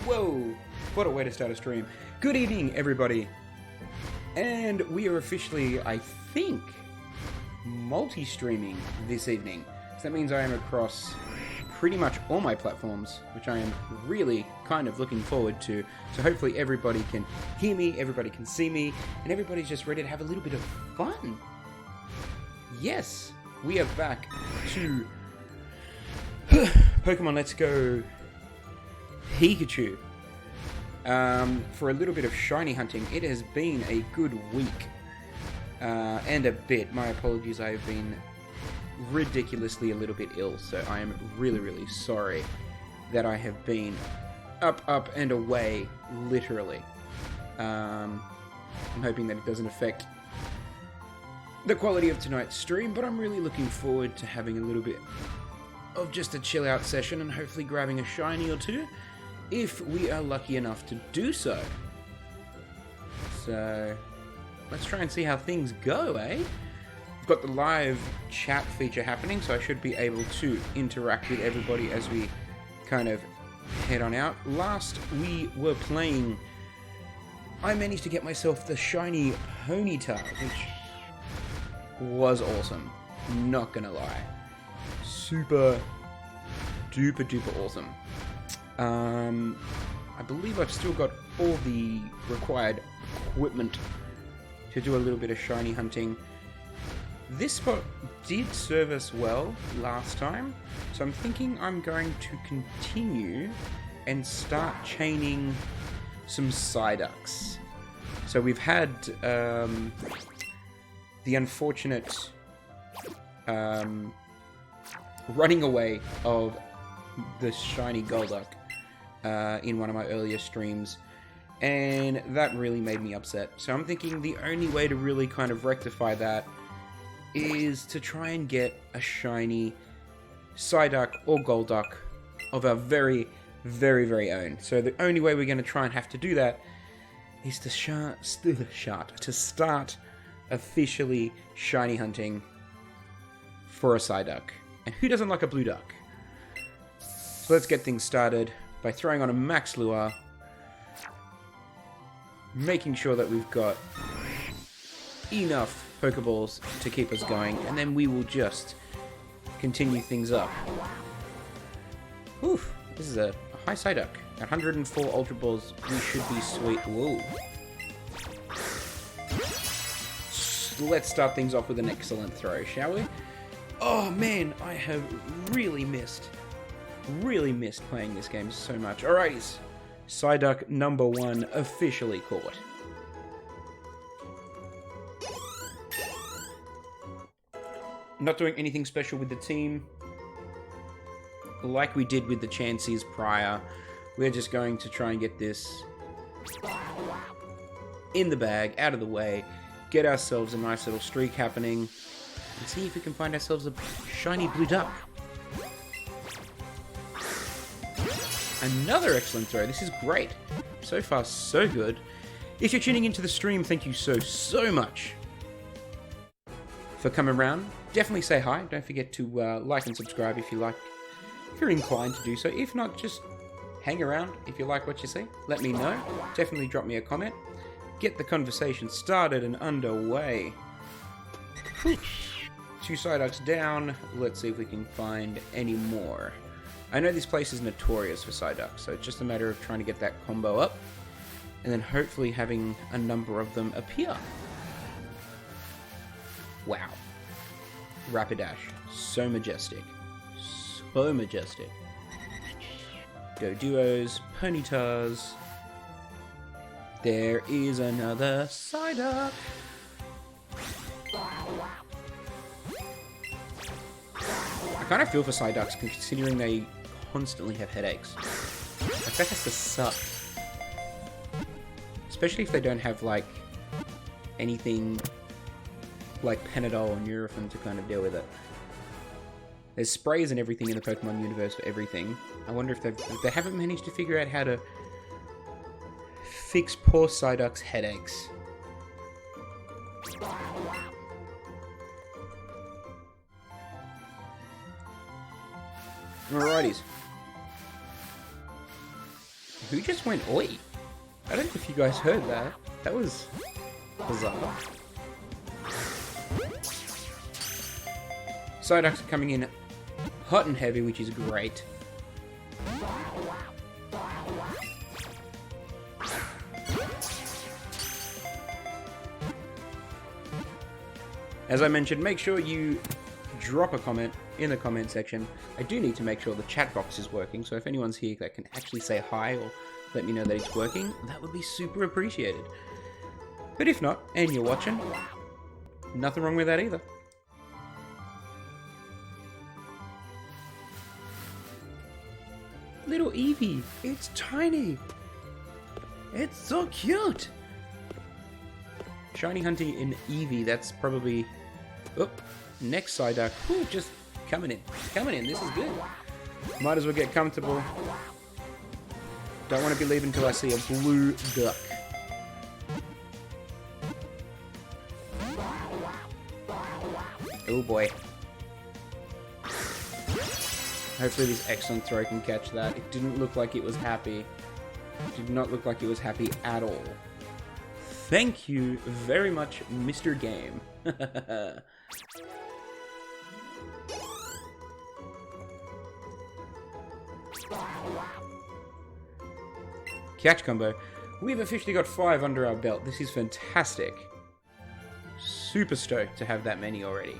Whoa, what a way to start a stream. Good evening, everybody. And we are officially, I think, multi-streaming this evening. So that means I am across pretty much all my platforms, which I am really kind of looking forward to. So hopefully everybody can hear me, everybody can see me, and everybody's just ready to have a little bit of fun. Yes, we are back to Pokemon Let's Go Pikachu. For a little bit of shiny hunting. It has been a good week and a bit. My apologies, I have been ridiculously a little bit ill, so I am really sorry that I have been up and away, literally. I'm hoping that it doesn't affect the quality of tonight's stream, but I'm really looking forward to having a little bit of just a chill out session and hopefully grabbing a shiny or two if we are lucky enough to do so. So let's try and see how things go, eh? I've got the live chat feature happening, so I should be able to interact with everybody as we kind of head on out. Last we were playing, I managed to get myself the shiny Ponyta, which was awesome. Not gonna lie. Super duper awesome. I believe I've still got all the required equipment to do a little bit of shiny hunting. This spot did serve us well last time, so I'm thinking I'm going to continue and start chaining some Psyducks. So we've had the unfortunate running away of the shiny Golduck in one of my earlier streams, and that really made me upset. So I'm thinking the only way to really kind of rectify that is to try and get a shiny Psyduck or Golduck of our very own. So the only way we're going to try and have to do that is to start officially shiny hunting for a Psyduck. And who doesn't like a blue duck? So let's get things started by throwing on a Max Lure, making sure that we've got enough Pokeballs to keep us going, and then we will just continue things up. Oof, this is a high Psyduck. 104 Ultra Balls, we should be sweet. Whoa. Let's start things off with an excellent throw, shall we? Oh man, I have really missed playing this game so much. Alrighties, Psyduck number 1 officially caught. Not doing anything special with the team, like we did with the Chanseys prior. We're just going to try and get this in the bag, out of the way, get ourselves a nice little streak happening, and see if we can find ourselves a shiny blue duck. Another excellent throw. This is great. So far, so good. If you're tuning into the stream, thank you so much for coming around. Definitely say hi. Don't forget to like and subscribe if you like, if you're inclined to do so. If not, just hang around. If you like what you see, let me know. Definitely drop me a comment. Get the conversation started and underway. Whew. 2 Psyducks down. Let's see if we can find any more. I know this place is notorious for Psyducks, so it's just a matter of trying to get that combo up, and then hopefully having a number of them appear. Wow. Rapidash. So majestic. So majestic. Go Duos, Ponytas. There is another Psyduck. I kind of feel for Psyducks, considering they constantly have headaches. Like, that has to suck. Especially if they don't have, like, anything like Panadol or Nurofen to kind of deal with it. There's sprays and everything in the Pokemon universe for everything. I wonder if they haven't managed to figure out how to fix poor Psyduck's headaches. Alrighties. Who just went oi? I don't know if you guys heard that. That was bizarre. Psyducks are coming in hot and heavy, which is great. As I mentioned, make sure you drop a comment in the comment section. I do need to make sure the chat box is working, so if anyone's here that can actually say hi or let me know that it's working, that would be super appreciated. But if not, and you're watching, nothing wrong with that either. Little Eevee, it's tiny. It's so cute. Shiny hunting in Eevee, that's probably... Oh, next Psyduck. Whew, just coming in. Coming in, this is good. Might as well get comfortable. Don't want to be leaving until I see a blue duck. Oh boy. Hopefully this excellent throw can catch that. It didn't look like it was happy. It did not look like it was happy at all. Thank you very much, Mr. Game. Catch combo. We've officially got 5 under our belt. This is fantastic. Super stoked to have that many already.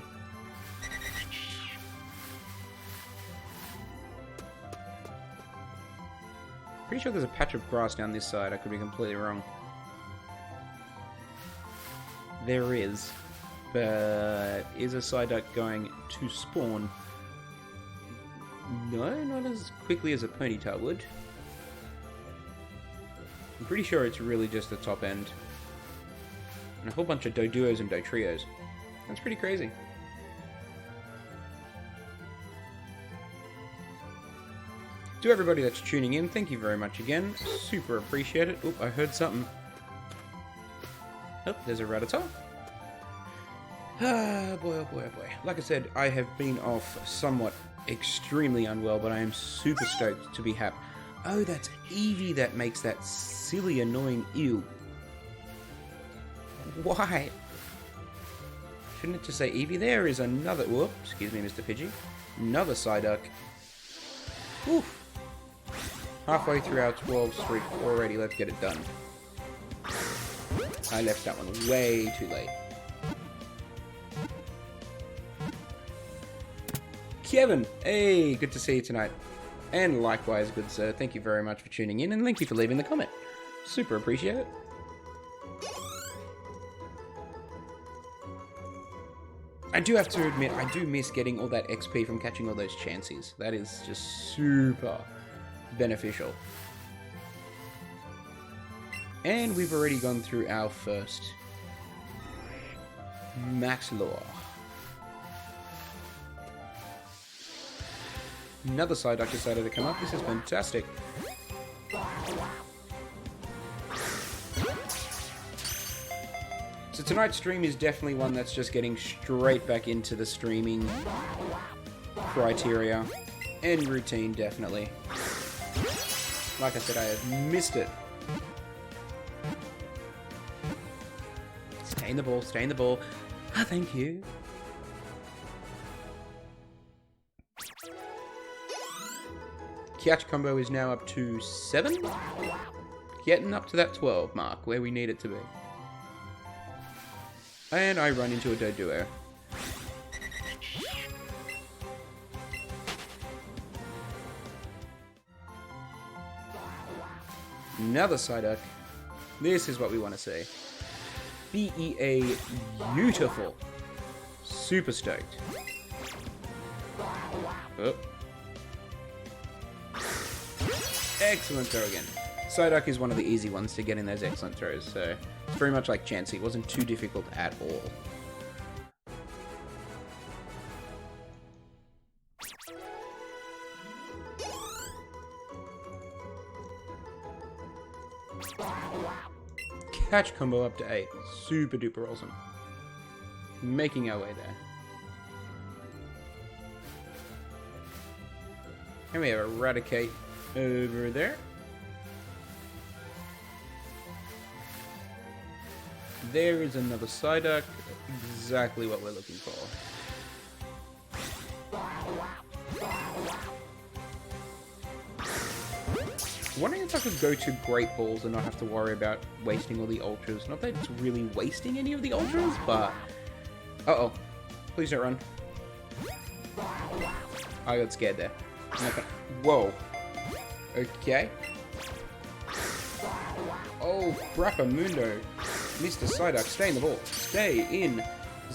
Pretty sure there's a patch of grass down this side. I could be completely wrong. There is. But is a Psyduck going to spawn? No, not as quickly as a Ponyta would. I'm pretty sure it's really just the top end. And a whole bunch of Doduos and Dotrios. That's pretty crazy. To everybody that's tuning in, thank you very much again. Super appreciate it. Oop, I heard something. Oh, there's a Rattata. Ah, boy, oh boy, oh boy. Like I said, I have been off somewhat extremely unwell, but I am super stoked to be happy. Oh, that's Eevee that makes that silly, annoying ew. Why? Shouldn't it just say Eevee? There is another... Whoop, excuse me, Mr. Pidgey. Another Psyduck. Oof. Halfway through our 12 streak already. Let's get it done. I left that one way too late. Kevin! Hey, good to see you tonight. And likewise, good sir. Thank you very much for tuning in, and thank you for leaving the comment. Super appreciate it. I do have to admit, I do miss getting all that XP from catching all those Chanseys. That is just super beneficial. And we've already gone through our first max lore. Another Psyduck decided to come up. This is fantastic. So tonight's stream is definitely one that's just getting straight back into the streaming criteria and routine, definitely. Like I said, I have missed it. Stay in the ball, stay in the ball. Ah, thank you. Catch combo is now up to 7. Getting up to that 12 mark, where we need it to be. And I run into a Doduo. Another Psyduck. This is what we want to see. BEA beautiful. Super stoked. Oh. Excellent throw again. Psyduck is one of the easy ones to get in those excellent throws, so it's very much like Chansey. It wasn't too difficult at all. Catch combo up to 8. Super duper awesome. Making our way there. And we have Eradicate over there. There is another Psyduck. Exactly what we're looking for. Wondering if I could go to Great Balls and not have to worry about wasting all the Ultras. Not that it's really wasting any of the Ultras, but... Uh-oh. Please don't run. I got scared there. Whoa. Okay. Oh, Frappamundo. Mr. Psyduck, stay in the ball. Stay in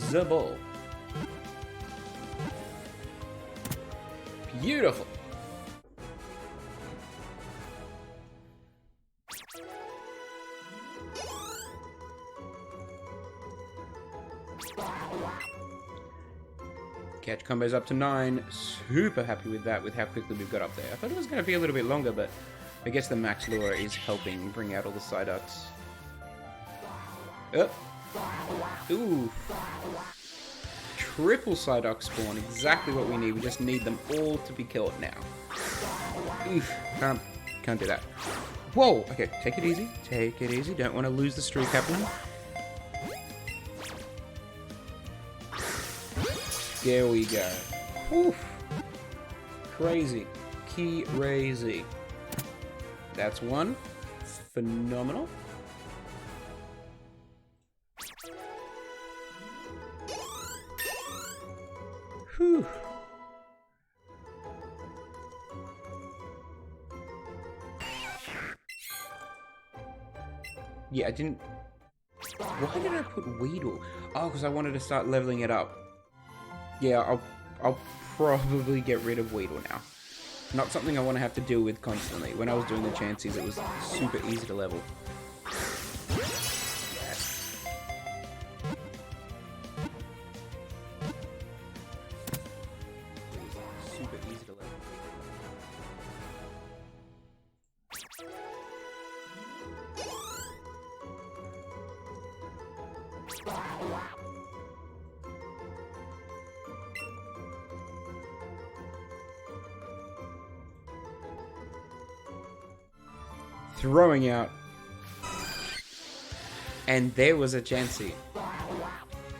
the ball. Beautiful. Catch combo's up to 9. Super happy with that, with how quickly we've got up there. I thought it was going to be a little bit longer, but I guess the max lure is helping bring out all the Psyducks. Ooh. Triple Psyduck spawn, exactly what we need. We just need them all to be killed now. Oof, can't do that. Whoa, okay, take it easy. Take it easy, don't want to lose the streak happening. There we go. Whew. Crazy. Crazy. That's one. Phenomenal. Whew. Yeah, I didn't... Why did I put Weedle? Oh, because I wanted to start leveling it up. Yeah, I'll probably get rid of Weedle now. Not something I want to have to deal with constantly. When I was doing the Chanseys, it was super easy to level. Yes. Super easy to level. Throwing out. And there was a Chansey.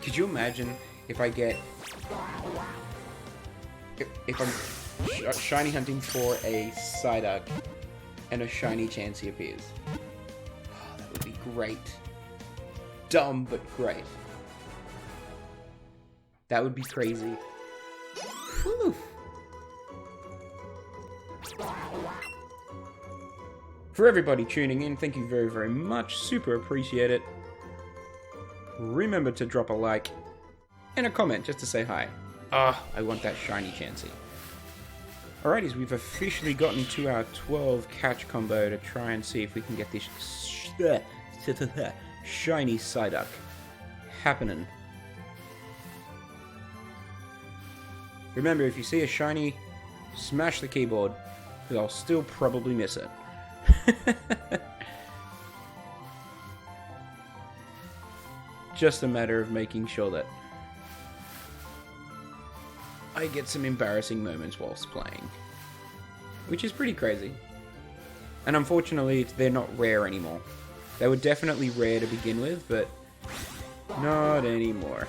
Could you imagine if I get... If I'm shiny hunting for a Psyduck and a shiny Chansey appears? Oh, that would be great. Dumb, but great. That would be crazy. Whew. For everybody tuning in, thank you very, very much. Super appreciate it. Remember to drop a like and a comment just to say hi. Ah, I want that shiny Chansey. Alrighties, we've officially gotten to our 12 catch combo to try and see if we can get this shiny Psyduck happening. Remember, if you see a shiny, smash the keyboard, because I'll still probably miss it. Just a matter of making sure that I get some embarrassing moments whilst playing, which is pretty crazy. And unfortunately, they're not rare anymore. They were definitely rare to begin with, but not anymore.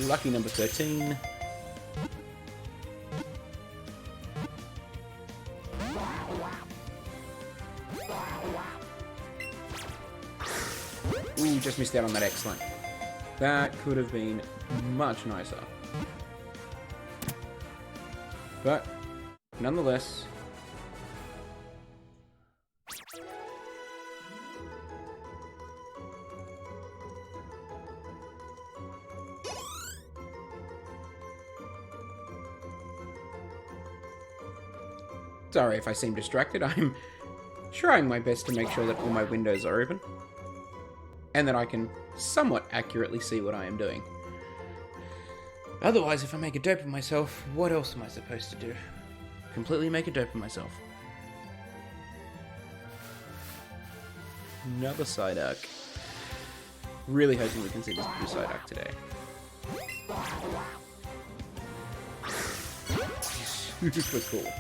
Lucky number 13. Ooh, just missed out on that excellent. That could have been much nicer. But, nonetheless... Sorry if I seem distracted, I'm trying my best to make sure that all my windows are open. And that I can somewhat accurately see what I am doing. Otherwise, if I make a dope of myself, what else am I supposed to do? Completely make a dope of myself. Another Psyduck. Really hoping we can see this blue Psyduck today. Super cool.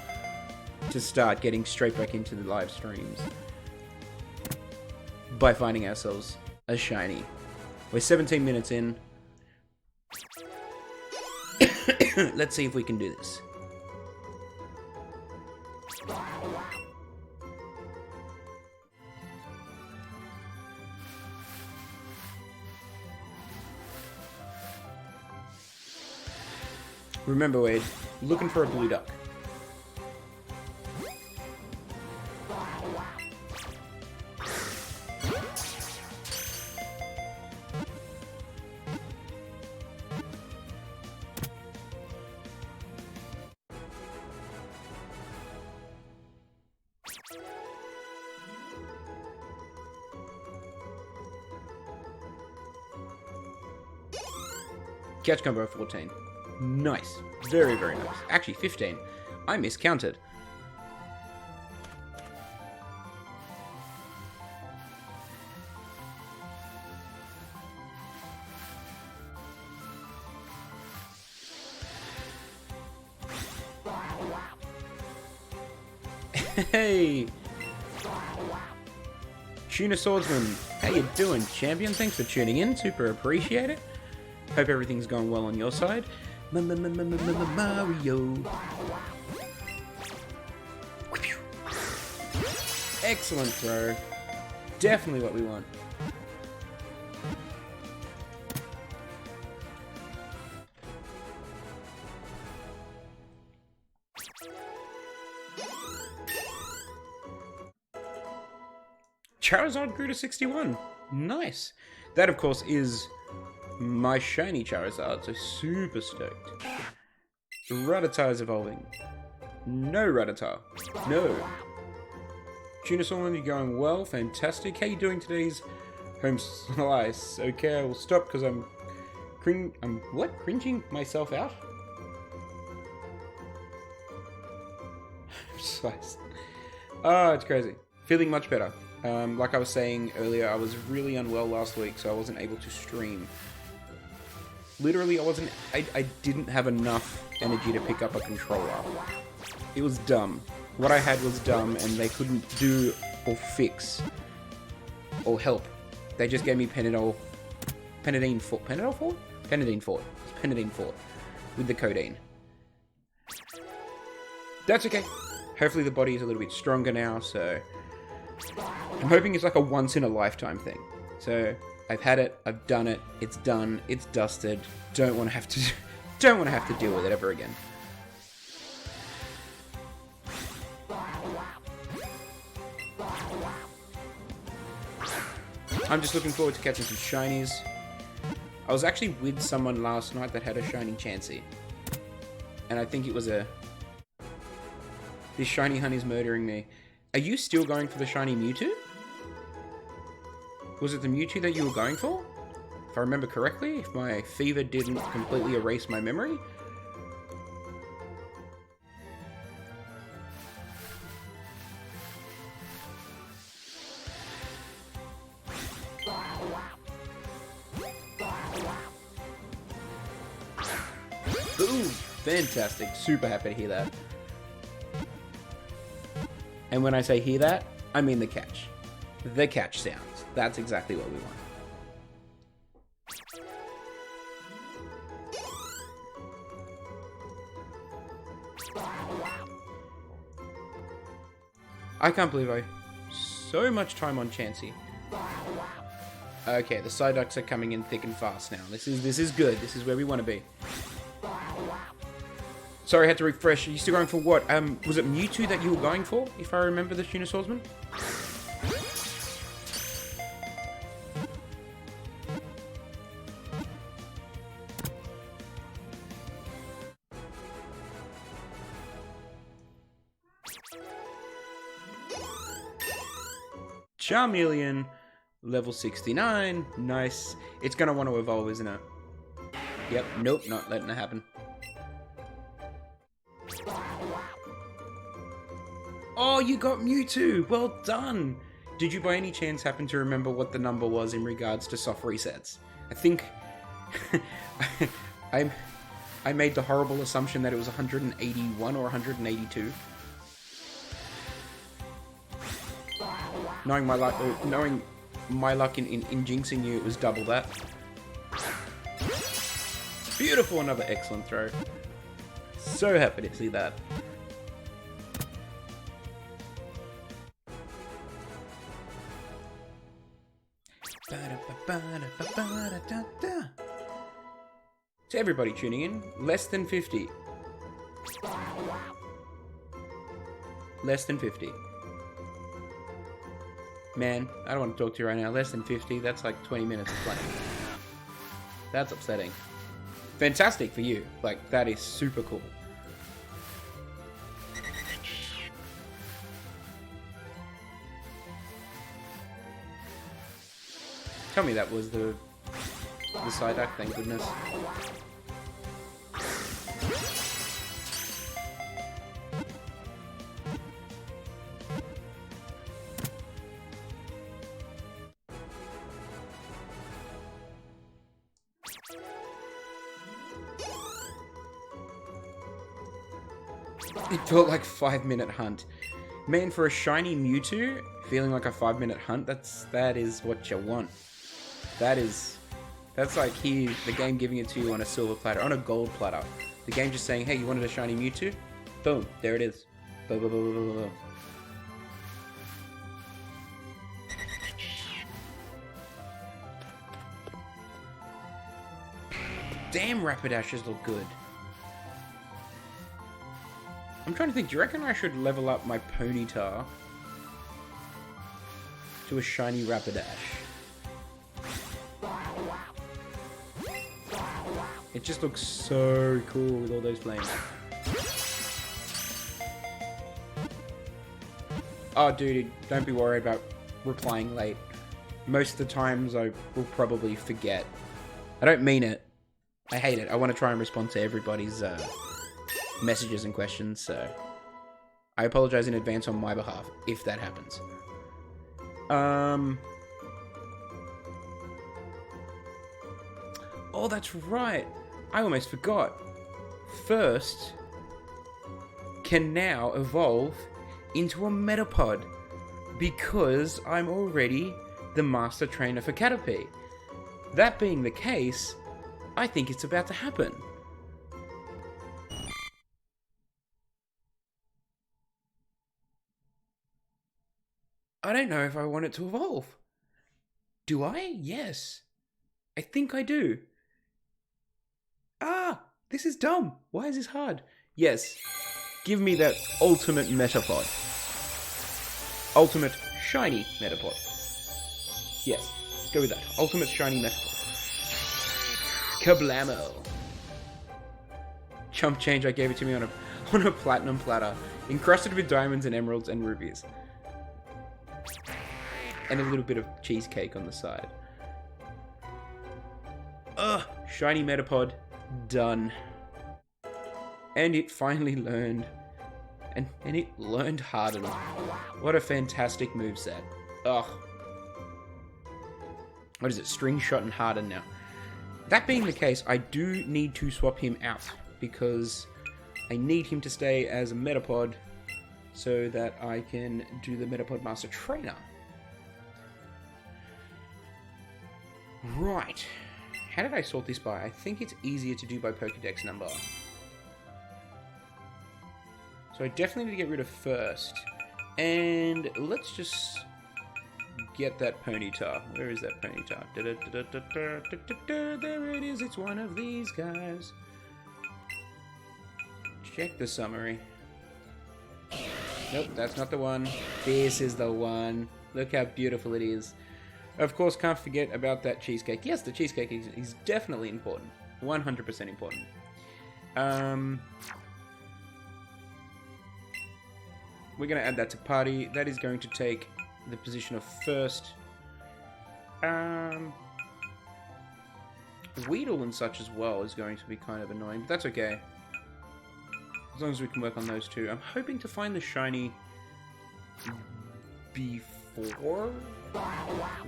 to start getting straight back into the live streams by finding ourselves a shiny. We're 17 minutes in. Let's see if we can do this. Remember, Wade, looking for a blue duck. Catch combo 14. Nice. Very, very nice. Actually, 15. I miscounted. Hey! Tuna Swordsman, how you doing, champion? Thanks for tuning in. Super appreciate it. Hope everything's going well on your side. Mario. Excellent throw. Definitely what we want. Charizard grew to 61. Nice. That, of course, is my shiny Charizard, so super stoked. Rattata is evolving. No Rattata. No. Tuna Swordsman, you're going well. Fantastic. How you doing today's home slice? Okay, I will stop because I'm cringing myself out? Slice. Oh, it's crazy. Feeling much better. Like I was saying earlier, I was really unwell last week, so I wasn't able to stream. Literally, I didn't have enough energy to pick up a controller. It was dumb. What I had was dumb, and they couldn't do or fix or help. They just gave me Panadine Fort. Panadol Fort? Panadine Fort. It's Panadine Fort with the codeine. That's okay. Hopefully the body is a little bit stronger now, so I'm hoping it's like a once-in-a-lifetime thing. So I've had it, I've done it, it's done, it's dusted. Don't want to have to deal with it ever again. I'm just looking forward to catching some shinies. I was actually with someone last night that had a shiny Chansey, and I think it was this shiny honey's murdering me. Are you still going for the shiny Mewtwo? Was it the Mewtwo that you were going for? If I remember correctly, if my fever didn't completely erase my memory. Ooh, fantastic. Super happy to hear that. And when I say hear that, I mean the catch. The catch sounds. That's exactly what we want. I can't believe I... So much time on Chansey. Okay, the Psyducks are coming in thick and fast now. This is good. This is where we want to be. Sorry, I had to refresh. Are you still going for what? Was it Mewtwo that you were going for, if I remember the Tuna Swordsman? Charmeleon, level 69. Nice. It's going to want to evolve, isn't it? Yep, nope, not letting it happen. Oh, you got Mewtwo! Well done! Did you by any chance happen to remember what the number was in regards to soft resets? I think... I made the horrible assumption that it was 181 or 182. Knowing my luck, in jinxing you, it was double that. Beautiful, another excellent throw. So happy to see that. To everybody tuning in, less than 50. Less than 50. Man, I don't want to talk to you right now. Less than 50, that's like 20 minutes of playing. That's upsetting. Fantastic for you. Like, that is super cool. Tell me that was the side duck, thank goodness. It felt like 5-minute hunt. Man, for a shiny Mewtwo, feeling like a 5-minute hunt, that is what you want. That's like here, the game giving it to you on a silver platter, on a gold platter. The game just saying, hey, you wanted a shiny Mewtwo? Boom, there it is. Boom, boom, boom, boom, boom. Damn, Rapidashes look good. I'm trying to think, do you reckon I should level up my Ponyta to a shiny Rapidash? It just looks so cool with all those flames. Oh, dude, don't be worried about replying late. Most of the times I will probably forget. I don't mean it. I hate it. I want to try and respond to everybody's messages and questions, so I apologize in advance on my behalf if that happens. Oh, that's right. I almost forgot. First can now evolve into a Metapod because I'm already the master trainer for Caterpie. That being the case, I think it's about to happen. I don't know if I want it to evolve. Do I? Yes. I think I do. Ah! This is dumb. Why is this hard? Yes. Give me that ultimate Metapod. Ultimate shiny Metapod. Yes. Let's go with that. Ultimate shiny Metapod. Kablamo. Chump change, I gave it to me on a platinum platter. Encrusted with diamonds and emeralds and rubies. And a little bit of cheesecake on the side. Ugh, shiny Metapod, done. And it finally learned. And it learned Harden. What a fantastic moveset. Ugh. What is it? String Shot and Harden now. That being the case, I do need to swap him out. Because I need him to stay as a Metapod. So that I can do the Metapod Master Trainer. Right. How did I sort this by? I think it's easier to do by Pokedex number. So I definitely need to get rid of first. And let's just get that Ponyta. Where is that Ponyta? There it is. It's one of these guys. Check the summary. Nope, that's not the one. This is the one. Look how beautiful it is. Of course, can't forget about that cheesecake. Yes, the cheesecake is definitely important. 100% important. We're going to add that to party. That is going to take the position of first. Weedle and such as well is going to be kind of annoying, but that's okay. As long as we can work on those two. I'm hoping to find the shiny before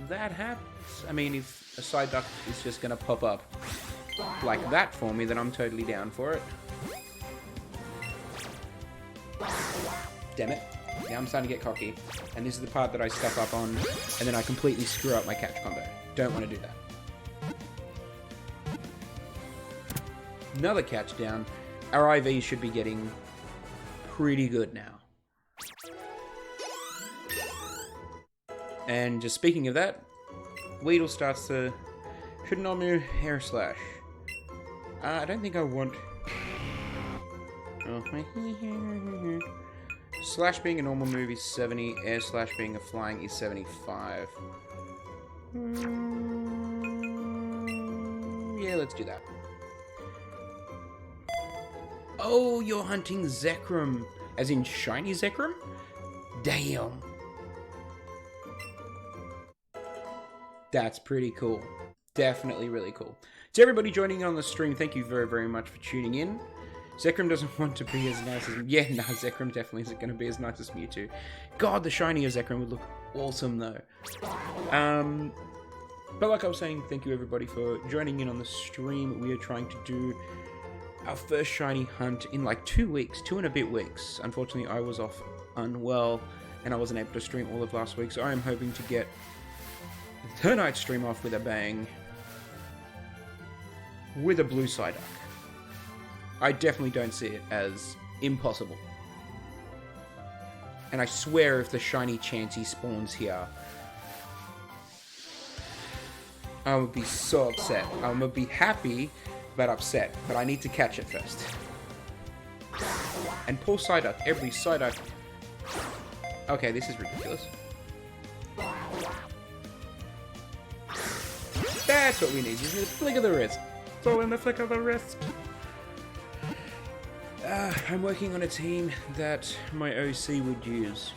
that happens. I mean, if a side duck is just going to pop up like that for me, then I'm totally down for it. Damn it. Now I'm starting to get cocky. And this is the part that I stuff up on, and then I completely screw up my catch combo. Don't want to do that. Another catch down. Our IV should be getting pretty good now. And just speaking of that, Weedle starts to Shinomu Hair Slash. I don't think I want... Oh. Slash being a normal move is 70, Air Slash being a flying is 75. Yeah, let's do that. Oh, you're hunting Zekrom. As in shiny Zekrom? Damn. That's pretty cool. Definitely really cool. To everybody joining in on the stream, thank you very, very much for tuning in. Zekrom doesn't want to be as nice as... Yeah, no, Zekrom definitely isn't going to be as nice as Mewtwo. God, the shiny of Zekrom would look awesome, though. But like I was saying, thank you everybody for joining in on the stream. We are trying to do our first shiny hunt in like 2 weeks, 2 and a bit weeks. Unfortunately, I was off unwell, and I wasn't able to stream all of last week, so I am hoping to get the night stream off with a bang. With a blue Psyduck. I definitely don't see it as impossible. And I swear if the shiny Chansey spawns here, I would be so upset. I would be happy, but upset. But I need to catch it first. And poor Psyduck. Every Psyduck... Okay, this is ridiculous. That's what we need. Just a flick of the wrist. It's all in the flick of the wrist. I'm working on a team that my OC would use.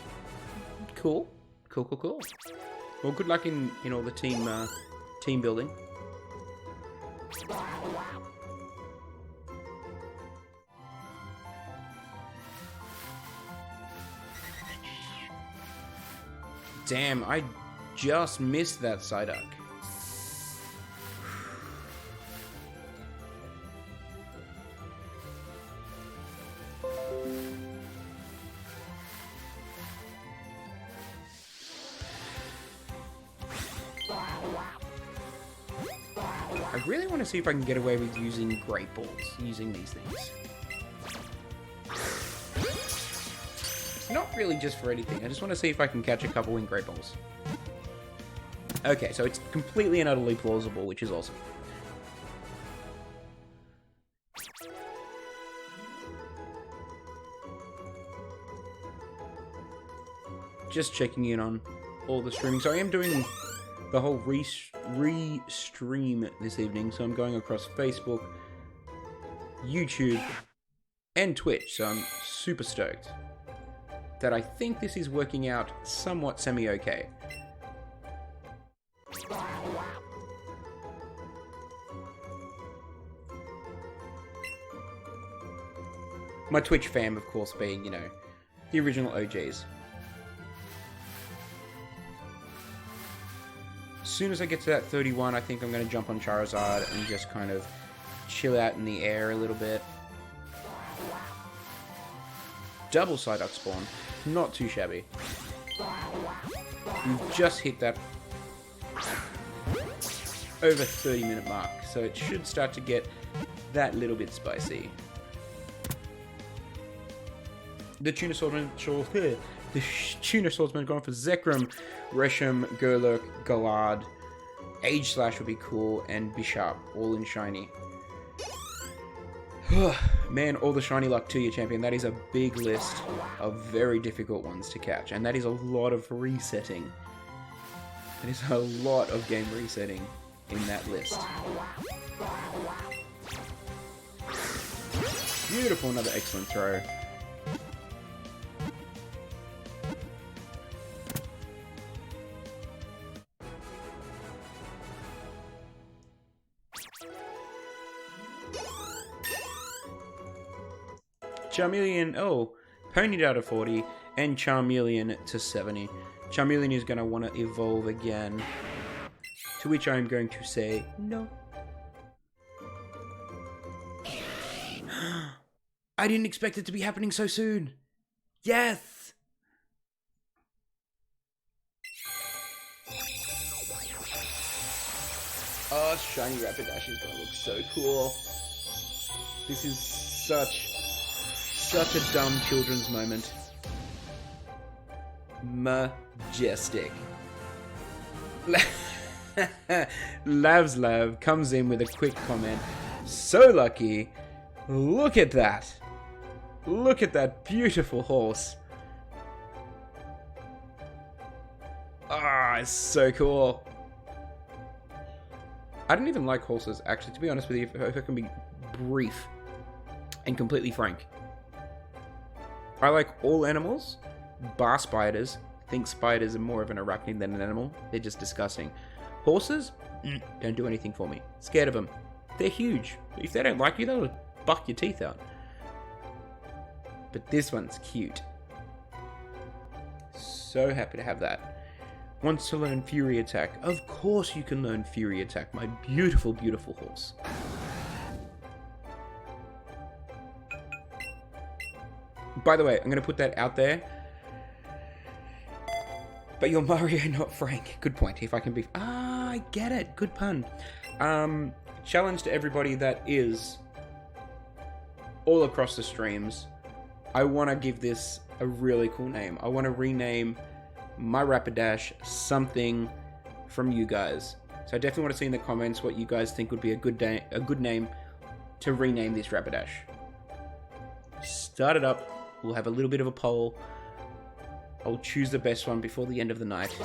Cool. Cool, cool, cool. Well, good luck in all the team building. Damn, I just missed that Psyduck. I really want to see if I can get away with using Great Balls, using these things. It's not really just for anything, I just want to see if I can catch a couple in Great Balls. Okay, so it's completely and utterly plausible, which is awesome. Just checking in on all the streaming. So I am doing the whole re-stream this evening, so I'm going across Facebook, YouTube, and Twitch, so I'm super stoked that I think this is working out somewhat semi-okay. My Twitch fam, of course, being, you know, the original OGs. As soon as I get to that 31, I think I'm going to jump on Charizard and just kind of chill out in the air a little bit. Double Psyduck spawn. Not too shabby. We've just hit that over 30-minute mark, so it should start to get that little bit spicy. The Tuna Swordsman, the Tuna Swordsman going for Zekrom, Reshiram, Golurk, Galard, Age Slash would be cool, and Bishop, all in shiny. Man, all the shiny luck to you, champion. That is a big list of very difficult ones to catch, and that is a lot of resetting. That is a lot of game resetting in that list. Beautiful, another excellent throw. Charmeleon, oh, Ponyta to 40, and Charmeleon to 70. Charmeleon is going to want to evolve again, to which I am going to say no. I didn't expect it to be happening so soon. Yes! Oh, shiny Rapidash is gonna look so cool. This is such a dumb children's moment. Majestic. Lavslav comes in with a quick comment. So lucky. Look at that. Look at that beautiful horse. Ah, it's so cool. I don't even like horses, actually, to be honest with you, if I can be brief and completely frank. I like all animals, bar spiders. I think spiders are more of an arachnid than an animal. They're just disgusting. Horses, don't do anything for me. Scared of them. They're huge. If they don't like you, they'll buck your teeth out. But this one's cute. So happy to have that. Wants to learn Fury Attack. Of course you can learn Fury Attack, my beautiful, beautiful horse. By the way, I'm going to put that out there. But you're Mario, not Frank. Good point. If I can be... Ah, I get it. Good pun. Challenge to everybody that is all across the streams. I want to give this a really cool name. I want to rename my Rapidash something from you guys. So I definitely want to see in the comments what you guys think would be a good name to rename this Rapidash. Start it up. We'll have a little bit of a poll. I'll choose the best one before the end of the night.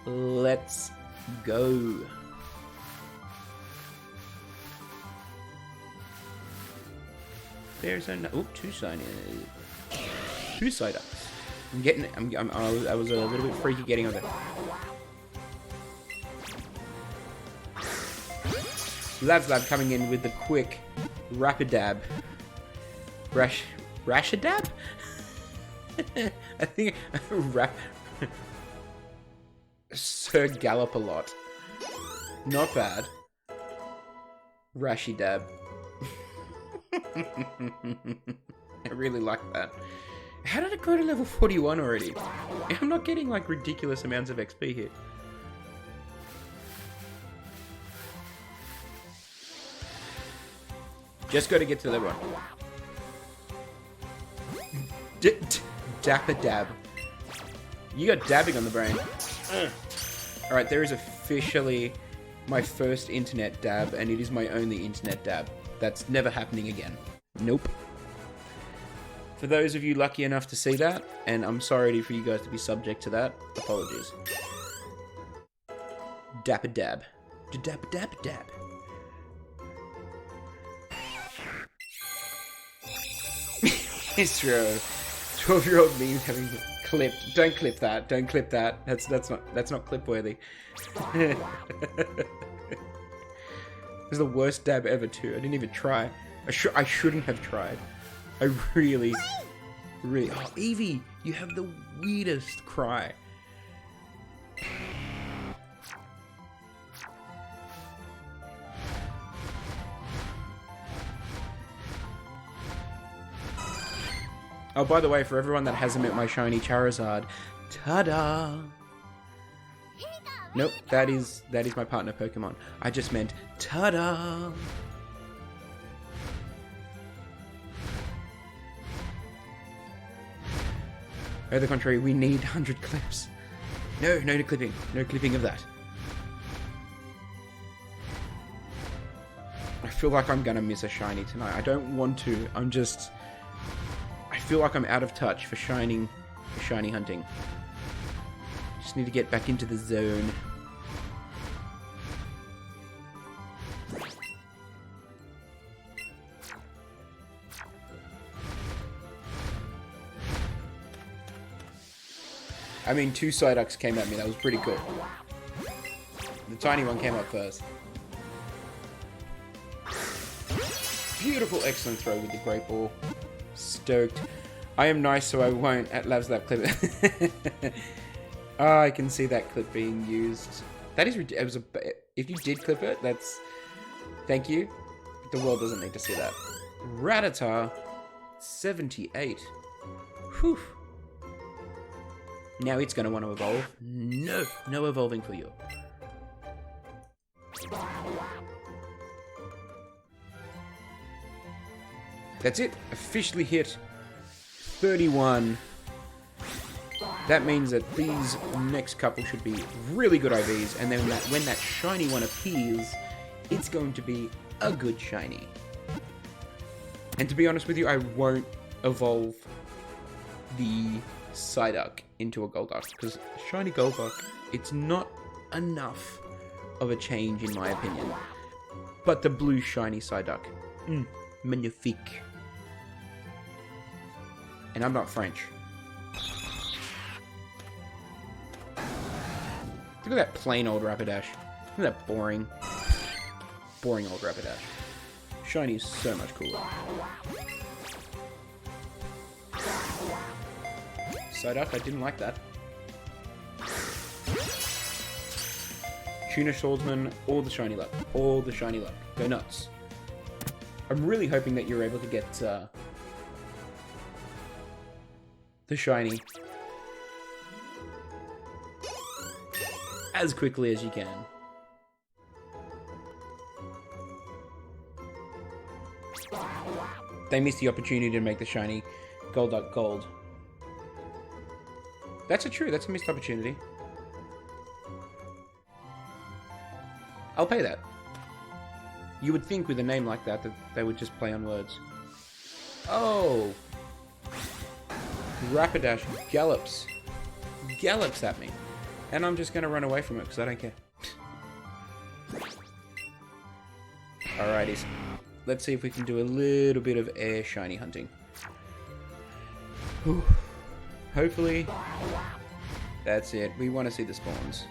Let's go. There's a... Oh, two Psyducks. I'm getting it. I was a little bit freaky getting over there. Lavslav coming in with the quick Rapidab. Rashadab? I think Sir Gallop-a-Lot. Not bad. Rashidab. I really like that. How did it go to level 41 already? I'm not getting like ridiculous amounts of XP here. Just got to get to level 1. Dapper dab. You got dabbing on the brain. Alright, there is officially my first internet dab, and it is my only internet dab. That's never happening again. Nope. For those of you lucky enough to see that, and I'm sorry for you guys to be subject to that, apologies. Dapper dab. Dapper dab dab. It's true. 12-year-old me having clipped. Don't clip that. Don't clip that. That's not clip worthy. This is the worst dab ever too. I didn't even try. I shouldn't have tried. I really... Oh, Evie, you have the weirdest cry. Oh, by the way, for everyone that hasn't met my shiny Charizard, ta-da! Nope, that is my partner Pokemon. I just meant ta-da! On the contrary, we need 100 clips. No clipping. No clipping of that. I feel like I'm gonna miss a shiny tonight. I don't want to. I feel like I'm out of touch for shiny hunting. Just need to get back into the zone. I mean, 2 Psyducks came at me. That was pretty cool. The tiny one came up first. Beautiful, excellent throw with the Great Ball. Stoked. I am nice, so I won't at Lavslav clip. Oh, I can see that clip being used. That is ridiculous. If you did clip it, that's... Thank you. The world doesn't need to see that. Rattata, 78. Whew. Now it's going to want to evolve. No, no evolving for you. That's it. Officially hit 31. That means that these next couple should be really good IVs, and then when that shiny one appears, it's going to be a good shiny. And to be honest with you, I won't evolve the Psyduck into a Golduck, because shiny Golduck, it's not enough of a change in my opinion. But the blue shiny Psyduck, magnifique. And I'm not French. Look at that plain old Rapidash. Look at that boring old Rapidash. Shiny is so much cooler. Psyduck, I didn't like that. Tuna Swordsman, all the shiny luck. All the shiny luck. Go nuts. I'm really hoping that you're able to get the shiny as quickly as you can. They missed the opportunity to make the shiny Golduck gold. That's a missed opportunity. I'll pay that. You would think with a name like that they would just play on words. Oh! Rapidash gallops at me. And I'm just going to run away from it because I don't care. Alrighties. Let's see if we can do a little bit of air shiny hunting. Whew. Hopefully, that's it. We want to see the spawns.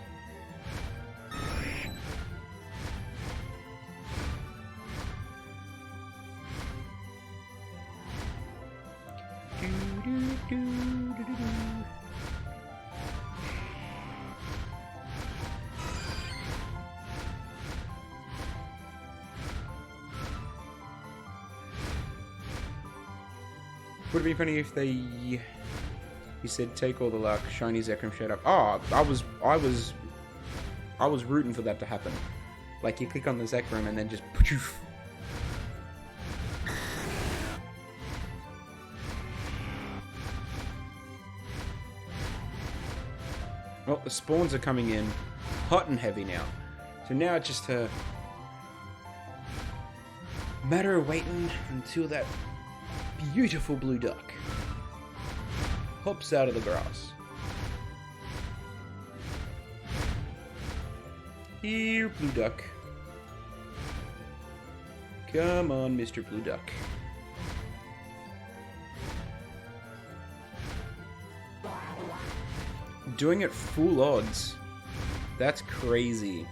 Would have been funny if they... You said take all the luck, shiny Zekrom showed up. Oh, I was rooting for that to happen. Like you click on the Zekrom and then just poof. Well, the spawns are coming in hot and heavy now. So now it's just a matter of waiting until that beautiful blue duck hops out of the grass. Here, blue duck. Come on, Mr. Blue Duck. Doing it full odds. That's crazy.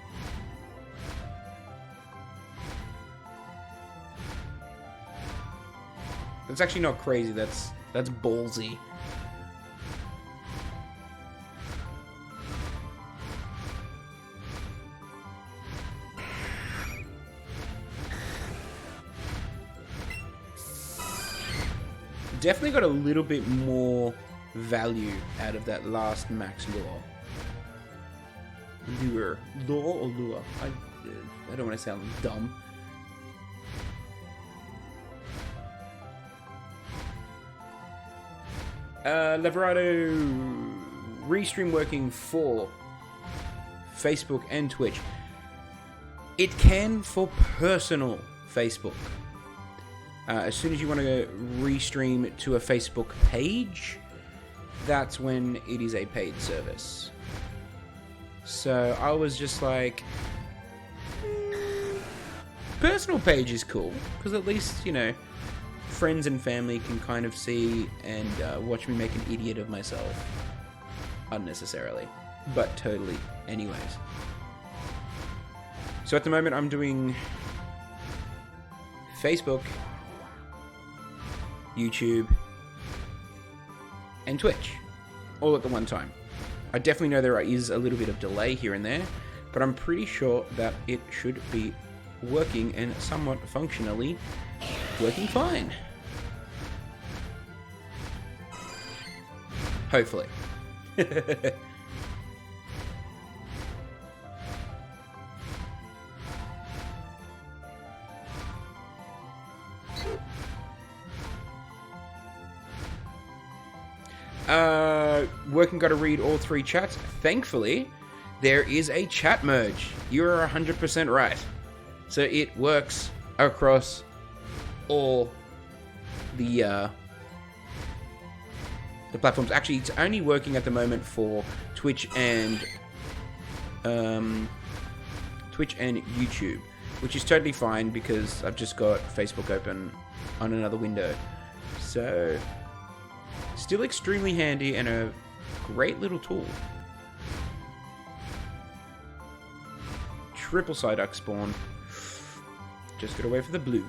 That's actually not crazy, that's ballsy. Definitely got a little bit more value out of that last max lure. Lure or lure? I don't want to sound dumb. Leverado restream working for Facebook and Twitch. It can for personal Facebook. As soon as you want to restream to a Facebook page, that's when it is a paid service. So I was just like, personal page is cool, because at least, you know, friends and family can kind of see and watch me make an idiot of myself. Unnecessarily. But totally. Anyways. So at the moment I'm doing Facebook, YouTube, and Twitch. All at the one time. I definitely know there is a little bit of delay here and there, but I'm pretty sure that it should be working and somewhat functionally working fine. Hopefully. Working got to read all 3 chats. Thankfully, there is a chat merge. You're 100% right. So it works across all the platforms. Actually, it's only working at the moment for Twitch and YouTube, which is totally fine because I've just got Facebook open on another window. So, still extremely handy and a great little tool. Triple Psyduck spawn. Just gotta wait for the blue.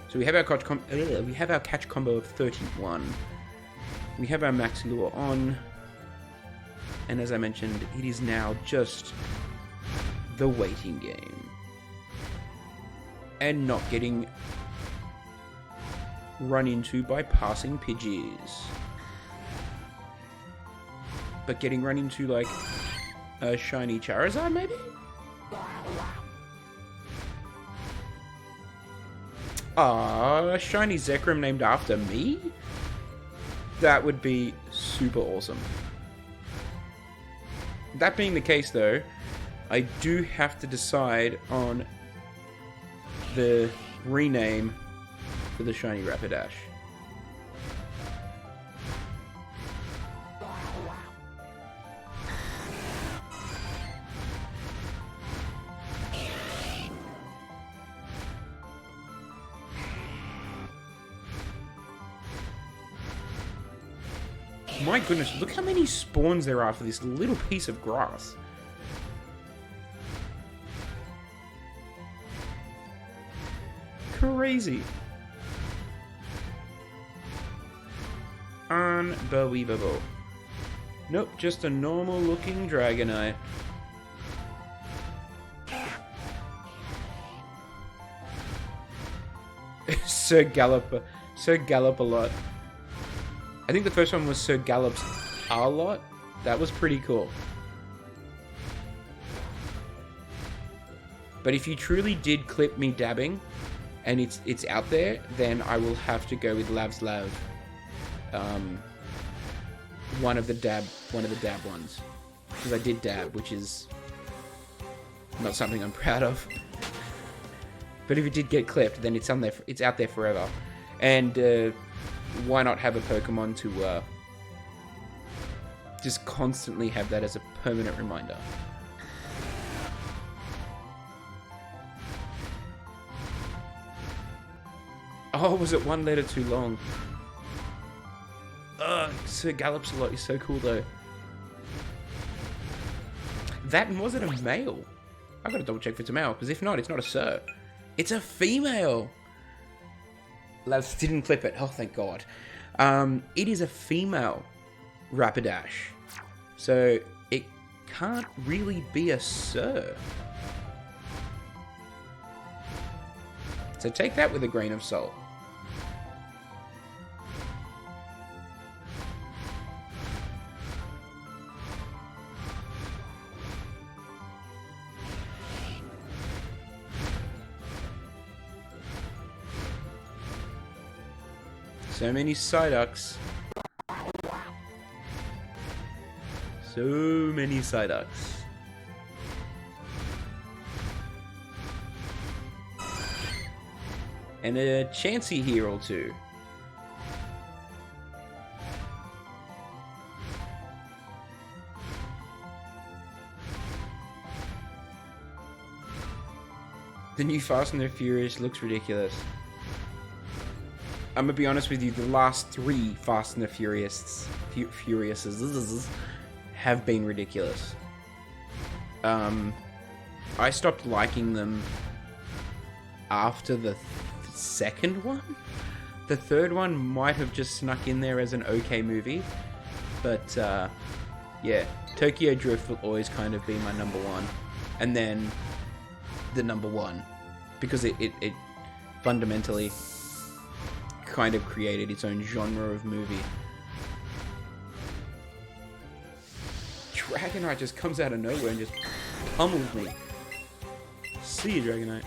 So we have our catch combo of 31. We have our max lure on. And as I mentioned, it is now just the waiting game. And not getting run into by passing Pidgeys. But getting run into like a shiny Charizard maybe? A shiny Zekrom named after me? That would be super awesome. That being the case though, I do have to decide on the rename for the shiny Rapidash. My goodness, look how many spawns there are for this little piece of grass. Crazy. Unbelievable. Nope, just a normal looking Dragonite. Sir Gallop-a-lot. I think the first one was Sir Gallop's A-lot. That was pretty cool. But if you truly did clip me dabbing, and it's out there, then I will have to go with Lav's Lav. One of the dab ones. Because I did dab, which is not something I'm proud of. But if it did get clipped, then it's out there forever. And why not have a Pokemon to just constantly have that as a permanent reminder? Oh, was it one letter too long? Ugh, Sir Gallop's-a-lot is so cool though. That, and was it a male? I've got to double check if it's a male, because if not, it's not a Sir. It's a female! Lads didn't clip it. Oh, thank God. It is a female Rapidash. So, it can't really be a Sir. So take that with a grain of salt. So many Psyducks. So many Psyducks. And a Chansey here or two. The new Fast and the Furious looks ridiculous. I'm gonna be honest with you, the last 3 Fast and the Furiouses have been ridiculous. I stopped liking them after the second one. The third one might have just snuck in there as an okay movie, but yeah, Tokyo Drift will always kind of be my number 1, and then the number 1, because it fundamentally kind of created its own genre of movie. Dragonite just comes out of nowhere and just pummels me. See you, Dragonite.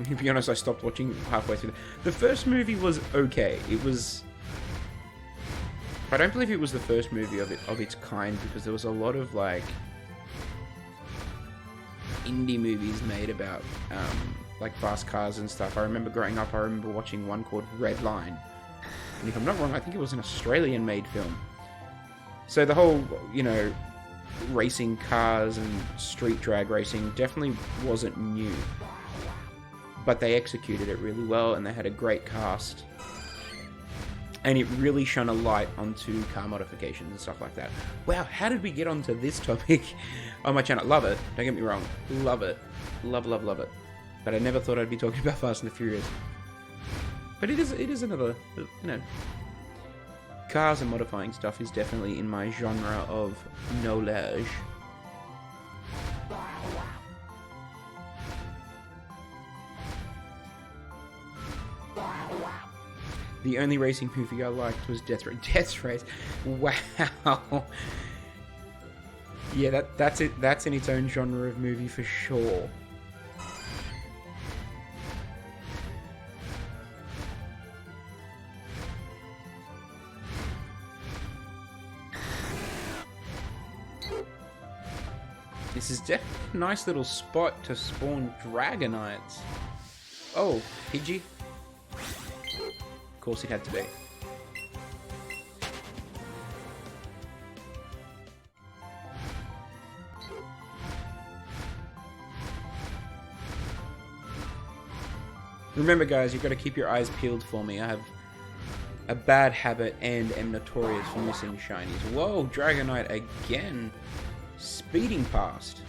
To be honest, I stopped watching halfway through. The first movie was okay. It was... I don't believe it was the first movie of its kind, because there was a lot of, like, indie movies made about, like, fast cars and stuff. I remember growing up, I remember watching one called Red Line. And if I'm not wrong, I think it was an Australian-made film. So the whole, you know, racing cars and street drag racing definitely wasn't new. But they executed it really well, and they had a great cast. And it really shone a light onto car modifications and stuff like that. Wow, how did we get onto this topic on my channel? Love it. Don't get me wrong. Love it. Love, love, love it. But I never thought I'd be talking about Fast and the Furious. But it is another, you know... Cars and modifying stuff is definitely in my genre of knowledge. The only racing movie I liked was Death Race. Death Race. Wow. Yeah, that's it. That's in its own genre of movie for sure. This is definitely a nice little spot to spawn Dragonites. Oh, Pidgey. Of course it had to be. Remember guys, you've got to keep your eyes peeled for me. I have a bad habit and am notorious for missing shinies. Whoa, Dragonite again. Speeding past.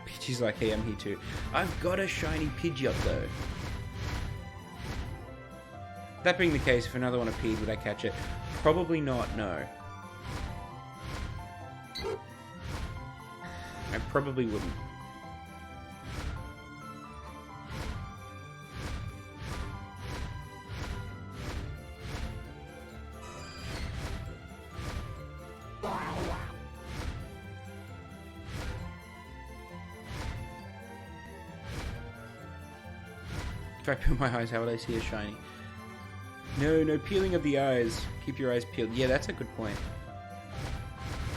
Pidgey's like, hey, I'm here too. I've got a shiny Pidgeot though. That being the case, if another one appeared, would I catch it? Probably not, no. I probably wouldn't. If I peel my eyes, how would I see a shiny? No, no peeling of the eyes. Keep your eyes peeled. Yeah, that's a good point.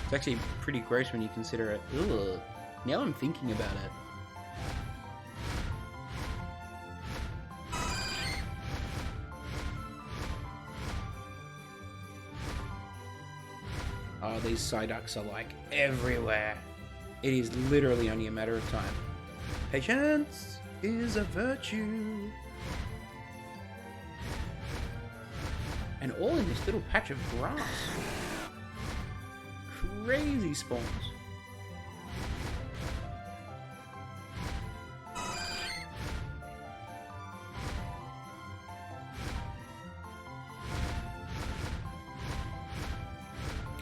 It's actually pretty gross when you consider it. Ugh. Now I'm thinking about it. Oh, these Psyducks are like everywhere. It is literally only a matter of time. Patience is a virtue. And all in this little patch of grass. Crazy spawns.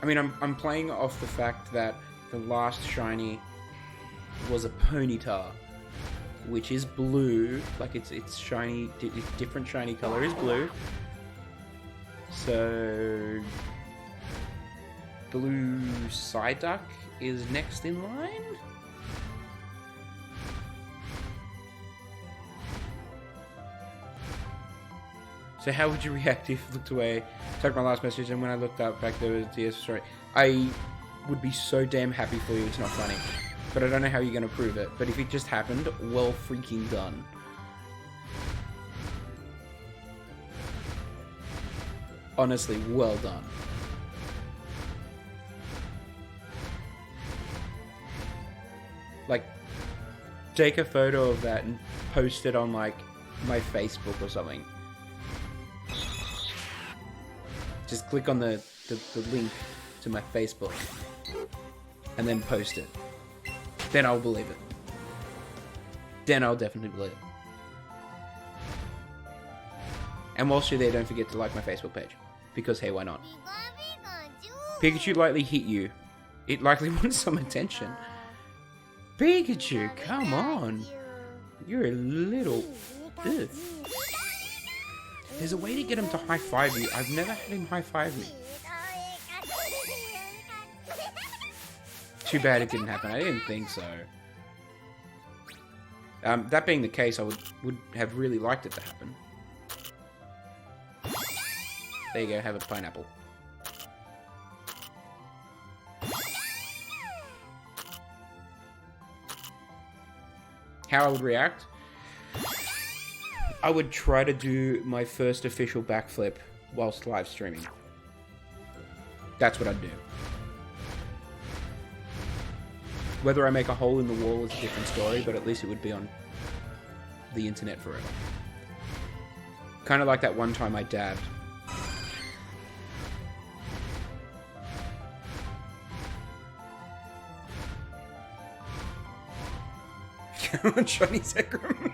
I mean, I'm playing off the fact that the last shiny was a Ponyta, which is blue. Like it's shiny, different shiny color is blue. So blue Psyduck is next in line. So how would you react if you looked away, typed my last message, and when I looked up back there was DS story? I would be so damn happy for you. It's not funny, but I don't know how you're gonna prove it. But if it just happened, well freaking done. Honestly, well done. Like, take a photo of that and post it on, like, my Facebook or something. Just click on the link to my Facebook and then post it. Then I'll believe it. Then I'll definitely believe it. And whilst you're there, don't forget to like my Facebook page. Because, hey, why not? Pikachu likely hit you. It likely wants some attention. Pikachu, come on. You're a little... Ugh. There's a way to get him to high-five you. I've never had him high-five me. Too bad it didn't happen. I didn't think so. That being the case, I would have really liked it to happen. There you go, have a pineapple. How I would react? I would try to do my first official backflip whilst live streaming. That's what I'd do. Whether I make a hole in the wall is a different story, but at least it would be on the internet forever. Kind of like that one time I dabbed. Come on, Shiny Zekrom.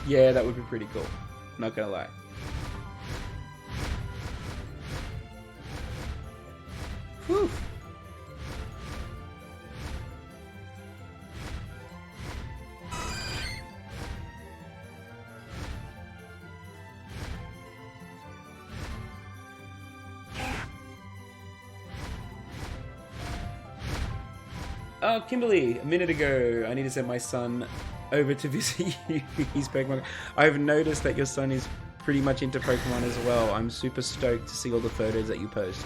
Yeah, that would be pretty cool. Not gonna lie. Whew. Oh, Kimberly, a minute ago, I need to send my son over to visit you. He's Pokemon. I've noticed that your son is pretty much into Pokemon as well. I'm super stoked to see all the photos that you post.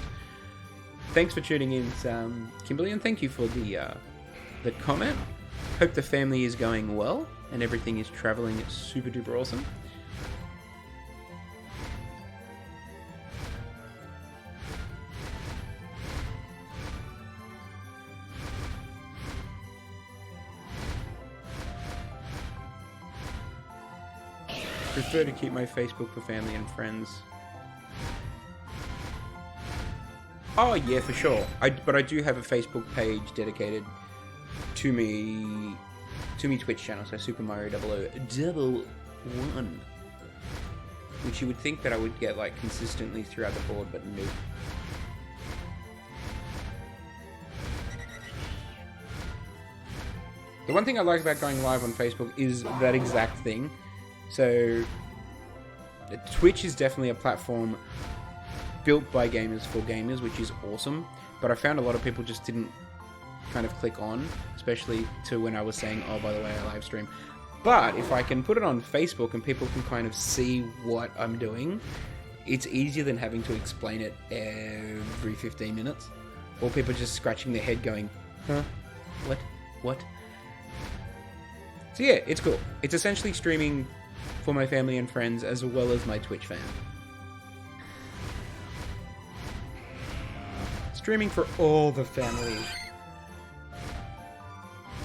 Thanks for tuning in, Kimberly, and thank you for the comment. Hope the family is going well and everything is traveling super duper awesome. Prefer to keep my Facebook for family and friends. Oh yeah, for sure. But I do have a Facebook page dedicated to me Twitch channel, so SupaMario0011, which you would think that I would get like consistently throughout the board, but no. The one thing I like about going live on Facebook is that exact thing. So, Twitch is definitely a platform built by gamers for gamers, which is awesome. But I found a lot of people just didn't kind of click on, especially to when I was saying, oh, by the way, I live stream. But if I can put it on Facebook and people can kind of see what I'm doing, it's easier than having to explain it every 15 minutes. Or people just scratching their head going, huh? What? So yeah, it's cool. It's essentially streaming for my family and friends as well as my Twitch fam. Streaming for all the family.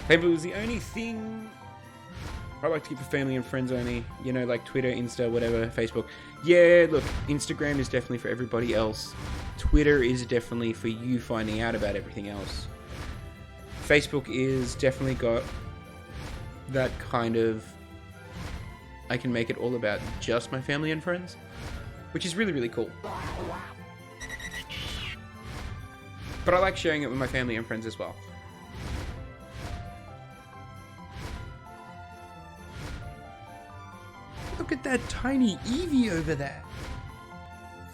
Maybe it was the only thing I like to keep for family and friends only. You know, like Twitter, Insta, whatever, Facebook. Yeah, look, Instagram is definitely for everybody else. Twitter is definitely for you finding out about everything else. Facebook is definitely got that kind of... I can make it all about just my family and friends, which is really, really cool. But I like sharing it with my family and friends as well. Look at that tiny Eevee over there.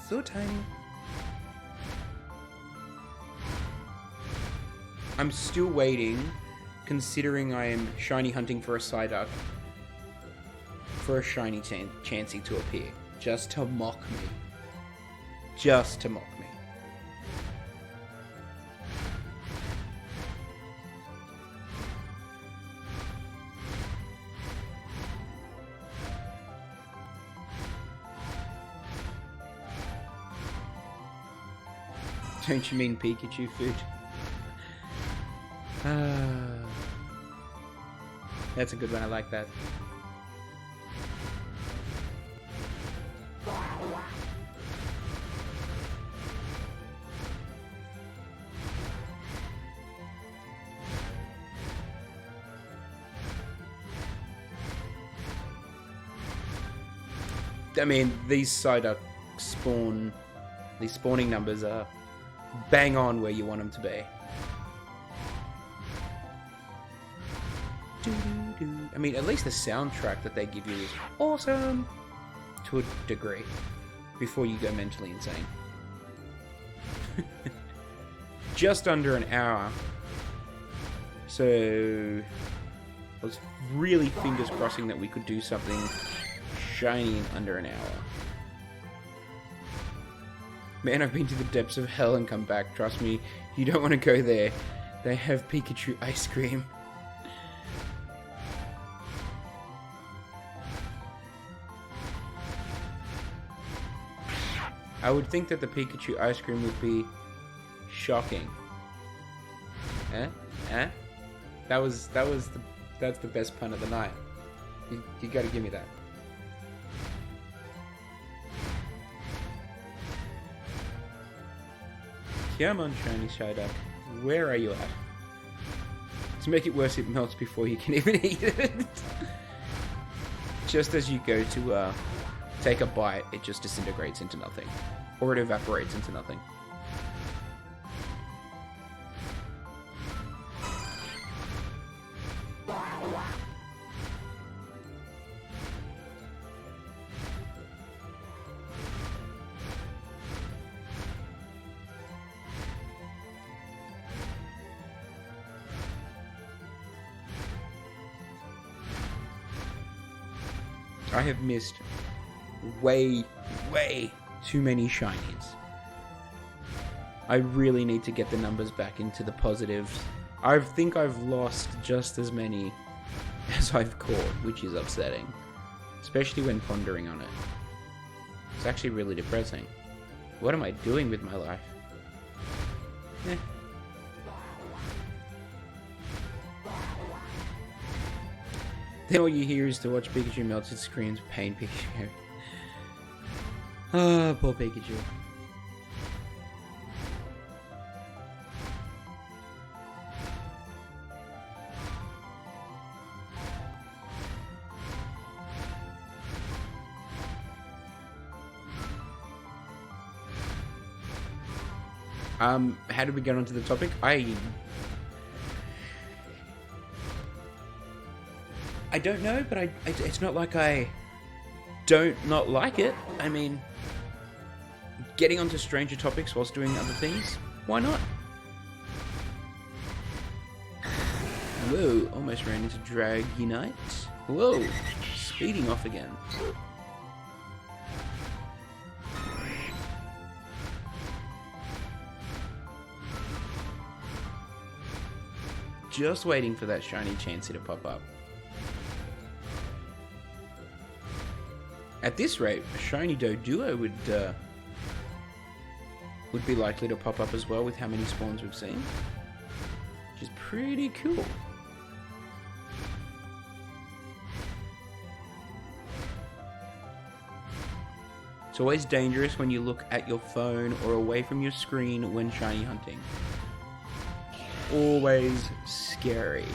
So tiny. I'm still waiting, considering I am shiny hunting for a Psyduck, for a shiny Chansey to appear. Just to mock me. Just to mock me. Don't you mean Pikachu food? That's a good one, I like that. I mean, these Psyduck spawning numbers are bang on where you want them to be. I mean, at least the soundtrack that they give you is awesome to a degree before you go mentally insane. Just under an hour. So I was really fingers crossing that we could do something shiny in under an hour. Man, I've been to the depths of hell and come back. Trust me, you don't want to go there. They have Pikachu ice cream. I would think that the Pikachu ice cream would be shocking. That's the best pun of the night. You gotta give me that. Come on, shiny Psyduck. Where are you at? To make it worse, it melts before you can even eat it. Just as you go to take a bite, it just disintegrates into nothing. Or it evaporates into nothing. I have missed way too many shinies. I really need to get the numbers back into the positives. I think I've lost just as many as I've caught, which is upsetting. Especially when pondering on it. It's actually really depressing. What am I doing with my life? Eh. Then all you hear is to watch Pikachu melt his screams, pain Pikachu. Ah, poor Pikachu. How did we get onto the topic? I don't know, but it's not like I don't not like it. I mean, getting onto stranger topics whilst doing other things, why not? Whoa, almost ran into Dragonite. Whoa, speeding off again. Just waiting for that shiny Chansey to pop up. At this rate, a shiny Doduo would be likely to pop up as well with how many spawns we've seen. Which is pretty cool. It's always dangerous when you look at your phone or away from your screen when shiny hunting. Always scary.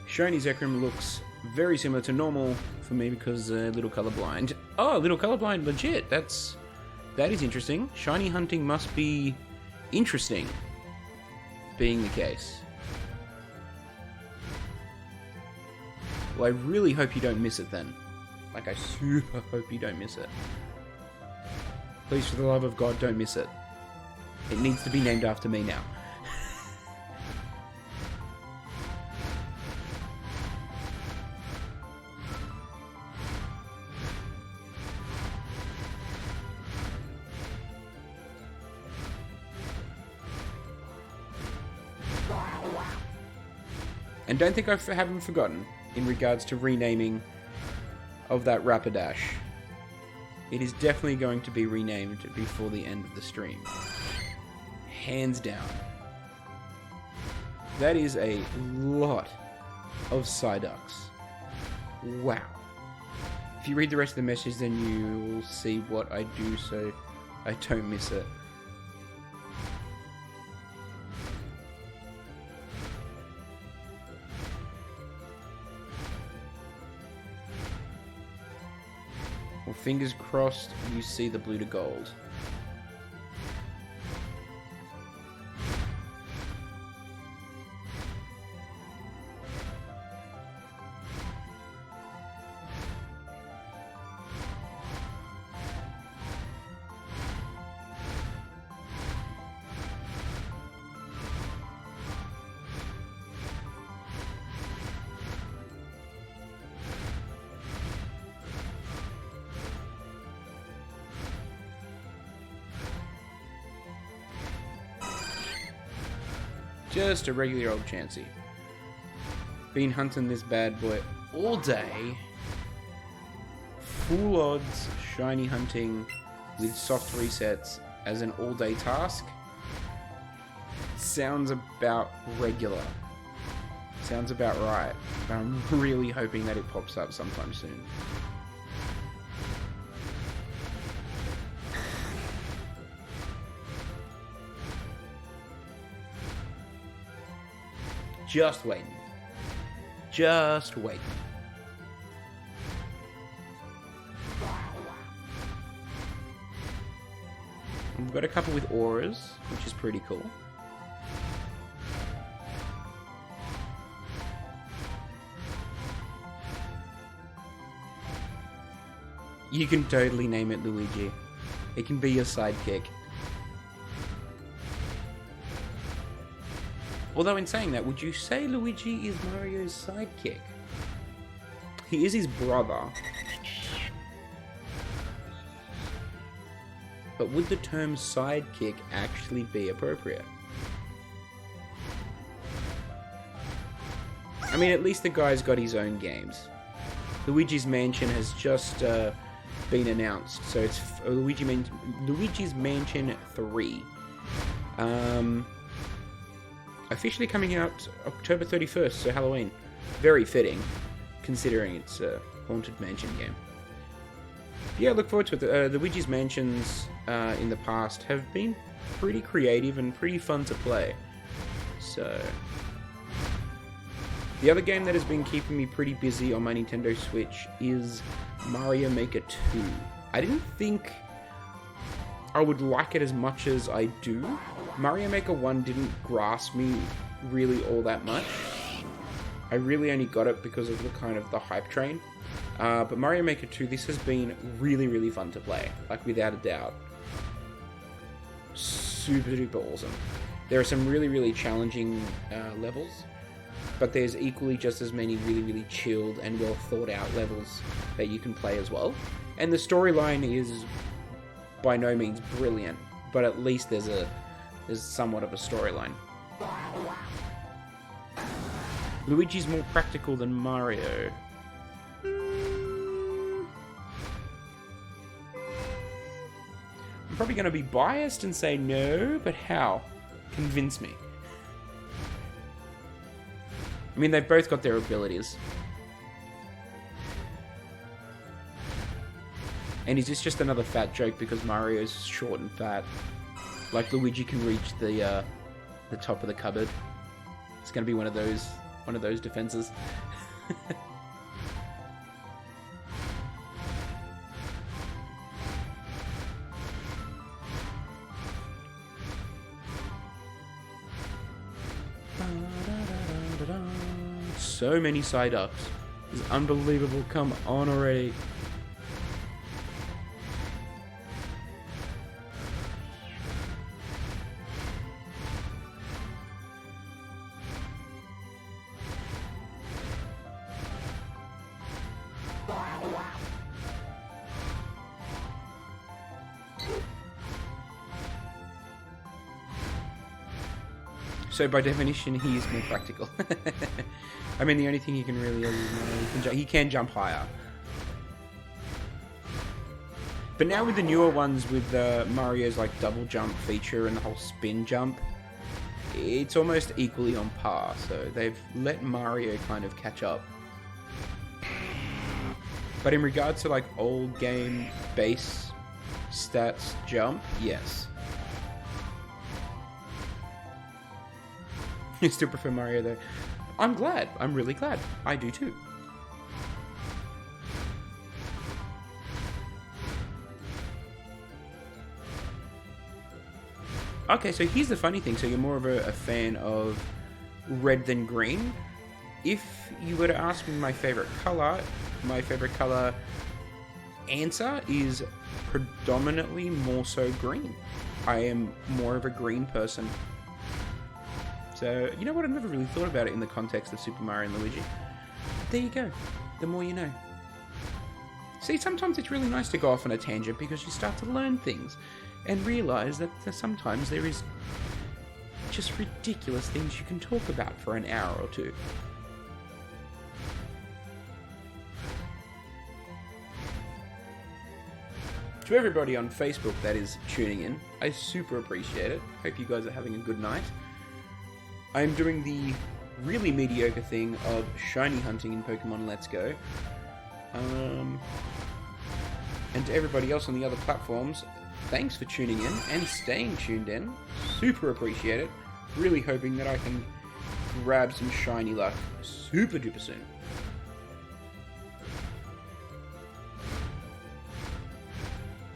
Shiny Zekrom looks very similar to normal for me because a little colorblind. Oh, a little colorblind, legit. That is interesting. Shiny hunting must be interesting, being the case. Well, I really hope you don't miss it then. Like, I super hope you don't miss it. Please, for the love of God, don't miss it. It needs to be named after me now. And don't think I haven't forgotten in regards to renaming of that Rapidash. It is definitely going to be renamed before the end of the stream. Hands down. That is a lot of Psyducks. Wow. If you read the rest of the message, then you will see what I do so I don't miss it. Well, fingers crossed you see the blue to gold. Just a regular old Chansey. Been hunting this bad boy all day. Full odds shiny hunting with soft resets as an all-day task. Sounds about regular. Sounds about right. But I'm really hoping that it pops up sometime soon. Just waiting. Just waiting. We've got a couple with auras, which is pretty cool. You can totally name it Luigi. It can be your sidekick. Although in saying that, would you say Luigi is Mario's sidekick? He is his brother. But would the term sidekick actually be appropriate? I mean, at least the guy's got his own games. Luigi's Mansion has just been announced, so it's Luigi's Mansion 3. Officially coming out October 31st, so Halloween. Very fitting, considering it's a Haunted Mansion game. Yeah, look forward to it. The Luigi's Mansions in the past have been pretty creative and pretty fun to play. So, the other game that has been keeping me pretty busy on my Nintendo Switch is Mario Maker 2. I didn't think I would like it as much as I do. Mario Maker 1 didn't grasp me really all that much. I really only got it because of the hype train. But Mario Maker 2, this has been really, really fun to play. Like, without a doubt. Super duper awesome. There are some really, really challenging levels. But there's equally just as many really, really chilled and well thought out levels that you can play as well. And the storyline is by no means brilliant, but at least there's somewhat of a storyline. Luigi's more practical than Mario. I'm probably going to be biased and say no, but how? Convince me. I mean, they've both got their abilities. And is this just another fat joke because Mario's short and fat? Like Luigi can reach the top of the cupboard. It's going to be one of those defenses. So many Psyducks. It's unbelievable. Come on already. So by definition, he is more practical. I mean, the only thing he can really do is he can jump higher. But now with the newer ones, with Mario's double jump feature and the whole spin jump, it's almost equally on par. So they've let Mario kind of catch up. But in regards to old game base stats jump, yes. I still prefer Mario though. I'm glad. I'm really glad. I do too. Okay, so here's the funny thing. So you're more of a fan of red than green. If you were to ask me my favorite color answer is predominantly more so green. I am more of a green person. So, you know what? I've never really thought about it in the context of Super Mario and Luigi. There you go. The more you know. See, sometimes it's really nice to go off on a tangent because you start to learn things and realize that sometimes there is just ridiculous things you can talk about for an hour or two. To everybody on Facebook that is tuning in, I super appreciate it. Hope you guys are having a good night. I'm doing the really mediocre thing of shiny hunting in Pokemon Let's Go. And to everybody else on the other platforms, thanks for tuning in and staying tuned in. Super appreciate it. Really hoping that I can grab some shiny luck super duper soon.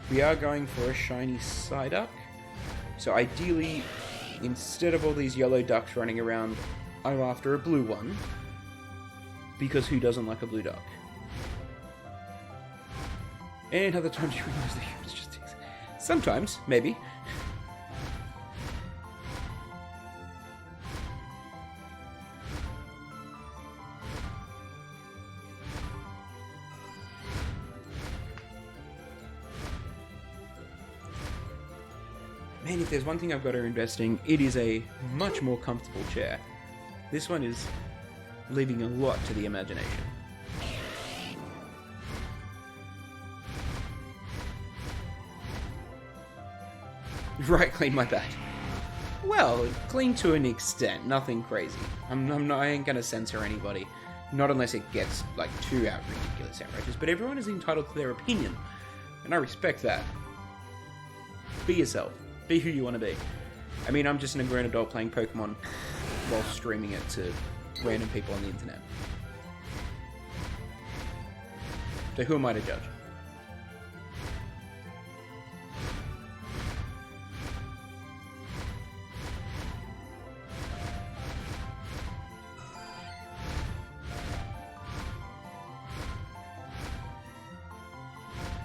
We are going for a shiny Psyduck. So ideally, instead of all these yellow ducks running around, I'm after a blue one. Because who doesn't like a blue duck? And other times you realize the humans just exist. Sometimes, maybe. Man, if there's one thing I've got to invest in, it is a much more comfortable chair. This one is leaving a lot to the imagination. Right, clean my bad. Well, clean to an extent, nothing crazy. I ain't gonna censor anybody. Not unless it gets, like, too ridiculous outrageous. But everyone is entitled to their opinion. And I respect that. Be yourself. Be who you want to be. I mean, I'm just a grown adult playing Pokemon while streaming it to random people on the internet. So who am I to judge?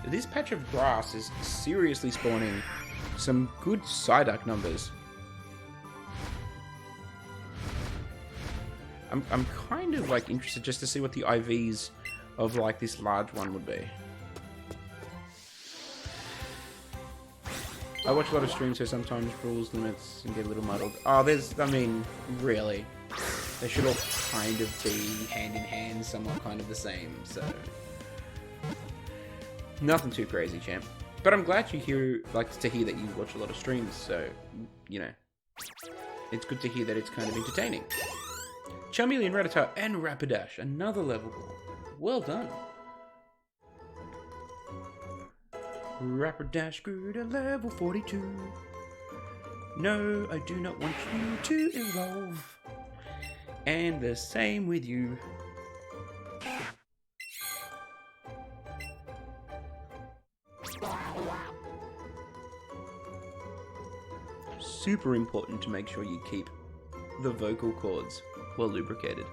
This patch of grass is seriously spawning some good Psyduck numbers. I'm kind of like interested just to see what the IVs of like this large one would be. I watch a lot of streams, so sometimes rules, limits, and get a little muddled. Oh, I mean, really. They should all kind of be hand in hand, somewhat kind of the same, so... Nothing too crazy, champ. But I'm glad to hear that you watch a lot of streams, so, you know. It's good to hear that it's kind of entertaining. Charmeleon, Rattata, and Rapidash. Another level goal. Well done. Rapidash grew to level 42. No, I do not want you to evolve. And the same with you. Super important to make sure you keep the vocal cords well lubricated.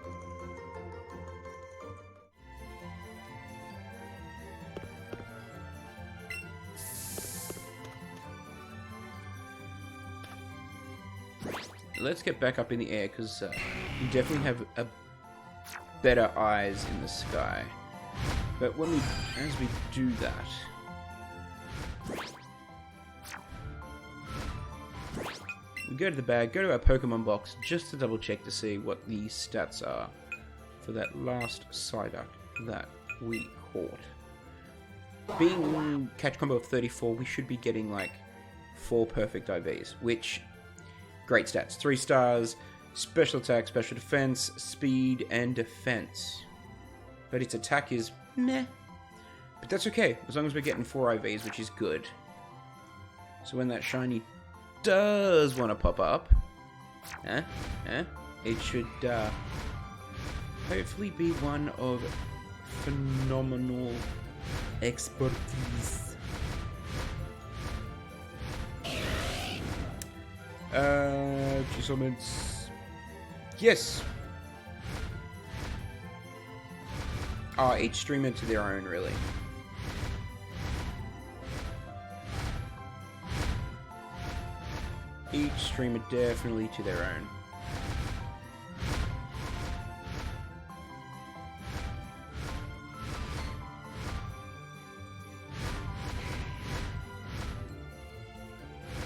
Let's get back up in the air because you definitely have a better eyes in the sky. But as we do that, we go to the bag, go to our Pokemon box just to double check to see what the stats are for that last Psyduck that we caught. Being catch combo of 34, we should be getting like 4 perfect IVs, which, great stats. 3 stars, special attack, special defense, speed, and defense. But its attack is meh. But that's okay, as long as we're getting 4 IVs, which is good. So when that shiny does want to pop up, it should hopefully be one of phenomenal expertise. Summons. Yes. Each streamer to their own, really. Each streamer definitely to their own.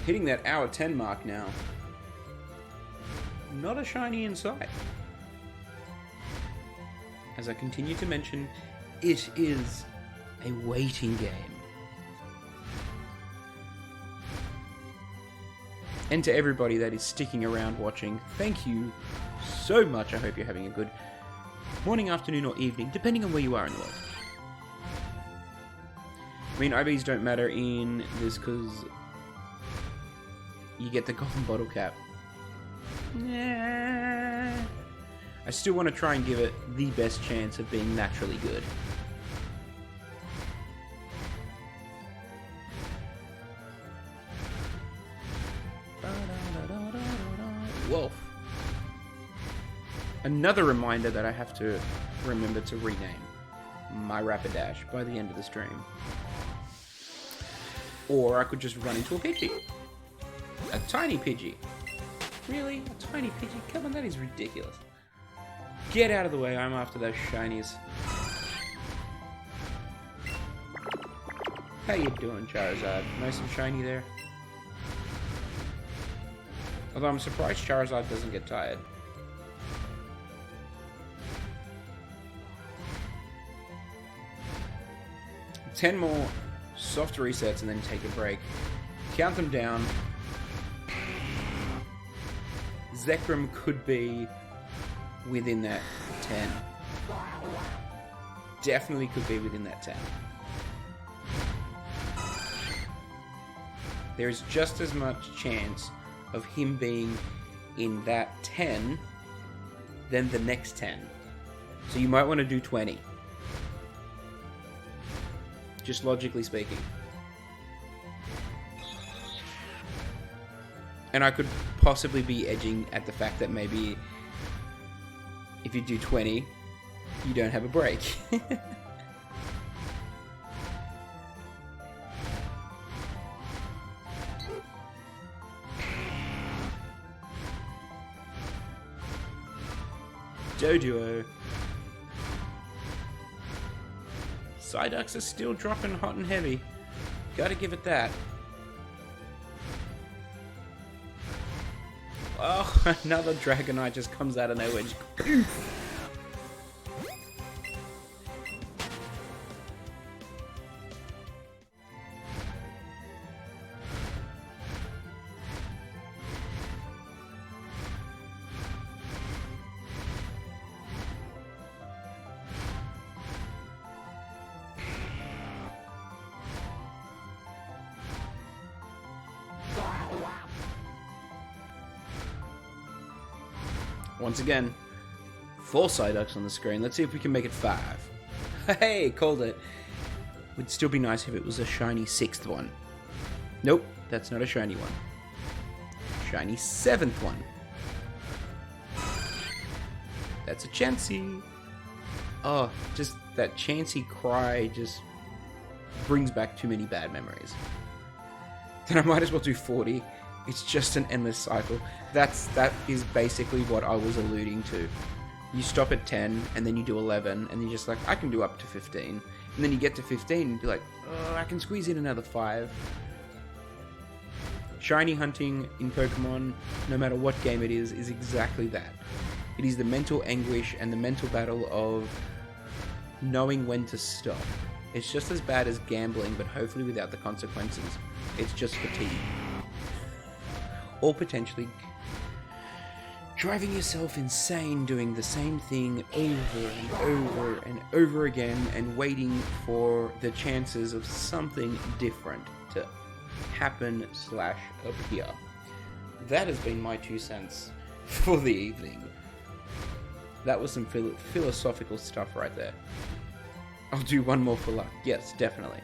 Hitting that hour 10 mark now. not a shiny in sight. As I continue to mention, it is a waiting game. And to everybody that is sticking around watching, thank you so much. I hope you're having a good morning, afternoon, or evening, depending on where you are in the world. I mean, IBs don't matter in this because you get the golden bottle cap. Nah. I still want to try and give it the best chance of being naturally good. Wolf. Another reminder that I have to remember to rename my Rapidash by the end of the stream. Or I could just run into a Pidgey. A tiny Pidgey. Really? A tiny Pidgey? Come on, that is ridiculous. Get out of the way, I'm after those shinies. How you doing, Charizard? Nice and shiny there. Although I'm surprised Charizard doesn't get tired. Ten more soft resets and then take a break. Count them down. Zekrom could be within that 10. Definitely could be within that 10. There's just as much chance of him being in that 10 than the next 10. So you might want to do 20. Just logically speaking. And I could possibly be edging at the fact that maybe if you do 20, you don't have a break. Doduo. Psyducks are still dropping hot and heavy. Gotta give it that. Oh, another Dragonite just comes out of nowhere. Once again, 4 Psyducks on the screen. Let's see if we can make it 5. Hey, called it. Would still be nice if it was a shiny 6th one. Nope, that's not a shiny one. Shiny 7th one. That's a Chansey. Oh, just that Chansey cry just brings back too many bad memories. Then I might as well do 40. It's just an endless cycle. That is basically what I was alluding to. You stop at 10, and then you do 11, and you're just like, I can do up to 15. And then you get to 15, and be like, oh, I can squeeze in another 5. Shiny hunting in Pokemon, no matter what game it is exactly that. It is the mental anguish and the mental battle of knowing when to stop. It's just as bad as gambling, but hopefully without the consequences. It's just fatigue. Or potentially driving yourself insane doing the same thing over and over and over again and waiting for the chances of something different to happen / appear. That has been my 2 cents for the evening. That was some philosophical stuff right there. I'll do one more for luck. Yes, definitely.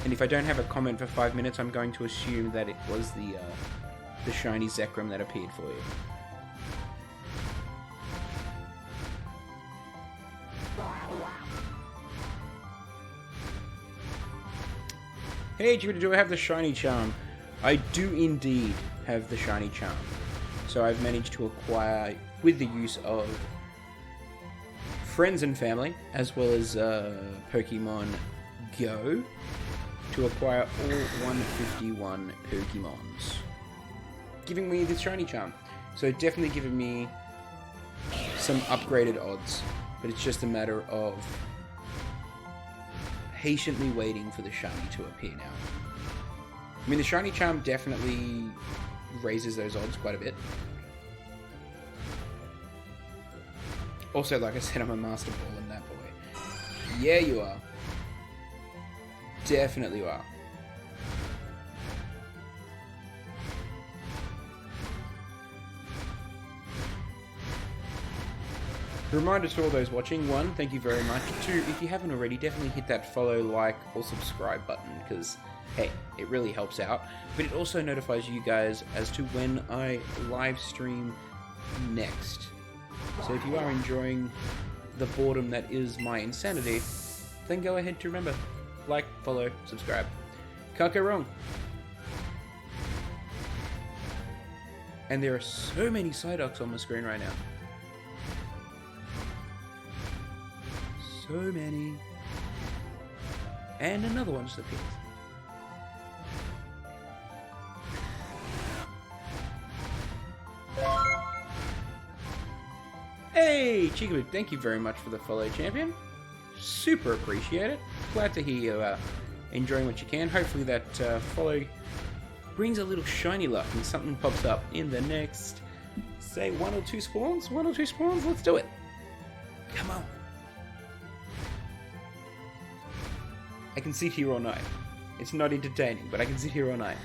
And if I don't have a comment for 5 minutes, I'm going to assume that it was the shiny Zekrom that appeared for you. Hey, do I have the shiny charm? I do indeed have the shiny charm. So I've managed to acquire, with the use of friends and family, as well as Pokemon go to acquire all 151 Pokemons, giving me the shiny charm. So definitely giving me some upgraded odds, but it's just a matter of patiently waiting for the shiny to appear now. I mean, the shiny charm definitely raises those odds quite a bit. Also, like I said, I'm a master ball in that boy. Yeah, you are. Definitely you are. Reminder to all those watching, 1, thank you very much. 2, if you haven't already, definitely hit that follow, like, or subscribe button, because, hey, it really helps out. But it also notifies you guys as to when I live stream next. So if you are enjoying the boredom that is my insanity, then go ahead to remember, like, follow, subscribe. Can't go wrong. And there are so many Psyducks on the screen right now. So many. And another one just appears. Hey, Chigaboo, thank you very much for the follow, champion. Super appreciate it. Glad to hear you enjoying what you can. Hopefully that follow brings a little shiny luck and something pops up in the next, say, 1 or 2 spawns? 1 or 2 spawns? Let's do it. Come on. I can sit here all night. It's not entertaining, but I can sit here all night.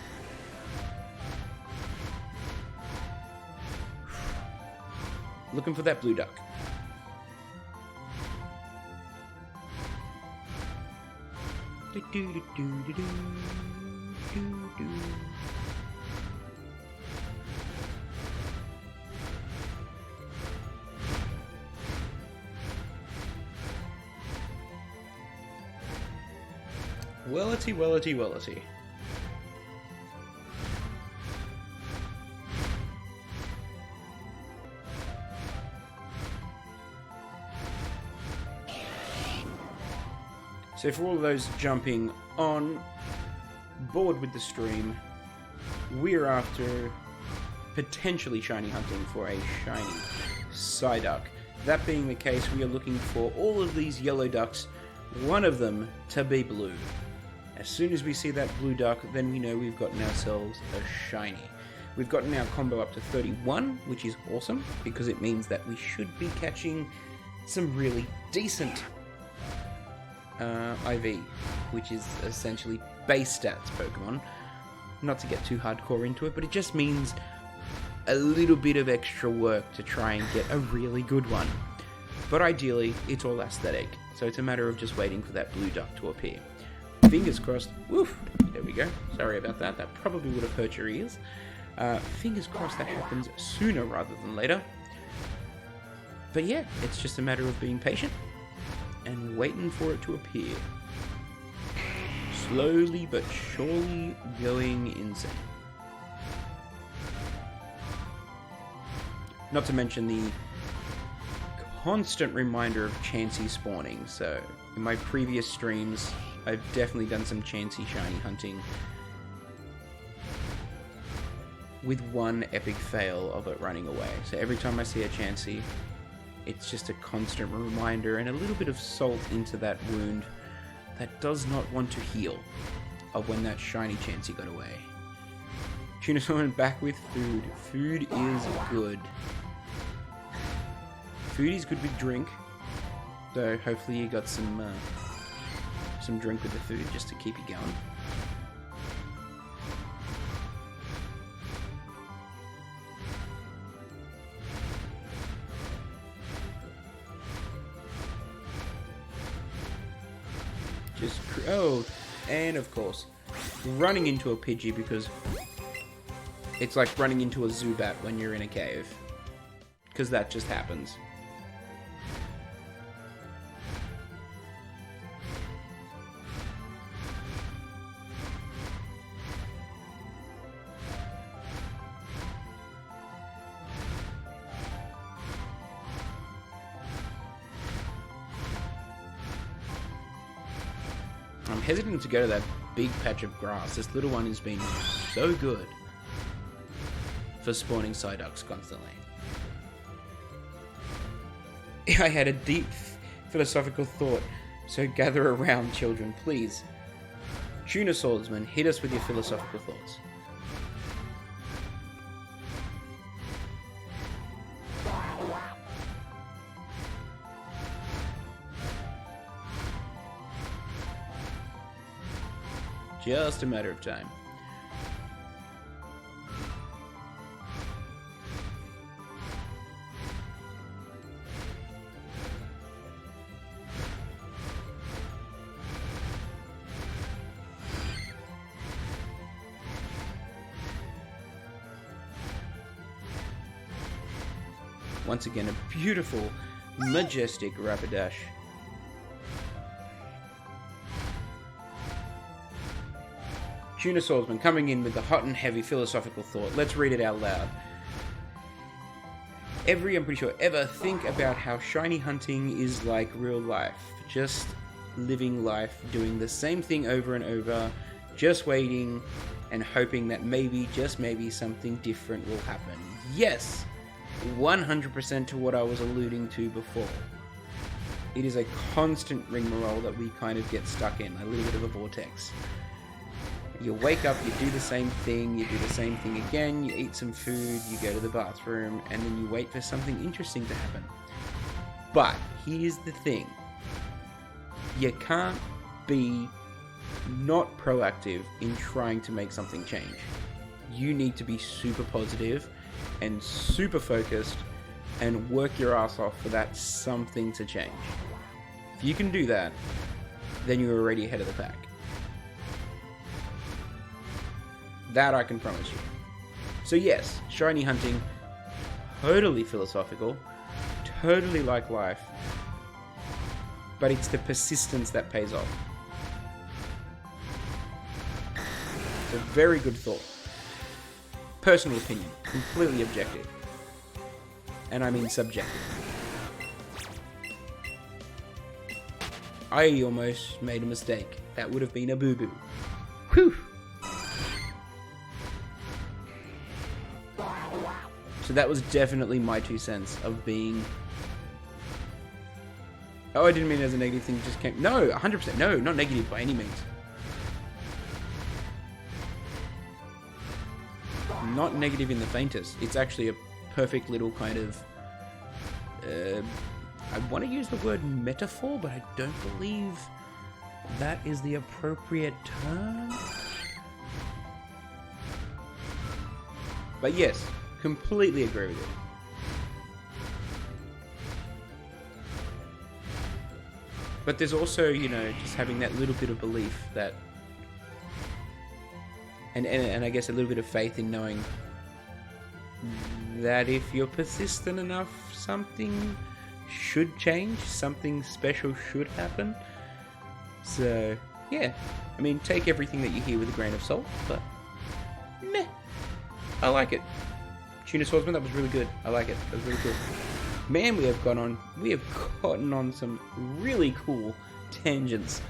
Looking for that blue duck. Wellity, wellity, wellity. So for all of those jumping on board with the stream, we're after potentially shiny hunting for a shiny Psyduck. That being the case, we are looking for all of these yellow ducks, one of them to be blue. As soon as we see that blue duck, then we know we've gotten ourselves a shiny. We've gotten our combo up to 31, which is awesome, because it means that we should be catching some really decent IV, which is essentially base stats Pokemon. Not to get too hardcore into it, but it just means a little bit of extra work to try and get a really good one. But ideally, it's all aesthetic, so it's a matter of just waiting for that blue duck to appear. Fingers crossed. Woof! There we go. Sorry about that. That probably would have hurt your ears. Fingers crossed that happens sooner rather than later. But yeah, it's just a matter of being patient and waiting for it to appear. Slowly but surely going insane. Not to mention the constant reminder of Chansey spawning. So in my previous streams, I've definitely done some Chansey shiny hunting, with one epic fail of it running away. So every time I see a Chansey, it's just a constant reminder and a little bit of salt into that wound that does not want to heal of when that shiny Chansey got away. Tuna Swimming back with food. Food is good. Food is good with drink. So hopefully you got some drink with the food just to keep you going. Oh, and of course, running into a Pidgey, because it's like running into a Zubat when you're in a cave. Because that just happens. I'm hesitant to go to that big patch of grass. This little one has been so good for spawning Psyducks constantly. I had a deep philosophical thought, so gather around, children, please. Tuna Swordsman, hit us with your philosophical thoughts. Just a matter of time. Once again, a beautiful, majestic Rapidash. Tuna Swordsman coming in with the hot and heavy philosophical thought. Let's read it out loud. I'm pretty sure, ever think about how shiny hunting is like real life. Just living life, doing the same thing over and over, just waiting and hoping that maybe, just maybe, something different will happen. Yes! 100% to what I was alluding to before. It is a constant rigmarole that we kind of get stuck in, a little bit of a vortex. You wake up, you do the same thing, you do the same thing again, you eat some food, you go to the bathroom, and then you wait for something interesting to happen. But here's the thing. You can't be not proactive in trying to make something change. You need to be super positive and super focused and work your ass off for that something to change. If you can do that, then you're already ahead of the pack. That I can promise you. So yes, shiny hunting, totally philosophical, totally like life, but it's the persistence that pays off. It's a very good thought. Personal opinion, completely objective. And I mean subjective. I almost made a mistake. That would have been a boo-boo. Whew! So that was definitely my 2 cents of being... Oh, I didn't mean it as a negative thing, it just came... No, 100%, no, not negative by any means. Not negative in the faintest. It's actually a perfect little kind of... I want to use the word metaphor, but I don't believe that is the appropriate term. But yes, completely agree with it. But there's also, you know, just having that little bit of belief that... And I guess a little bit of faith in knowing that if you're persistent enough, something should change, something special should happen. So, yeah. I mean, take everything that you hear with a grain of salt, but meh. I like it. Tuna Swordsman, that was really good. I like it. That was really cool. Man, we have gotten on some really cool tangents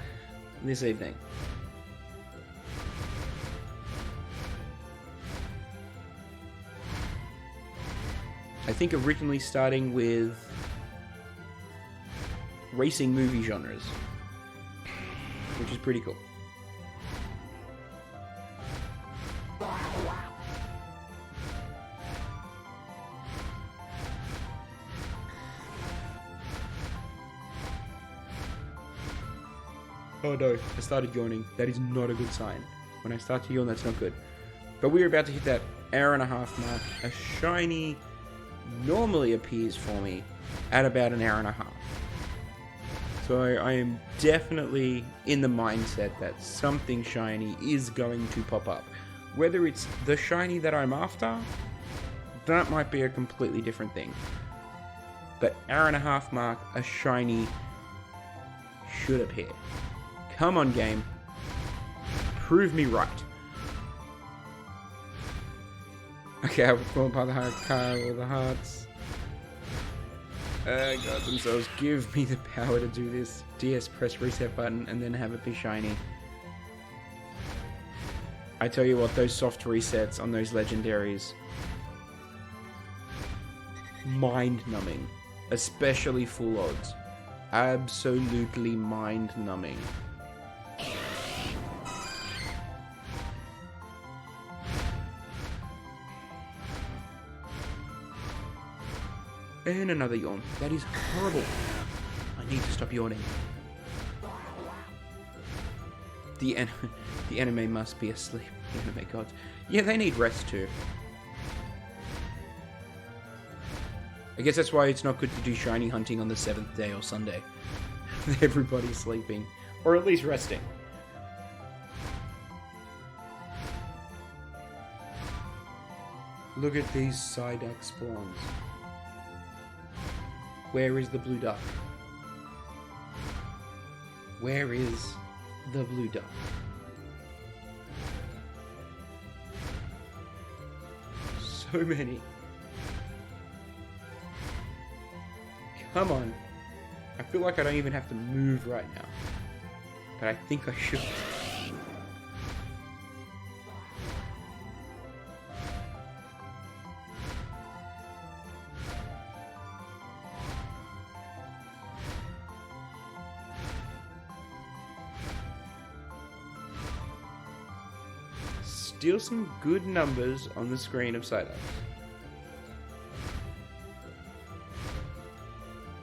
this evening. I think originally starting with racing movie genres, which is pretty cool. Oh no, I started yawning. That is not a good sign. When I start to yawn, that's not good. But we're about to hit that hour-and-a-half mark. A shiny normally appears for me at about an hour and a half. So I am definitely in the mindset that something shiny is going to pop up. Whether it's the shiny that I'm after, that might be a completely different thing. But hour and a half mark, a shiny should appear. Come on, game. Prove me right. Okay, I will fall by the heart car or the hearts. God themselves, give me the power to do this. DS, press reset button, and then have it be shiny. I tell you what, those soft resets on those legendaries, mind-numbing. Especially full odds. Absolutely mind-numbing. And another yawn. That is horrible. I need to stop yawning. The anime must be asleep. The anime gods. Yeah, they need rest too. I guess that's why it's not good to do shiny hunting on the 7th day or Sunday. Everybody's sleeping. Or at least resting. Look at these Psyduck spawns. Where is the blue duck? Where is the blue duck? So many. Come on. I feel like I don't even have to move right now. But I think I should. Still some good numbers on the screen of Psyduck.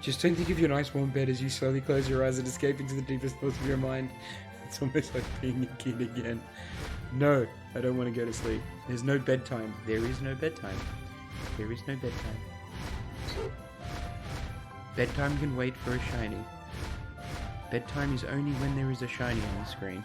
Just don't think of your nice warm bed as you slowly close your eyes and escape into the deepest thoughts of your mind. It's almost like being a kid again. No, I don't want to go to sleep. There's no bedtime. There is no bedtime. There is no bedtime. Bedtime can wait for a shiny. Bedtime is only when there is a shiny on the screen.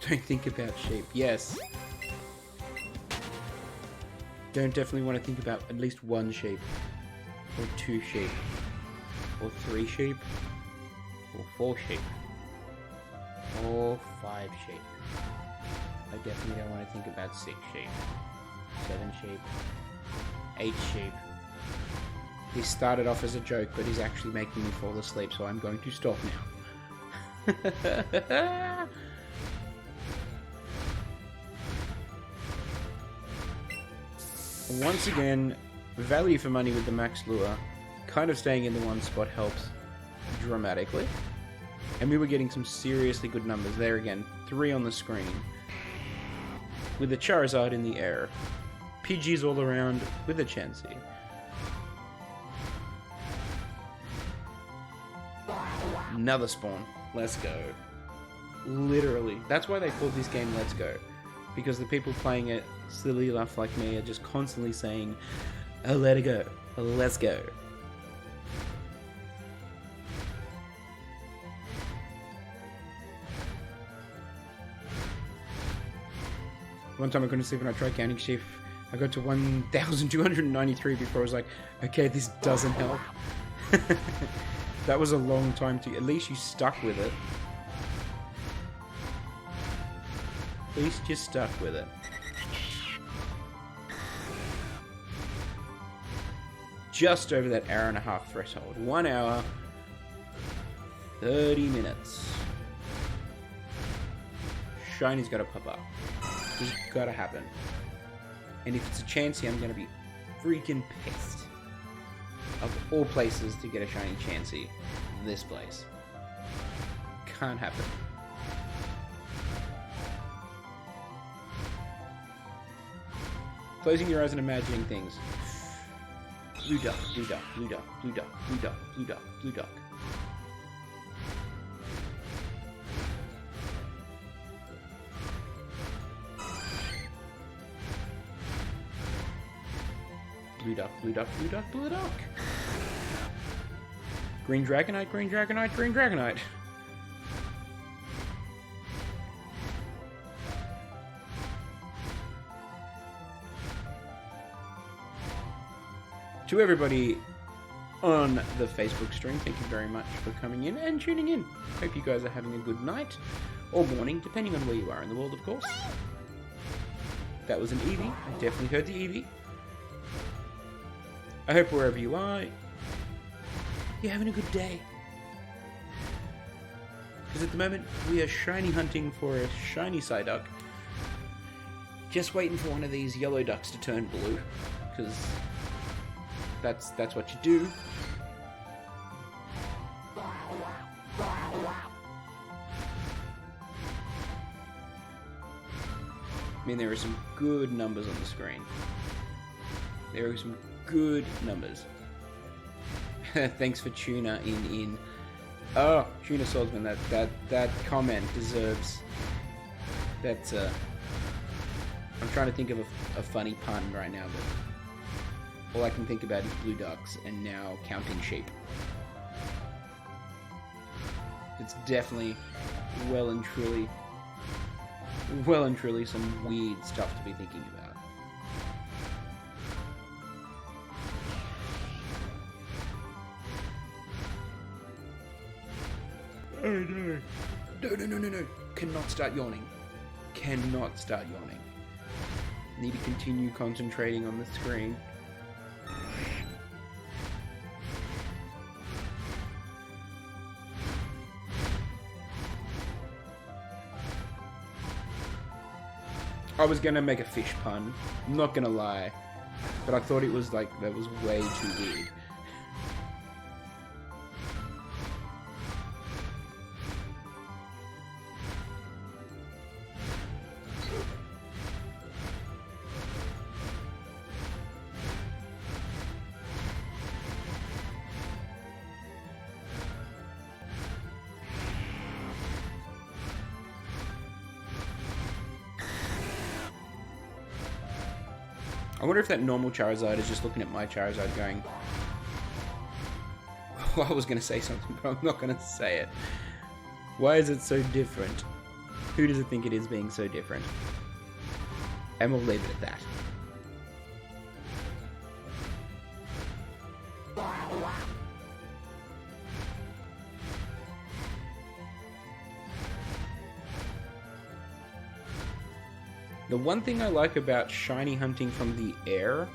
Don't think about sheep. Yes. Don't definitely want to think about at least one sheep. Or 2 sheep. Or 3 sheep. Or 4 sheep. Or 5 sheep. I definitely don't want to think about 6 sheep. 7 sheep. 8 sheep. He started off as a joke, but he's actually making me fall asleep, so I'm going to stop now. Once again, value for money with the max lure. Kind of staying in the one spot helps dramatically. And we were getting some seriously good numbers. There again, 3 on the screen. With the Charizard in the air. Pidgeys all around with a Chansey. Another spawn. Let's go. Literally. That's why they called this game Let's Go. Because the people playing it, silly enough like me, are just constantly saying, oh, let it go. Let's go. One time I couldn't sleep and I tried counting sheep. I got to 1,293 before I was like, okay, this doesn't help. That was a long time to... At least you stuck with it. At least you stuck with it. Just over that hour-and-a-half threshold. 1 hour, 30 minutes. Shiny's gotta pop up. It's gotta happen. And if it's a Chansey, I'm gonna be freaking pissed. Of all places to get a shiny Chansey, this place. Can't happen. Closing your eyes and imagining things. Blue duck, blue duck, blue duck, blue duck, blue duck, blue duck, blue duck. Blue duck, blue duck, blue duck, blue duck. Green Dragonite, green Dragonite, green Dragonite. To everybody on the Facebook stream. Thank you very much for coming in and tuning in. Hope you guys are having a good night or morning, depending on where you are in the world, of course. That was an Eevee. I definitely heard the Eevee. I hope wherever you are, you're having a good day. Because at the moment, we are shiny hunting for a shiny Psyduck. Just waiting for one of these yellow ducks to turn blue. Because that's what you do. I mean, there are some good numbers on the screen. There are some good numbers. Thanks for Tuna in. Oh, Tuna Swordsman, that comment deserves. That's I'm trying to think of a funny pun right now, but all I can think about is blue ducks and now counting sheep. It's definitely well and truly some weird stuff to be thinking about. Oh no. No. Cannot start yawning. Cannot start yawning. Need to continue concentrating on the screen. I was gonna make a fish pun, I'm not gonna lie, but I thought it was like, that was way too weird. I wonder if that normal Charizard is just looking at my Charizard going... Well, I was going to say something, but I'm not going to say it. Why is it so different? Who does it think it is being so different? And we'll leave it at that. The one thing I like about shiny hunting from the air,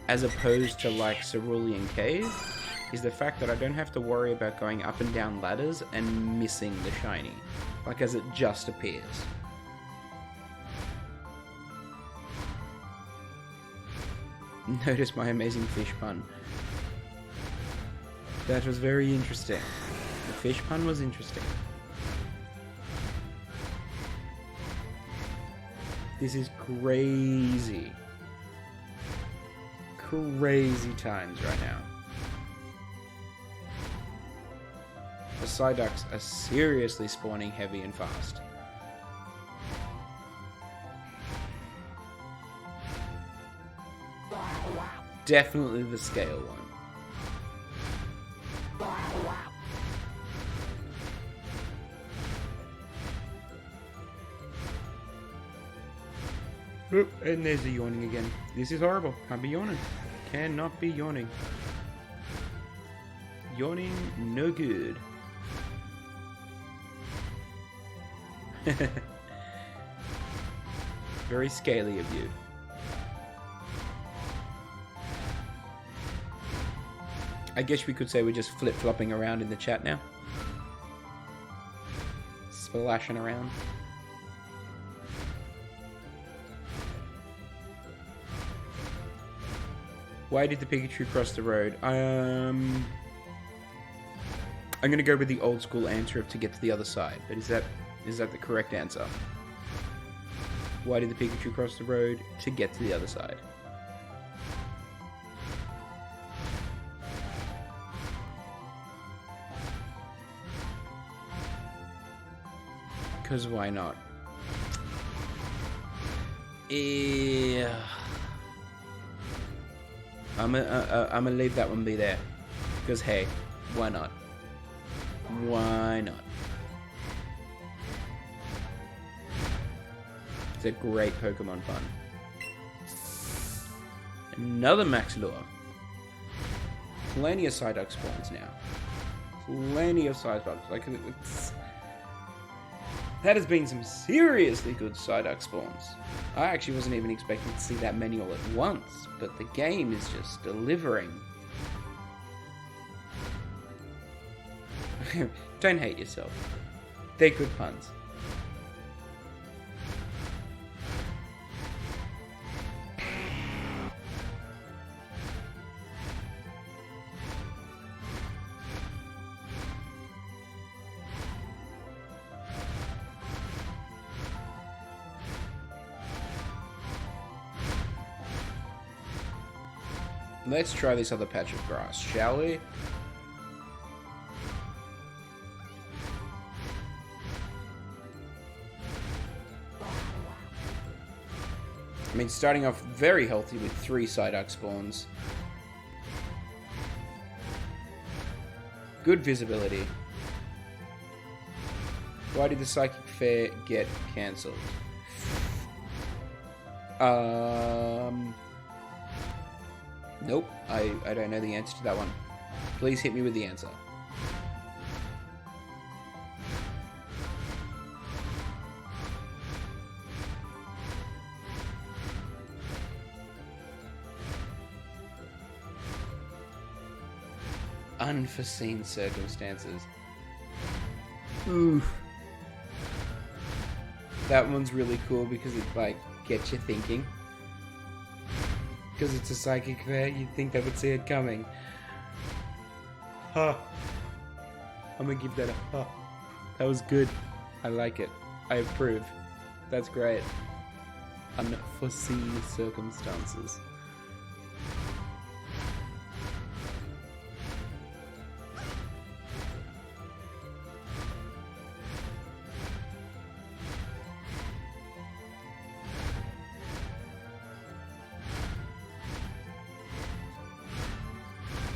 as opposed to like Cerulean Cave, is the fact that I don't have to worry about going up and down ladders and missing the shiny, like as it just appears. Notice my amazing fish pun. That was very interesting. The fish pun was interesting. This is crazy. Crazy times right now. The Psyducks are seriously spawning heavy and fast. Definitely the scale one. Oh, and there's the yawning again. This is horrible. Can't be yawning. Cannot be yawning. Yawning, no good. Very scaly of you. I guess we could say we're just flip-flopping around in the chat now. Splashing around. Why did the Pikachu cross the road? I'm gonna go with the old school answer of to get to the other side, but is that the correct answer? Why did the Pikachu cross the road? To get to the other side. Because why not? Yeah. I'm gonna leave that one be there. Because hey, why not? Why not? It's a great Pokemon pun. Another Max Lure. plenty of Psyduck spawns now. Plenty of Psyducks. Like, that has been some seriously good Psyduck spawns. I actually wasn't even expecting to see that many all at once, but the game is just delivering. Don't hate yourself. They're good puns. Let's try this other patch of grass, shall we? I mean, starting off very healthy with 3 Psyduck spawns. Good visibility. Why did the Psychic Fair get cancelled? Nope, I don't know the answer to that one. Please hit me with the answer. Unforeseen circumstances. Oof. That one's really cool because it, like, gets you thinking. Because it's a Psychic Fair, you'd think they would see it coming. Huh. I'm gonna give that a huh. That was good. I like it. I approve. That's great. Unforeseen circumstances.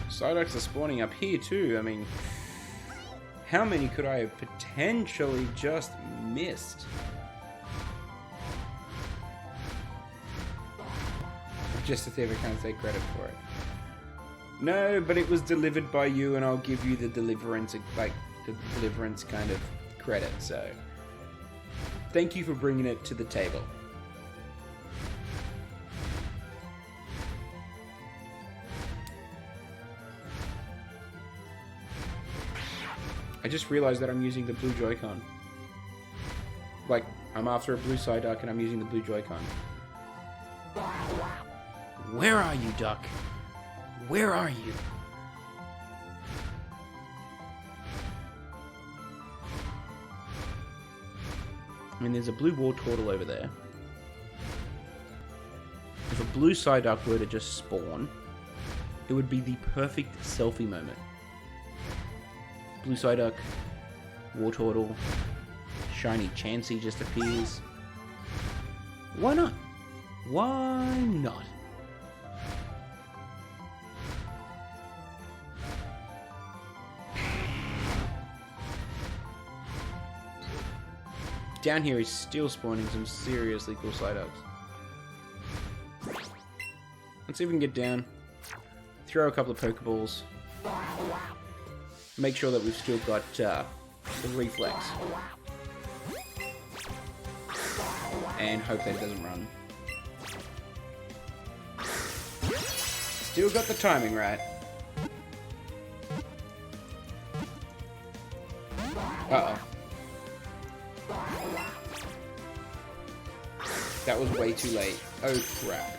Psyducks are spawning up here too. I mean, how many could I have potentially just missed? Just to see if I can't take credit for it. No, but it was delivered by you, and I'll give you the deliverance, like the deliverance kind of credit. So, thank you for bringing it to the table. I just realized that I'm using the blue Joy-Con. Like, I'm after a blue Psyduck and I'm using the blue Joy-Con. Where are you, Duck? Where are you? I mean, there's a blue Wartortle over there. If a blue Psyduck were to just spawn, it would be the perfect selfie moment. Blue Psyduck, Wartortle, shiny Chansey just appears. Why not? Why not? Down here is still spawning some seriously cool Psyducks. Let's see if we can get down. Throw a couple of Pokeballs. Make sure that we've still got the reflex. And hope that it doesn't run. Still got the timing right. Uh-oh. That was way too late. Oh, crap.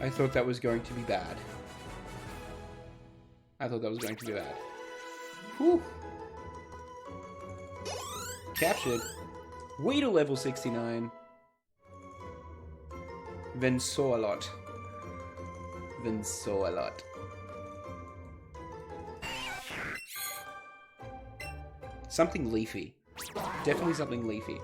I thought that was going to be bad. I thought that was going to be bad. Whew. Captured. Weedle level 69. Vensolot. Vensolot. Something leafy. Definitely something leafy.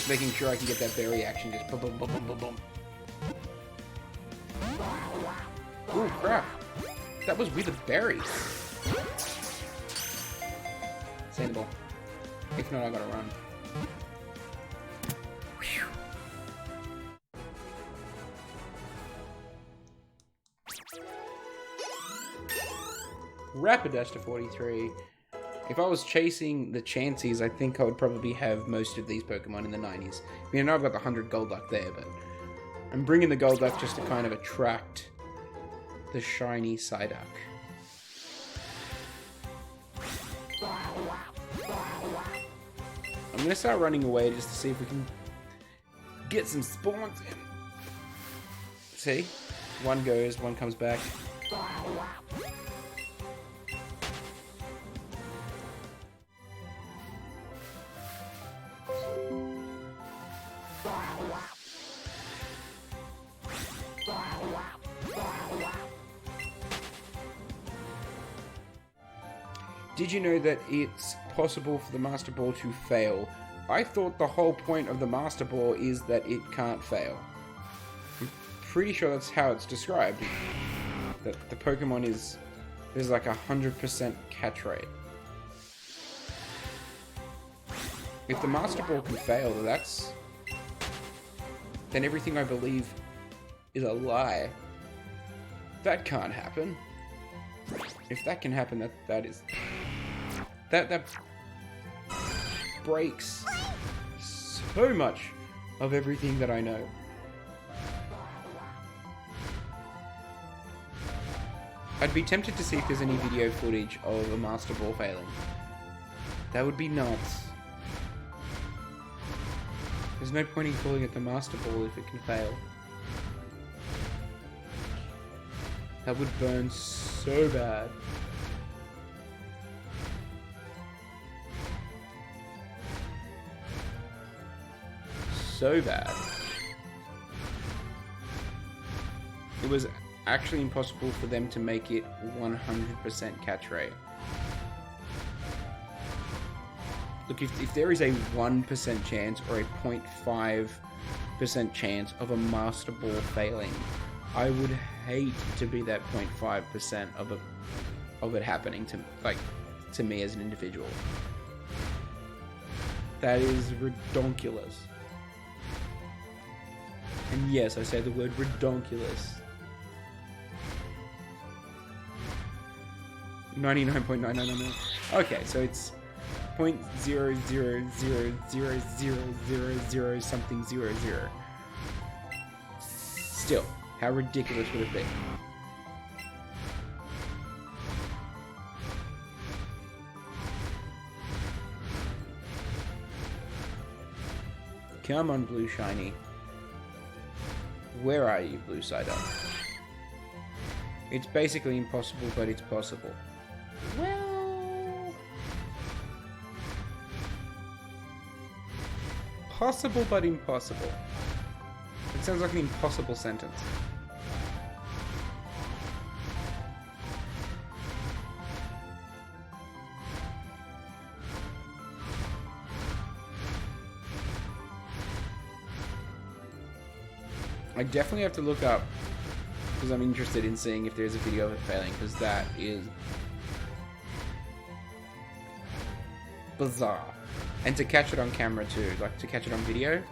Just making sure I can get that berry action. Just boom, boom, boom, boom, boom, boom. Ooh, crap. That was with a berry. Sandball. If not, I gotta run. Whew. Rapidash 43. If I was chasing the Chanseys, I think I would probably have most of these Pokemon in the 90s. I mean, I know I've got the 100 Golduck there, but I'm bringing the Golduck just to kind of attract the shiny Psyduck. I'm going to start running away just to see if we can get some spawns in. See? One goes, one comes back. Did you know that it's possible for the Master Ball to fail? I thought the whole point of the Master Ball is that it can't fail. I'm pretty sure that's how it's described. That the Pokemon there's like 100% catch rate. If the Master Ball can fail, then everything I believe is a lie. That can't happen. If that can happen, that breaks so much of everything that I know. I'd be tempted to see if there's any video footage of a Master Ball failing. That would be nuts. There's no point in calling it the Master Ball if it can fail. That would burn so bad. So bad. It was actually impossible for them to make it 100% catch rate. Look, if there is a 1% chance or a 0.5% chance of a Master Ball failing, I would hate to be that 0.5% of it happening to me as an individual. That is redonkulous. And yes, I say the word redonkulous. 99.9999. Okay, so it's 0.0000000 something 00. Still, how ridiculous would it be? Come on, Blue Shiny. Where are you, Blue Psyduck? It's basically impossible, but it's possible. Well... possible, but impossible. It sounds like an impossible sentence. I definitely have to look up, because I'm interested in seeing if there's a video of it failing, because that is bizarre. And to catch it on camera too, like to catch it on video.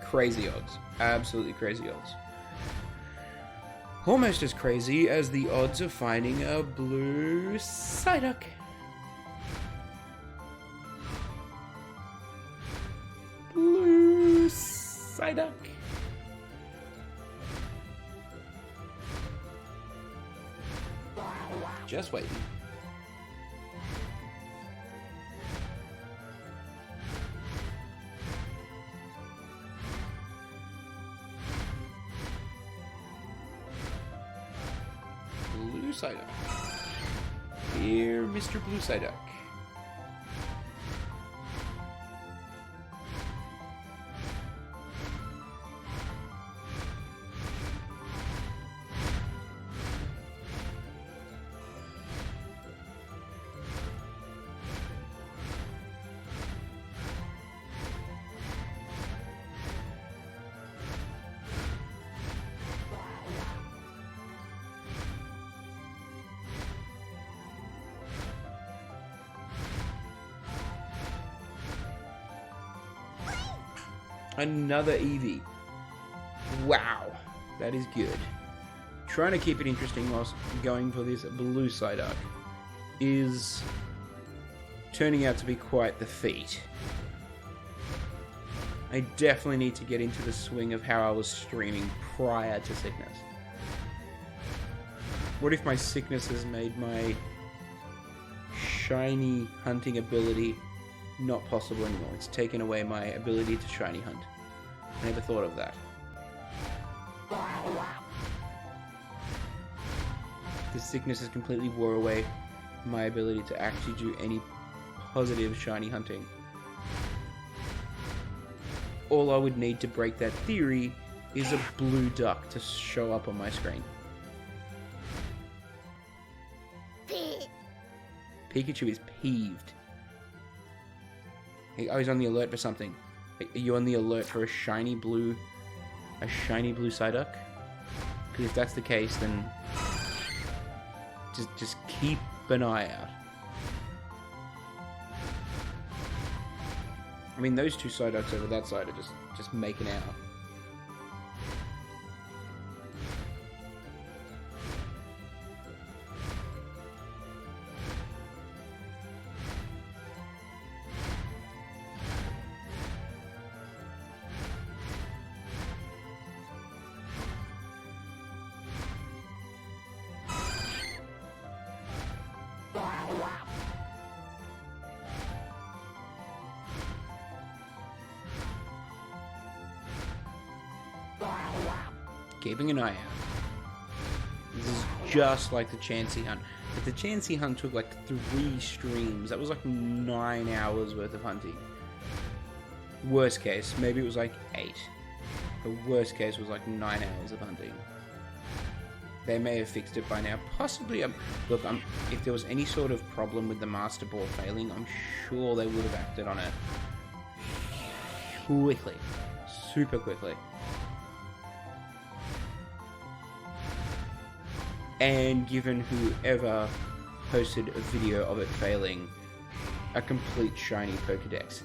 Crazy odds. Absolutely crazy odds. Almost as crazy as the odds of finding a Blue Psyduck. Blue Psyduck. Just waiting. Blue Psyduck. Here, Mr. Blue Psyduck. Another Eevee. Wow. That is good. Trying to keep it interesting whilst going for this blue Psyduck is turning out to be quite the feat. I definitely need to get into the swing of how I was streaming prior to sickness. What if my sickness has made my shiny hunting ability not possible anymore? It's taken away my ability to shiny hunt. I never thought of that. The sickness has completely wore away my ability to actually do any positive shiny hunting. All I would need to break that theory is a blue duck to show up on my screen. Pikachu is peeved. Oh, he's on the alert for something. Are you on the alert for a shiny blue Psyduck? Because if that's the case, then just keep an eye out. I mean, those two Psyducks over that side are just making out. Keeping an eye out. This is just like the Chansey hunt. But the Chansey hunt took like 3 streams. That was like 9 hours worth of hunting. Worst case, maybe it was like 8. The worst case was like 9 hours of hunting. They may have fixed it by now. Possibly, look, if there was any sort of problem with the Master Ball failing, I'm sure they would have acted on it quickly. Super quickly. And given whoever posted a video of it failing a complete shiny Pokedex.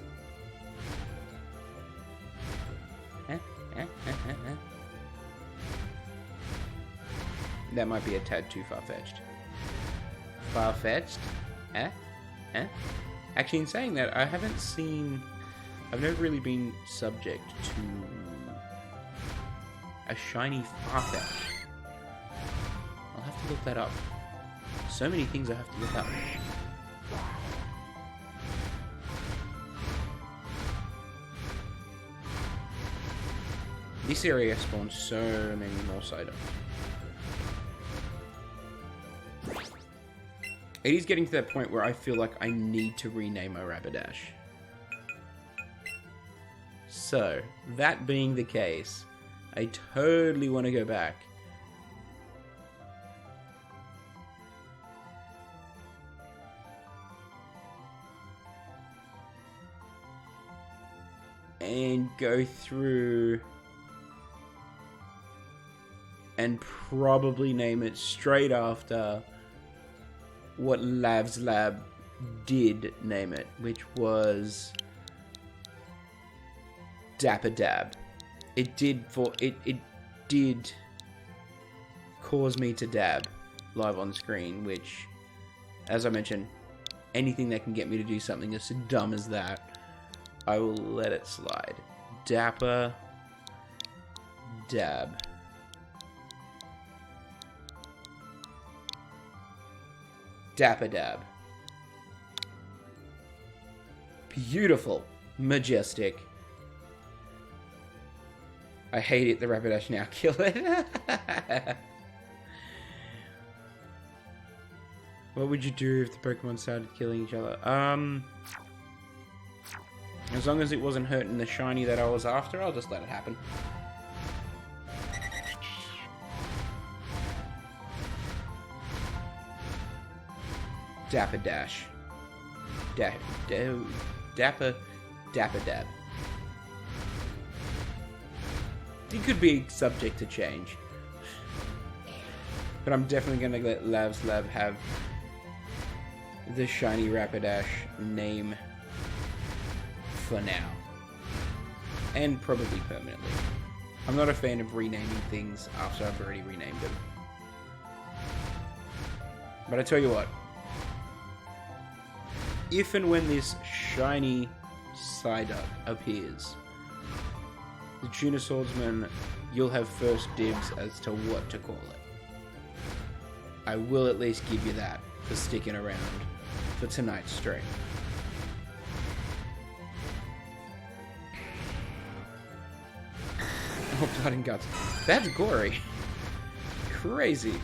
That might be a tad too far-fetched. Far-fetched? Actually, in saying that, I've never really been subject to a shiny Farfetch. I'll have to look that up. So many things I have to look up. This area spawns so many more Psyducks. It is getting to that point where I feel like I need to rename my Rapidash. So, that being the case, I totally want to go back and go through and probably name it straight after what Lav's Lab did name it, which was Dapper Dab. It did cause me to dab live on screen, which, as I mentioned, anything that can get me to do something as dumb as that, I will let it slide. Dapper Dab. Dapper Dab. Beautiful. Majestic. I hate it, the Rapidash now. Kill it. What would you do if the Pokemon started killing each other? As long as it wasn't hurting the shiny that I was after, I'll just let it happen. Dapper Dash. Dapper Dab. It could be subject to change. But I'm definitely going to let Lav's Lab have the shiny Rapidash name for now. And probably permanently. I'm not a fan of renaming things after I've already renamed them. But I tell you what. If and when this shiny Psyduck appears, the Tuna Swordsman, you'll have first dibs as to what to call it. I will at least give you that for sticking around for tonight's stream. Oh, blood and guts. That's gory. Crazy.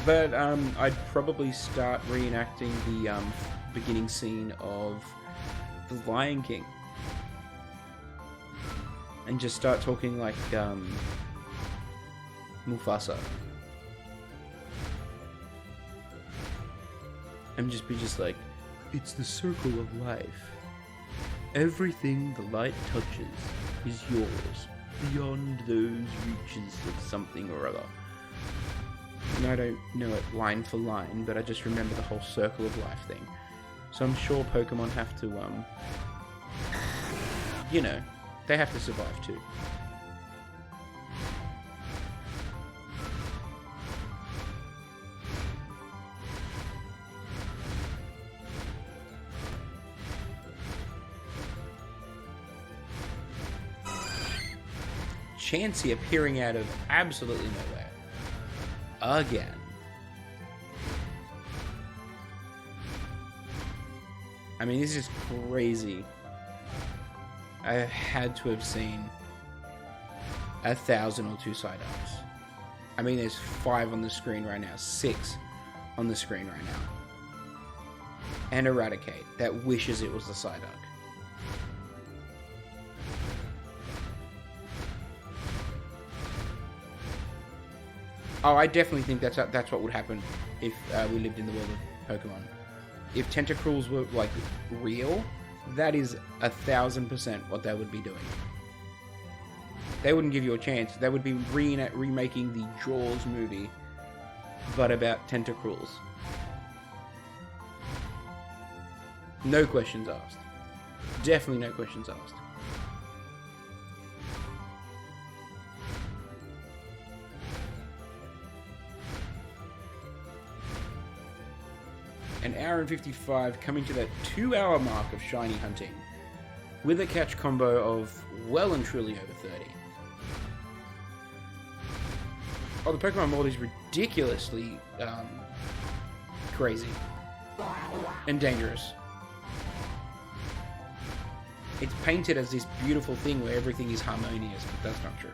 But I'd probably start reenacting the beginning scene of The Lion King. And just start talking like Mufasa. And just be just like, it's the circle of life. Everything the light touches is yours, beyond those reaches of something or other. And I don't know it line for line, but I just remember the whole circle of life thing. So I'm sure Pokemon have to, you know, they have to survive too. Chansey appearing out of absolutely nowhere. Again. I mean, this is crazy. I had to have seen 1,000 or 2 Psyducks. I mean, there's 5 on the screen right now. 6 on the screen right now. And Eradicate, that wishes it was the Psyduck. Oh, I definitely think that's what would happen if we lived in the world of Pokemon. If Tentacruels were, like, real, that is 1,000% what they would be doing. They wouldn't give you a chance. They would be remaking the Jaws movie, but about Tentacruels. No questions asked. Definitely no questions asked. An hour and 55, coming to that 2-hour mark of shiny hunting, with a catch combo of well and truly over 30. Oh, the Pokemon world is ridiculously crazy and dangerous. It's painted as this beautiful thing where everything is harmonious, but that's not true.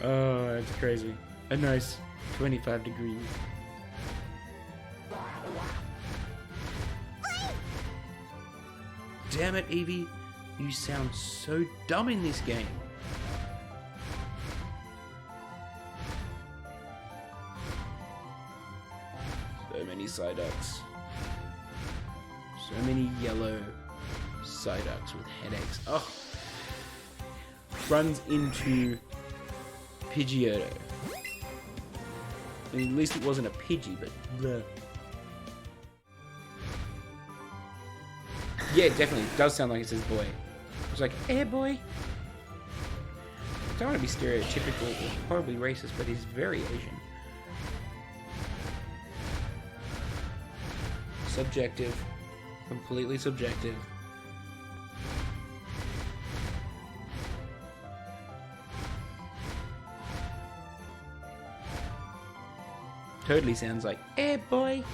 Oh, that's crazy. A nice 25 degrees. Damn it, Eevee. You sound so dumb in this game. So many Psyducks. So many yellow Psyducks with headaches. Oh. Runs into Pidgeotto. I mean, at least it wasn't a Pidgey, but bleh. Yeah, definitely. It does sound like it says boy. It's like, hey boy. I don't want to be stereotypical or horribly racist, but he's very Asian. Subjective. Completely subjective. Totally sounds like, hey boy.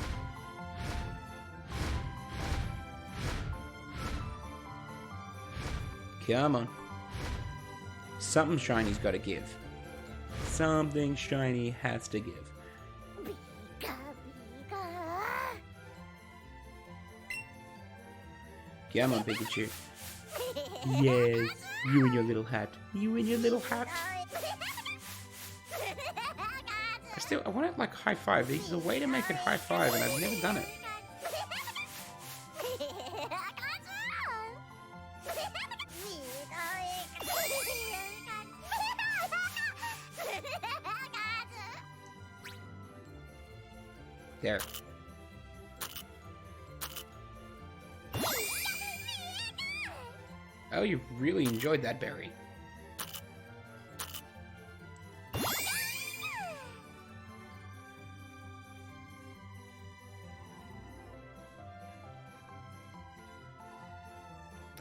Come on. Something shiny's gotta give. Something shiny has to give. Come on, Pikachu. Yes, you and your little hat. You and your little hat. I want to like high five. There's a way to make it high five, and I've never done it. There. Oh, you really enjoyed that berry.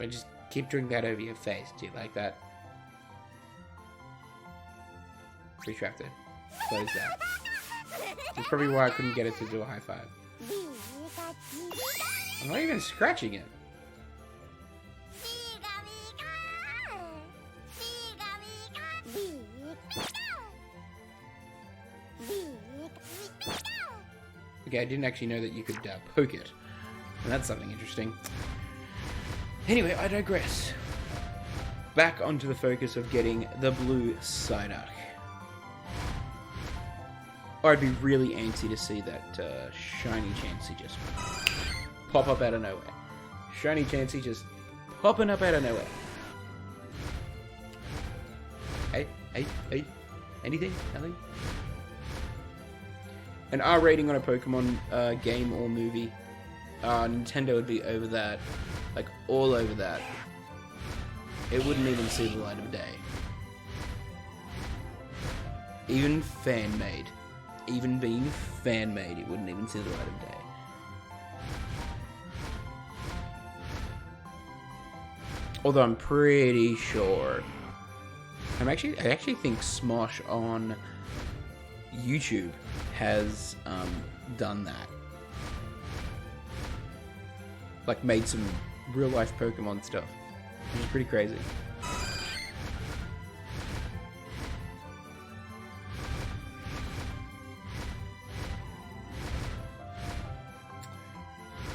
I just keep drinking that over your face. Do you like that? Pretty sure I have to close that. That's probably why I couldn't get it to do a high five. I'm not even scratching it. Okay, I didn't actually know that you could poke it. And that's something interesting. Anyway, I digress. Back onto the focus of getting the blue Psyduck. I'd be really antsy to see that shiny Chansey just pop up out of nowhere. Shiny Chansey just popping up out of nowhere. Hey. Anything? Nothing? An R rating on a Pokemon game or movie. Nintendo would be over that. Like, all over that. It wouldn't even see the light of day. Even fan-made. Even being fan-made, it wouldn't even see the light of day. Although I'm pretty sure... I actually think Smosh on YouTube has done that. Like, made some real-life Pokemon stuff. Which is pretty crazy.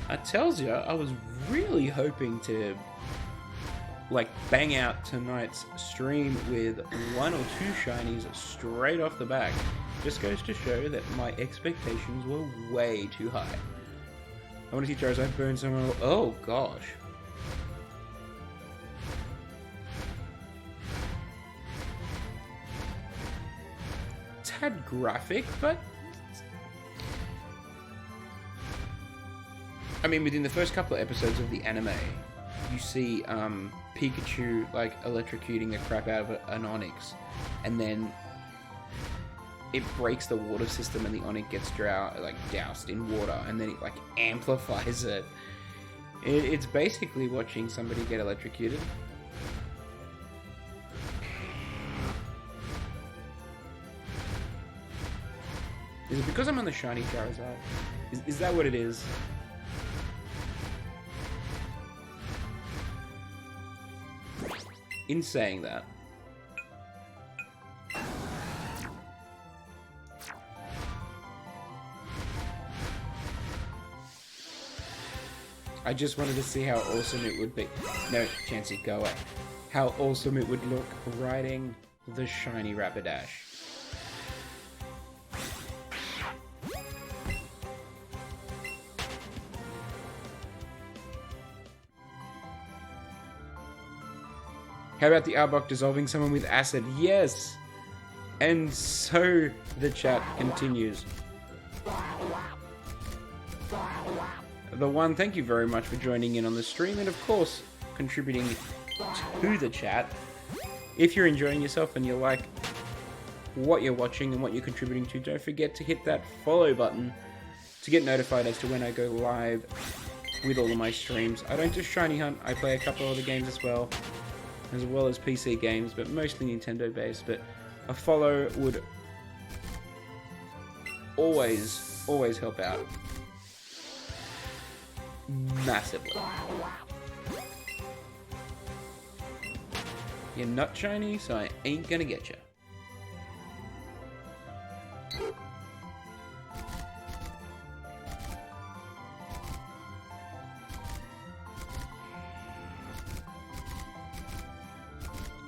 I tells ya, I was really hoping to, like, bang out tonight's stream with 1 or 2 shinies straight off the back. Just goes to show that my expectations were way too high. I want to see Charizard burn someone. Oh gosh. Tad graphic, but I mean, within the first couple of episodes of the anime, you see Pikachu like electrocuting the crap out of an Onix, and then it breaks the water system, and the Onix gets doused in water, and then it like amplifies it. It's basically watching somebody get electrocuted. Is it because I'm on the shiny Charizard? Is that what it is? In saying that, I just wanted to see how awesome it would be. No, Chansey, go away. How awesome it would look riding the shiny Rapidash. How about the Arbok dissolving someone with acid? Yes! And so the chat continues. The One, thank you very much for joining in on the stream and of course contributing to the chat. If you're enjoying yourself and you like what you're watching and what you're contributing to, don't forget to hit that follow button to get notified as to when I go live with all of my streams. I don't just shiny hunt, I play a couple of other games as well as PC games, but mostly Nintendo based. But a follow would always help out massively. You're not shiny, so I ain't gonna get you.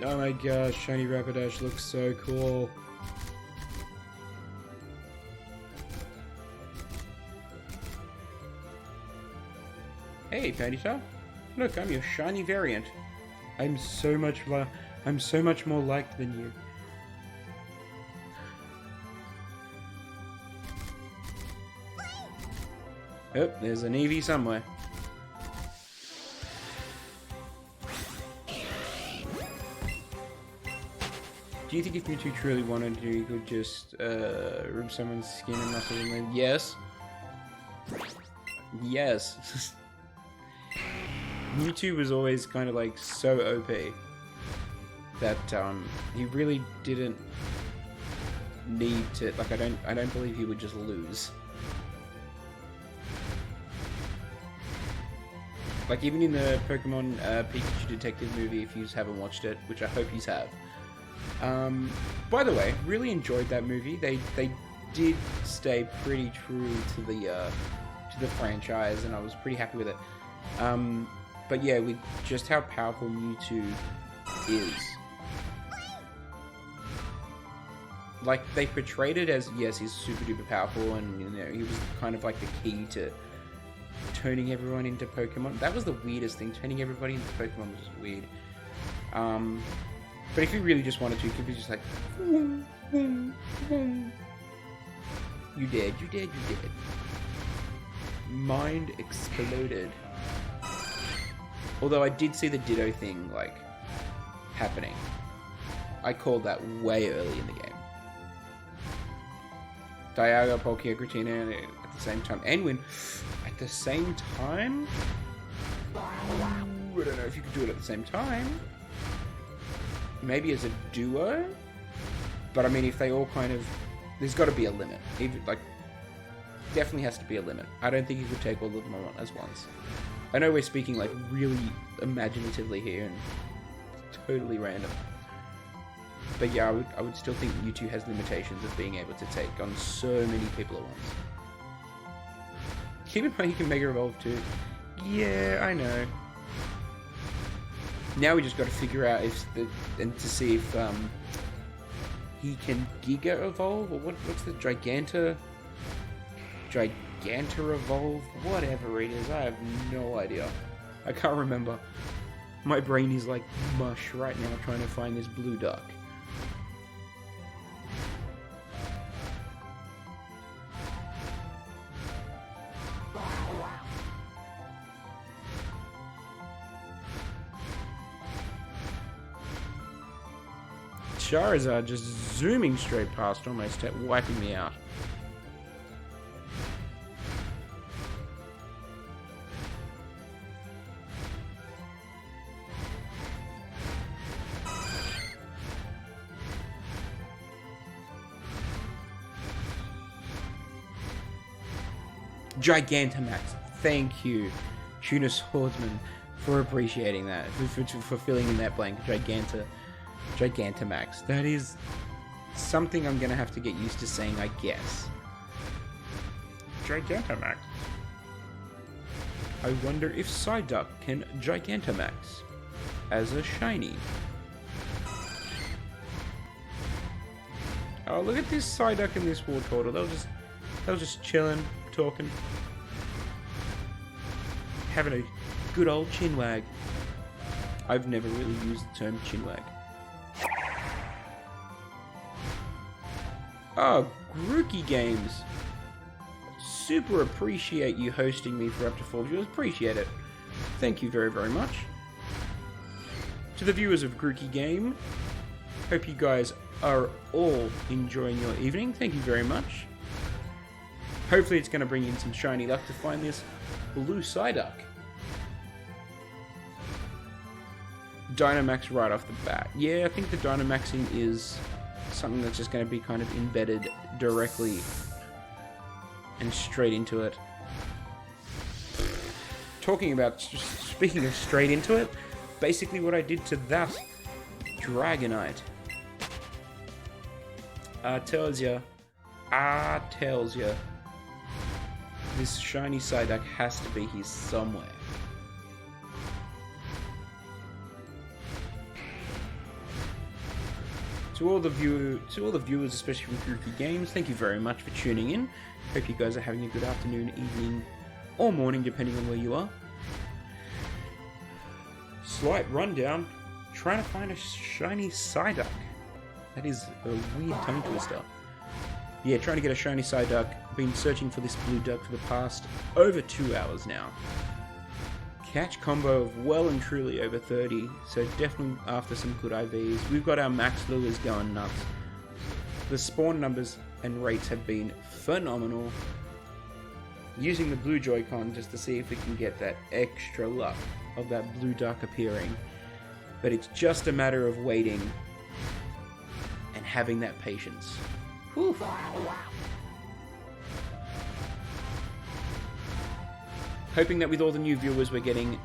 Oh my gosh, shiny Rapidash looks so cool. Hey, Ponytail. Look, I'm your shiny variant. I'm so much more liked than you. Oh, there's an Eevee somewhere. Do you think if Mewtwo truly wanted to, he could just rip someone's skin and muscle them? Yes. Yes. Mewtwo was always kind of like so OP that he really didn't need to. Like, I don't believe he would just lose. Like, even in the Pokemon Pikachu Detective movie, if you haven't watched it, which I hope you have. By the way, really enjoyed that movie. They did stay pretty true to the franchise, and I was pretty happy with it. But yeah, with just how powerful Mewtwo is. Like, they portrayed it as, yes, he's super duper powerful, and you know, he was kind of like the key to turning everyone into Pokemon. That was the weirdest thing. Turning everybody into Pokemon was weird. But if you really just wanted to, you could be just like, you dead. Mind exploded. Although I did see the Ditto thing, like, happening. I called that way early in the game. Dialga, Palkia, Giratina at the same time. And win at the same time? I don't know if you could do it at the same time. Maybe as a duo? But I mean, if they all kind of... There's got to be a limit. Even, like, definitely has to be a limit. I don't think you could take all of them on as once. I know we're speaking, like, really imaginatively here and totally random. But yeah, I would still think Mewtwo has limitations of being able to take on so many people at once. Keep in mind you can Mega Evolve too. Yeah, I know. Now we just got to figure out and to see if he can Giga Evolve, or what's the Giganta Evolve, whatever it is. I have no idea. I can't remember. My brain is like mush right now trying to find this blue duck. Charizard just zooming straight past, almost wiping me out. Gigantamax, thank you, Tuna Swordsman, for appreciating that, for filling in that blank. Gigantamax. That is something I'm gonna have to get used to saying, I guess. Gigantamax. I wonder if Psyduck can Gigantamax as a shiny. Oh, look at this Psyduck and this Wartortle. They were just chilling, talking, having a good old chinwag. I've never really used the term chinwag. Oh, Grookey Games. Super appreciate you hosting me for up to 4 viewers. Appreciate it. Thank you very, very much. To the viewers of Grookey Game, hope you guys are all enjoying your evening. Thank you very much. Hopefully it's going to bring in some shiny luck to find this blue Psyduck. Dynamax right off the bat. Yeah, I think the Dynamaxing is something that's just going to be kind of embedded directly and straight into it. Speaking of straight into it, basically what I did to that Dragonite tells ya, this shiny Psyduck has to be here somewhere. To all the viewers, especially from Grookey Games, thank you very much for tuning in. Hope you guys are having a good afternoon, evening, or morning, depending on where you are. Slight rundown, trying to find a shiny Psyduck. That is a weird tongue twister. Yeah, trying to get a shiny Psyduck. Been searching for this blue duck for the past over 2 hours now. Catch combo of well and truly over 30, so definitely after some good IVs. We've got our max lures going nuts. The spawn numbers and rates have been phenomenal. Using the blue Joy-Con just to see if we can get that extra luck of that blue duck appearing. But it's just a matter of waiting and having that patience. Whew. Hoping that with all the new viewers we're getting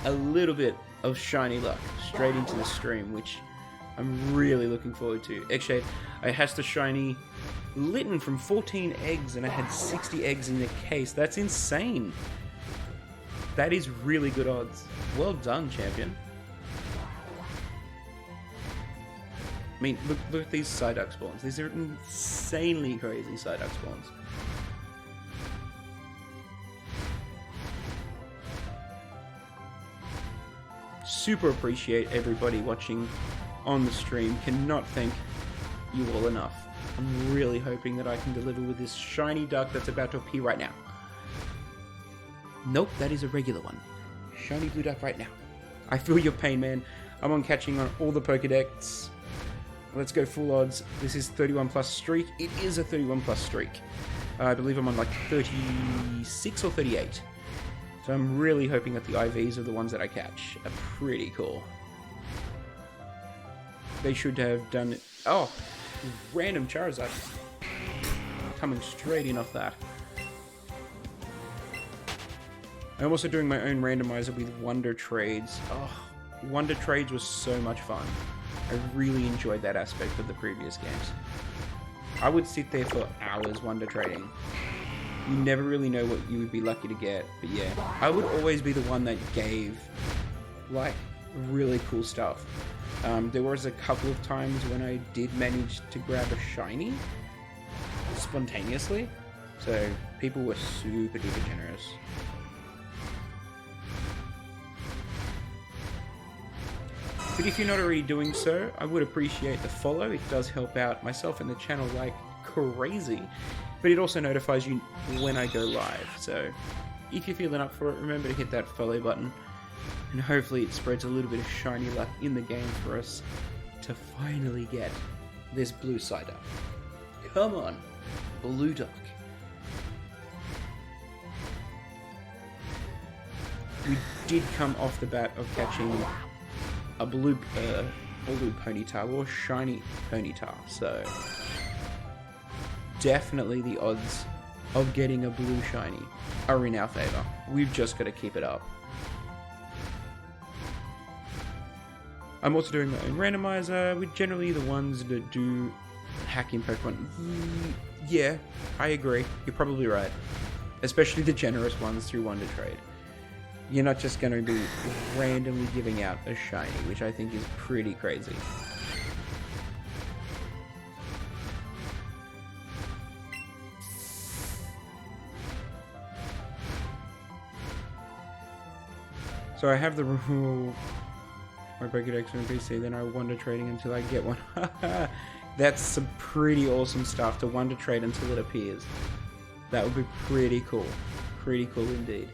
a little bit of shiny luck straight into the stream, which I'm really looking forward to. Actually, I has the shiny Litten from 14 eggs and I had 60 eggs in the case. That's insane. That is really good odds. Well done, champion. I mean, look at these Psyduck spawns. These are insanely crazy Psyduck spawns. Super appreciate everybody watching on the stream. Cannot thank you all enough. I'm really hoping that I can deliver with this shiny duck that's about to appear right now. Nope, that is a regular one. Shiny blue duck right now. I feel your pain, man. I'm on catching on all the Pokedex. Let's go full odds. This is 31 plus streak. It is a 31 plus streak. I believe I'm on like 36 or 38. So I'm really hoping that the IVs are the ones that I catch. Are pretty cool. They should have done it. Oh, random Charizard. Coming straight in off that. I'm also doing my own randomizer with Wonder Trades. Oh, Wonder Trades was so much fun. I really enjoyed that aspect of the previous games. I would sit there for hours Wonder Trading. You never really know what you would be lucky to get, but yeah. I would always be the one that gave, like, really cool stuff. There was a couple of times when I did manage to grab a shiny spontaneously, so people were super duper generous. But if you're not already doing so, I would appreciate the follow. It does help out myself and the channel like crazy. But it also notifies you when I go live. So if you're feeling up for it, remember to hit that follow button. And hopefully it spreads a little bit of shiny luck in the game for us to finally get this blue Psyduck. Come on, blue duck. We did come off the bat of catching a blue Ponyta or shiny Ponyta, so definitely the odds of getting a blue shiny are in our favor. We've just got to keep it up. I'm also doing my own randomizer with generally the ones that do hacking Pokemon. Yeah, I agree. You're probably right. Especially the generous ones through Wonder Trade. You're not just going to be randomly giving out a shiny, which I think is pretty crazy. So I have the rule, my Pokedex on PC, then I Wonder Trading until I get one. That's some pretty awesome stuff, to Wonder Trade until it appears. That would be pretty cool. Pretty cool indeed.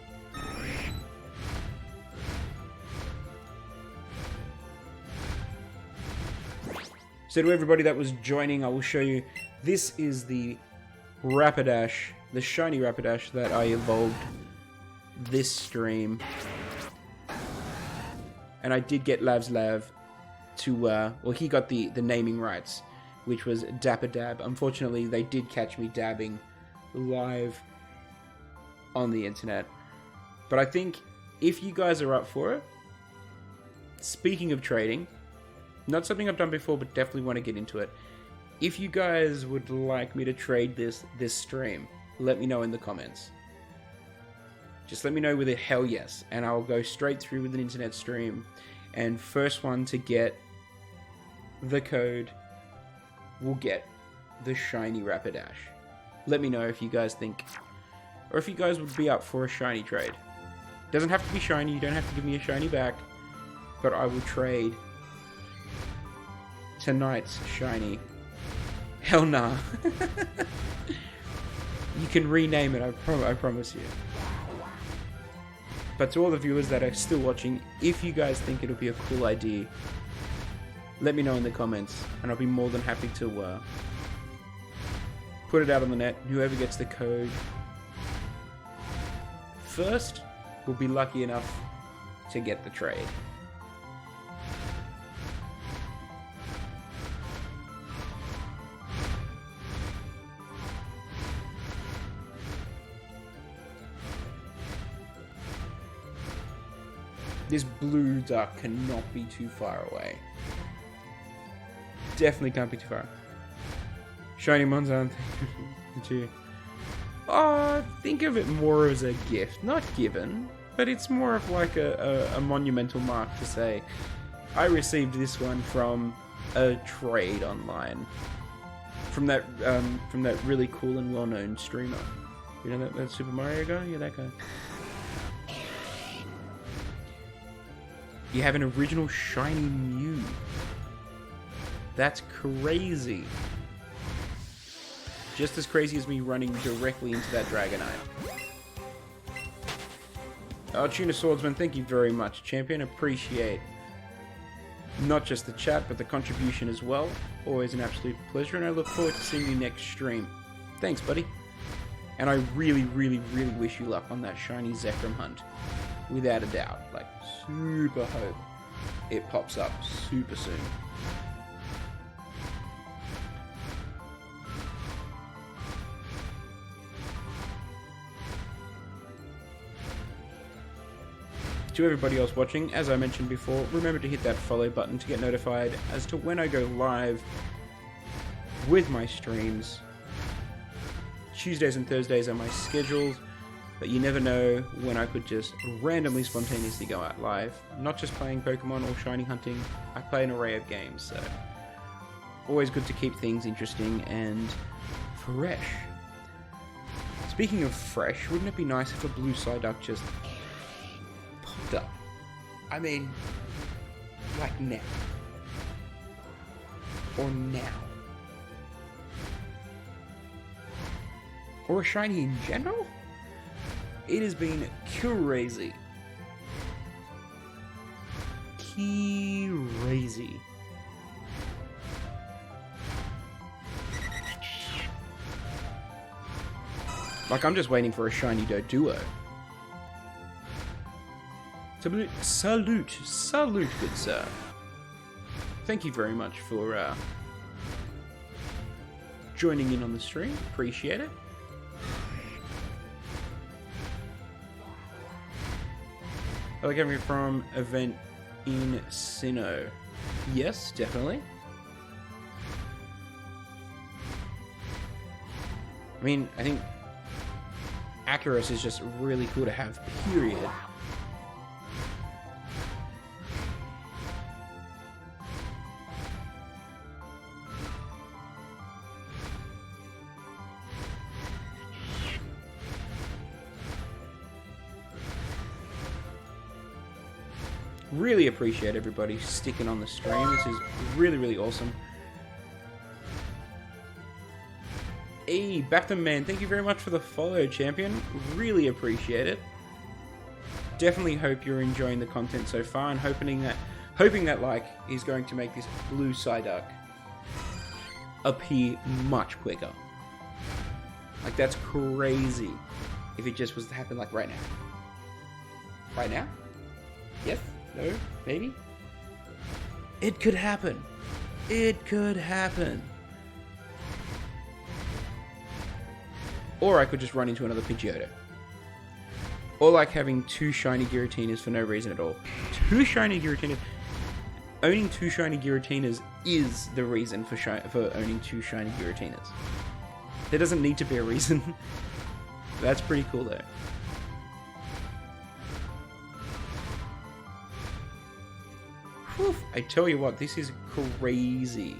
So to everybody that was joining, I will show you, this is the Rapidash, the shiny Rapidash that I evolved this stream. And I did get Lavslav to, well, he got the naming rights, which was Dapper Dab. Unfortunately, they did catch me dabbing live on the internet. But I think if you guys are up for it, speaking of trading, not something I've done before, but definitely want to get into it. If you guys would like me to trade this stream, let me know in the comments. Just let me know with a hell yes, and I'll go straight through with an internet stream. And first one to get the code will get the shiny Rapidash. Let me know if you guys think, or if you guys would be up for a shiny trade. Doesn't have to be shiny, you don't have to give me a shiny back, but I will trade tonight's shiny Hell nah. You can rename it, I promise you. But to all the viewers that are still watching, if you guys think it'll be a cool idea, let me know in the comments, and I'll be more than happy to put it out on the net. Whoever gets the code first will be lucky enough to get the trade. This blue duck cannot be too far away. Definitely can't be too far. Shiny Monzan, thank you. Oh, think of it more as a gift. Not given, but it's more of like a monumental mark to say, I received this one from a trade online. From that really cool and well-known streamer. You know that Super Mario guy? Yeah, that guy. You have an original shiny Mew. That's crazy. Just as crazy as me running directly into that Dragonite. Oh, Tuna Swordsman, thank you very much, champion. Appreciate not just the chat, but the contribution as well. Always an absolute pleasure, and I look forward to seeing you next stream. Thanks, buddy. And I really, really, really wish you luck on that shiny Zekrom hunt. Without a doubt. Like, super hope it pops up super soon. To everybody else watching, as I mentioned before, remember to hit that follow button to get notified as to when I go live with my streams. Tuesdays and Thursdays are my schedules, but you never know when I could just randomly, spontaneously go out live. Not just playing Pokemon or shiny hunting, I play an array of games, so always good to keep things interesting and fresh. Speaking of fresh, wouldn't it be nice if a blue Psyduck just popped up? I mean, like now. Or now. Or a shiny in general? It has been crazy. Crazy. Like, I'm just waiting for a shiny Doduo. Salute, good sir. Thank you very much for joining in on the stream. Appreciate it. I like having from event in Sinnoh. Yes, definitely. I mean, I think Acuros is just really cool to have, period. Really appreciate everybody sticking on the stream. This is really, really awesome. Hey, Baptist Man, thank you very much for the follow, champion. Really appreciate it. Definitely hope you're enjoying the content so far, and hoping that like is going to make this blue Psyduck appear much quicker. Like, that's crazy if it just was to happen like right now. Right now? Yes? No? Maybe? It could happen. It could happen. Or I could just run into another Pidgeotto. Or like having two shiny Giratinas for no reason at all. Two shiny Giratinas. Owning two shiny Giratinas is the reason for owning two shiny Giratinas. There doesn't need to be a reason. That's pretty cool though. Whew, I tell you what, this is crazy.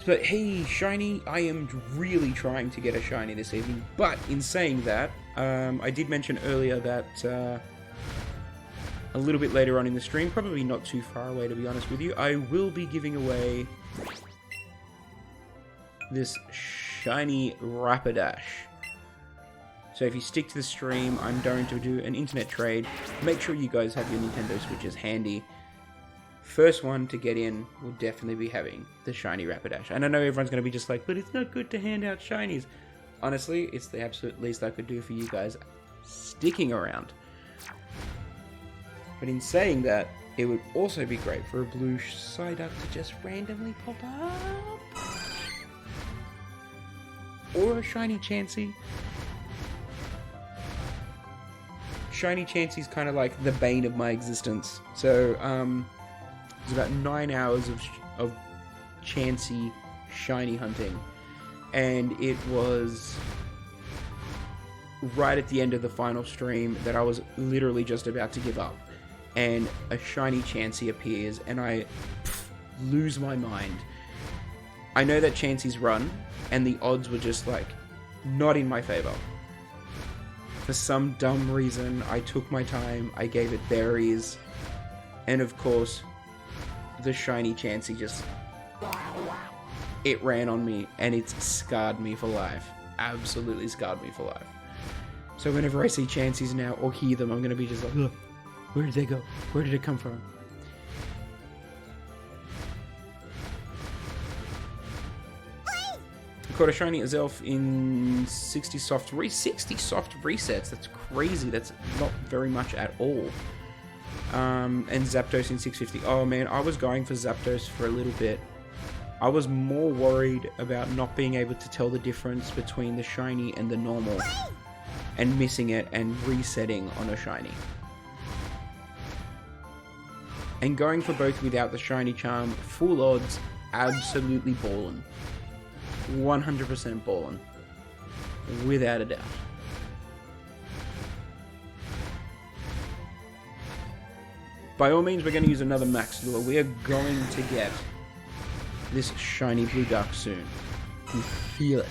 But hey, shiny, I am really trying to get a shiny this evening. But in saying that, I did mention earlier that a little bit later on in the stream, probably not too far away to be honest with you, I will be giving away this shiny Rapidash. So if you stick to the stream, I'm going to do an internet trade. Make sure you guys have your Nintendo Switches handy. First one to get in will definitely be having the shiny Rapidash. And I know everyone's going to be just like, but it's not good to hand out shinies. Honestly, it's the absolute least I could do for you guys sticking around. But in saying that, it would also be great for a blue Psyduck to just randomly pop up. Or a shiny Chansey. Shiny Chansey's kind of like the bane of my existence. So, it was about 9 hours of Chansey shiny hunting. And it was right at the end of the final stream that I was literally just about to give up. And a shiny Chansey appears, and I lose my mind. I know that Chansey's run, and the odds were just like, not in my favor. For some dumb reason, I took my time, I gave it berries, and of course, the shiny Chansey just... it ran on me, and it's scarred me for life. Absolutely scarred me for life. So whenever I see Chanseys now, or hear them, I'm gonna be just like, ugh, where did they go? Where did it come from? I caught a shiny Azelf in 60 soft resets. That's crazy. That's not very much at all. And Zapdos in 650. Oh man, I was going for Zapdos for a little bit. I was more worried about not being able to tell the difference between the shiny and the normal, and missing it and resetting on a shiny. And going for both without the shiny charm, full odds, absolutely ballin'. 100% ballin'. Without a doubt. By all means, we're going to use another max lure. We are going to get this shiny blue duck soon. You feel it.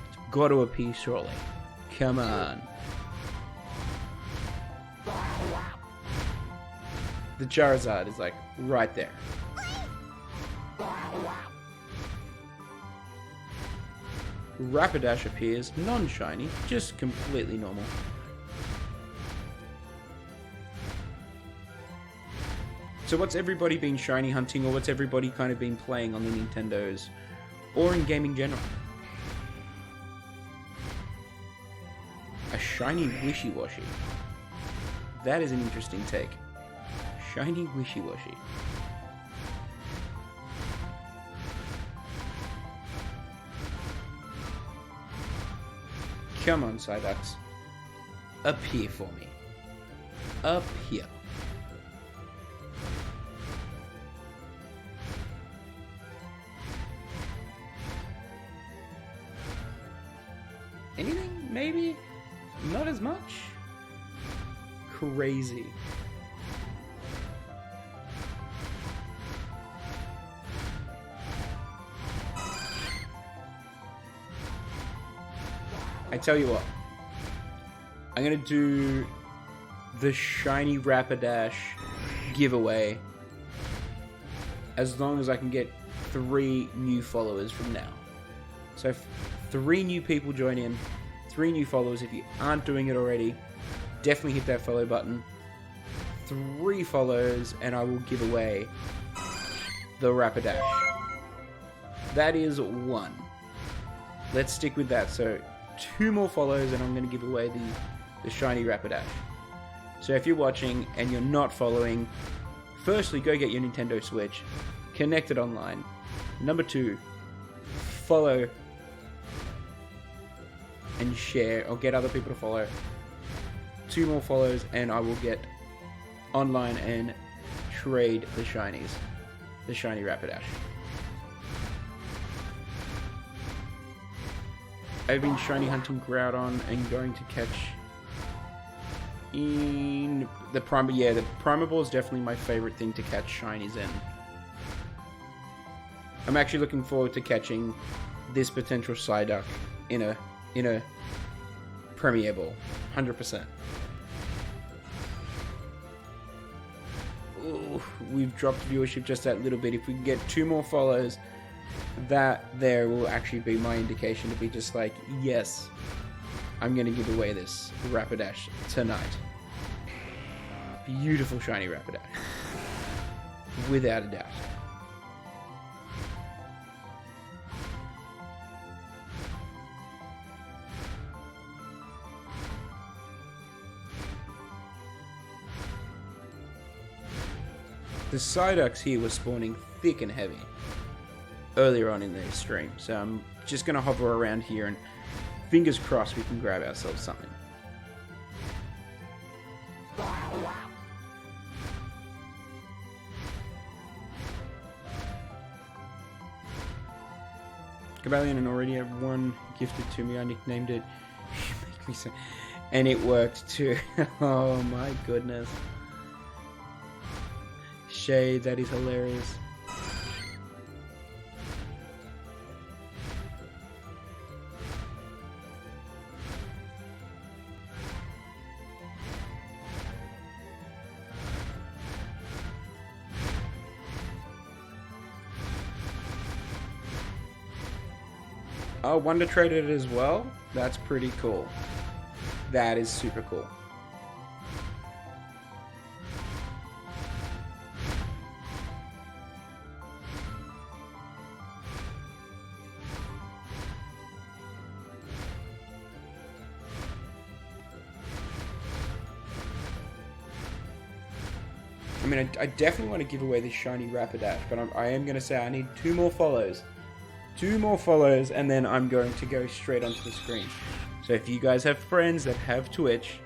It's got to appear shortly. Come on. The Charizard is like right there. Rapidash appears non-shiny, just completely normal. So what's everybody been shiny hunting, or what's everybody kind of been playing on the Nintendos, or in gaming general? A shiny Wishy-Washy. That is an interesting take. Shiny Wishy-Washy. Come on, Psyducks. Appear for me. Appear. Anything? Maybe? Not as much? Crazy. I tell you what, I'm gonna do the shiny Rapidash giveaway as long as I can get 3 new followers from now. So if 3 new people join in, 3 new followers. If you aren't doing it already, definitely hit that follow button. 3 follows and I will give away the Rapidash. That is 1. Let's stick with that. So 2 more follows and I'm going to give away the shiny Rapidash. So if you're watching and you're not following, firstly, go get your Nintendo Switch, connect it online. Number 2, follow and share, or get other people to follow. 2 more follows and I will get online and trade the shinies. The shiny Rapidash. I've been shiny hunting Groudon and going to catch in the Primal. Yeah, the Primal Ball is definitely my favorite thing to catch shinies in. I'm actually looking forward to catching this potential Psyduck in a Premier Ball. 100%. Ooh, we've dropped viewership just that little bit. If we can get 2 more follows, that there will actually be my indication to be just like, yes, I'm going to give away this Rapidash tonight. Beautiful shiny Rapidash. Without a doubt. The Psyducks here were spawning thick and heavy earlier on in the stream, so I'm just going to hover around here and fingers crossed we can grab ourselves something. Cabalion and already have one gifted to me. I nicknamed it. You make me so... And it worked too. Oh my goodness. Shade, that is hilarious. Oh, Wonder traded it as well? That's pretty cool. That is super cool. I mean, I definitely want to give away this shiny Rapidash, but I am going to say I need 2 more follows. 2 more follows, and then I'm going to go straight onto the screen. So if you guys have friends that have Twitch,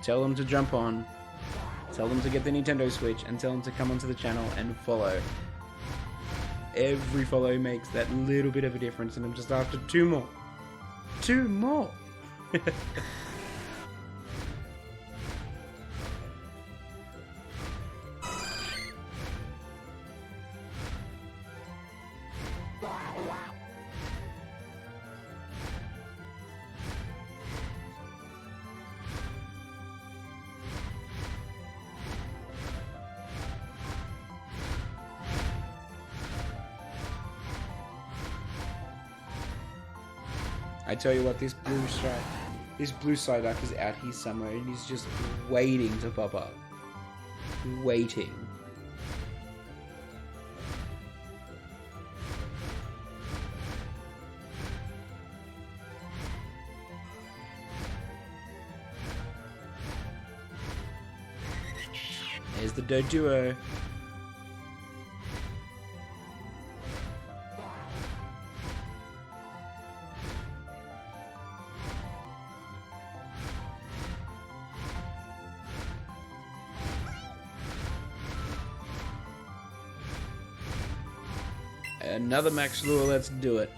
tell them to jump on, tell them to get the Nintendo Switch, and tell them to come onto the channel and follow. Every follow makes that little bit of a difference, and I'm just after 2 more. 2 more! I tell you what, this blue Psyduck is out here somewhere, and he's just waiting to pop up. Waiting. There's the Doduo. Another Max Lure, let's do it.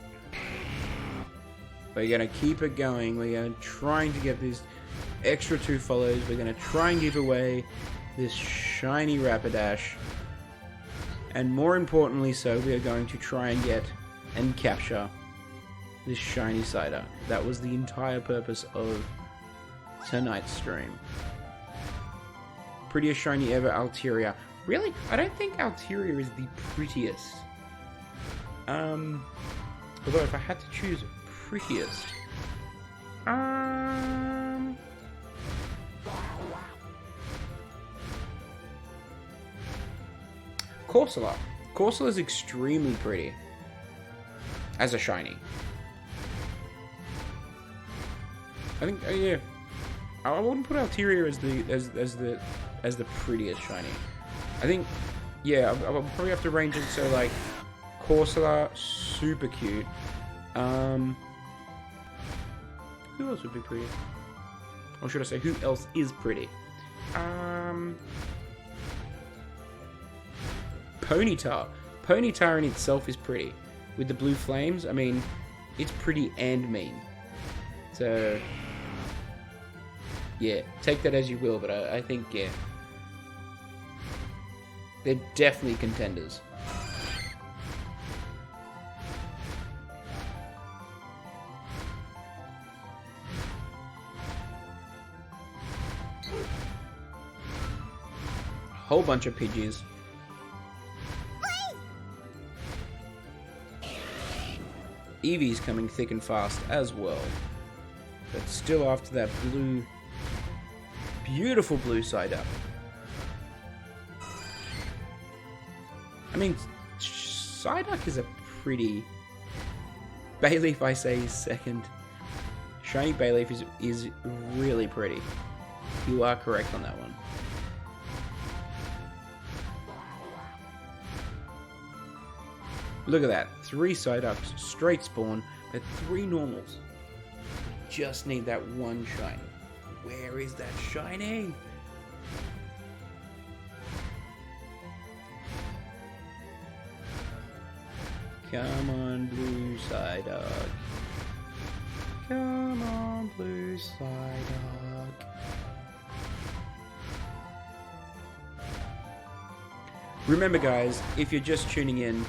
We're going to keep it going. We're going to trying to get these extra 2 follows. We're going to try and give away this shiny Rapidash. And more importantly so, we are going to try and get and capture this shiny Psyduck. That was the entire purpose of tonight's stream. Prettiest shiny ever, Altaria. Really? I don't think Altaria is the prettiest. Although if I had to choose prettiest, Corsola. Corsola is extremely pretty as a shiny. I think, yeah, I wouldn't put Altaria as the prettiest shiny. I think, yeah, I'll probably have to range it so like. Corsola, super cute. Who else would be pretty? Or should I say, who else is pretty? Ponyta. Ponyta in itself is pretty. With the blue flames, I mean, it's pretty and mean. So, yeah, take that as you will, but I think, yeah. They're definitely contenders. Whole bunch of Pidgeys. Eevee's coming thick and fast as well. But still after that blue, beautiful blue Psyduck. I mean, Psyduck is a pretty... Bayleaf, I say, is second. Shiny Bayleaf is really pretty. You are correct on that one. Look at that. 3 Psyducks, straight spawn, but 3 normals. Just need that one shiny. Where is that shiny? Come on, blue Psyduck. Come on, blue Psyduck. Remember guys, if you're just tuning in,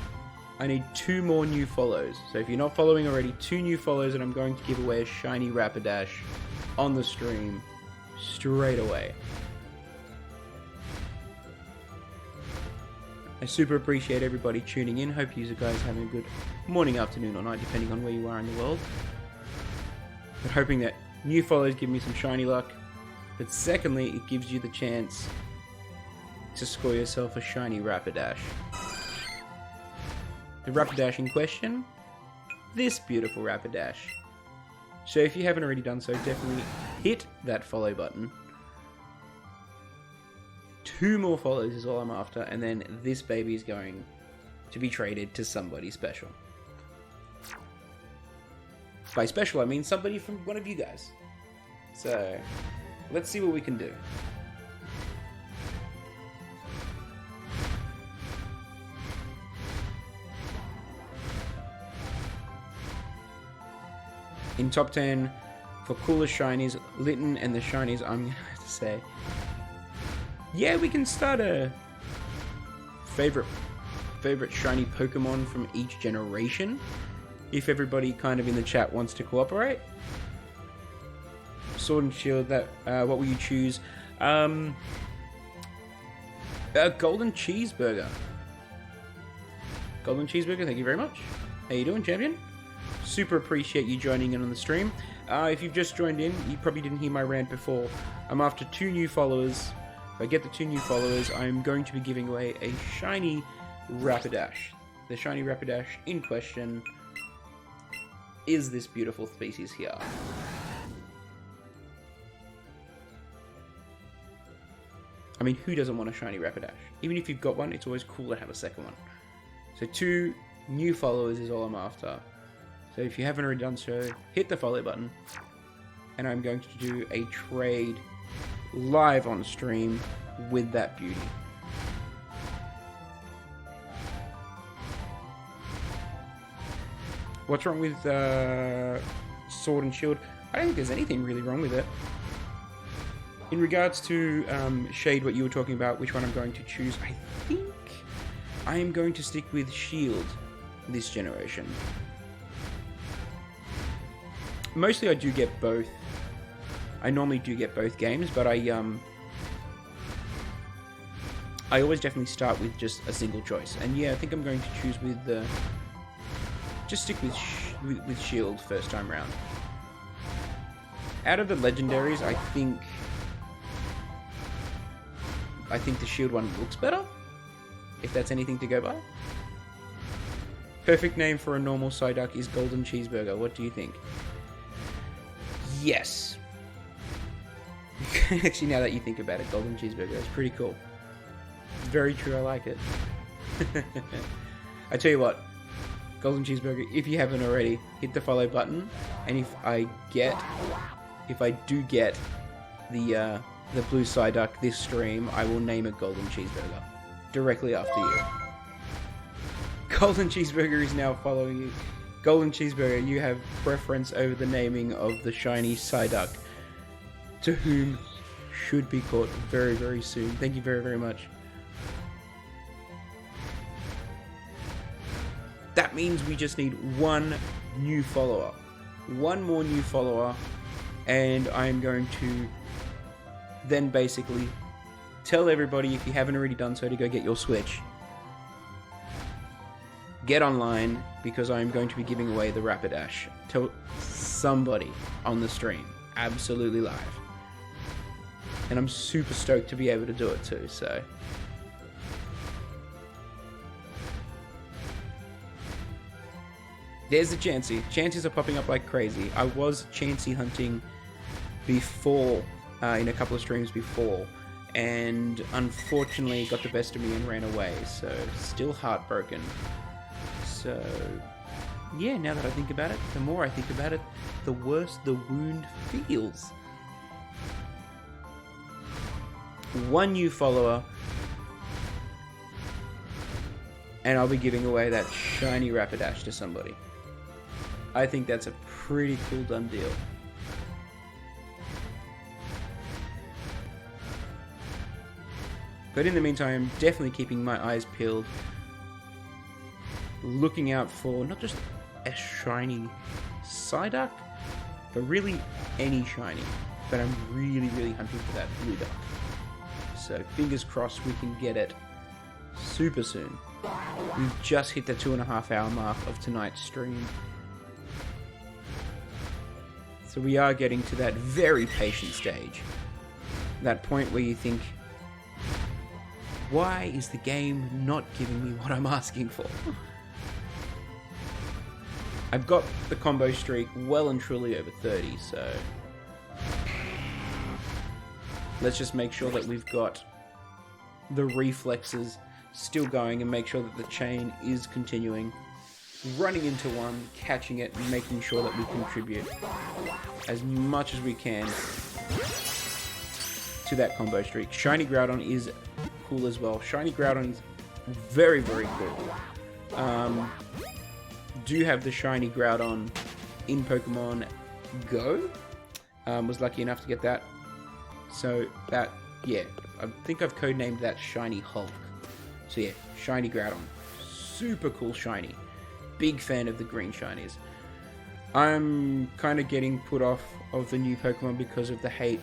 I need 2 more new follows. So if you're not following already, 2 new follows and I'm going to give away a shiny Rapidash on the stream straight away. I super appreciate everybody tuning in. Hope you guys are having a good morning, afternoon or night, depending on where you are in the world. But hoping that new follows give me some shiny luck. But secondly, it gives you the chance to score yourself a shiny Rapidash. The Rapidash in question, this beautiful Rapidash. So if you haven't already done so, definitely hit that follow button. 2 more follows is all I'm after, and then this baby is going to be traded to somebody special. By special, I mean somebody from one of you guys. So, let's see what we can do. In top 10 for coolest shinies, Litten and the shinies, I'm gonna have to say, yeah, we can start a favorite shiny Pokemon from each generation, if everybody kind of in the chat wants to cooperate. Sword and Shield, that what will you choose? A Golden Cheeseburger. Golden Cheeseburger, thank you very much. How you doing, champion? Super appreciate you joining in on the stream. If you've just joined in, you probably didn't hear my rant before. I'm after 2 new followers. If I get the 2 new followers, I'm going to be giving away a shiny Rapidash. The shiny Rapidash in question is this beautiful species here. I mean, who doesn't want a shiny Rapidash? Even if you've got one, it's always cool to have a second one. So 2 new followers is all I'm after. So if you haven't already done so, hit the follow button. And I'm going to do a trade live on stream with that beauty. What's wrong with Sword and Shield? I don't think there's anything really wrong with it. In regards to Shade, what you were talking about, which one I'm going to choose, I think I am going to stick with Shield this generation. Mostly I do get both. I normally do get both games, but I always definitely start with just a single choice. And yeah, I think I'm going to choose with just stick with Shield first time round. Out of the legendaries, I think the Shield one looks better, if that's anything to go by. Perfect name for a normal Psyduck is Golden Cheeseburger. What do you think? Yes. Actually, now that you think about it, Golden Cheeseburger is pretty cool. It's very true, I like it. I tell you what, Golden Cheeseburger, if you haven't already, hit the follow button, and if I do get the blue Psyduck this stream, I will name it Golden Cheeseburger directly after you. Golden Cheeseburger is now following you. Golden Cheeseburger, you have preference over the naming of the shiny Psyduck, to whom should be caught very, very soon. Thank you very, very much. That means we just need 1 new follower. 1 more new follower, and I'm going to then basically tell everybody, if you haven't already done so, to go get your Switch. get online, because I'm going to be giving away the Rapidash to somebody on the stream, absolutely live. And I'm super stoked to be able to do it too, so... There's the Chansey. Chanceys are popping up like crazy. I was Chansey hunting before, in a couple of streams before, and unfortunately got the best of me and ran away, so still heartbroken. So, yeah, now that I think about it, the more I think about it, the worse the wound feels. One new follower, and I'll be giving away that shiny Rapidash to somebody. I think that's a pretty cool done deal. But in the meantime, definitely keeping my eyes peeled, looking out for not just a shiny Psyduck, but really any shiny. But I'm really, really hunting for that blue duck. So fingers crossed we can get it super soon. We've just hit the 2.5 hour mark of tonight's stream. So we are getting to that very patient stage. That point where you think, why is the game not giving me what I'm asking for? I've got the combo streak well and truly over 30, so... Let's just make sure that we've got the reflexes still going and make sure that the chain is continuing. Running into one, catching it, and making sure that we contribute as much as we can to that combo streak. Shiny Groudon is cool as well. Shiny Groudon is very, very cool. Do have the Shiny Groudon in Pokemon Go. Was lucky enough to get that. So that, yeah, I think I've codenamed that Shiny Hulk. So yeah, Shiny Groudon. Super cool shiny. Big fan of the green shinies. I'm kind of getting put off of the new Pokemon because of the hate.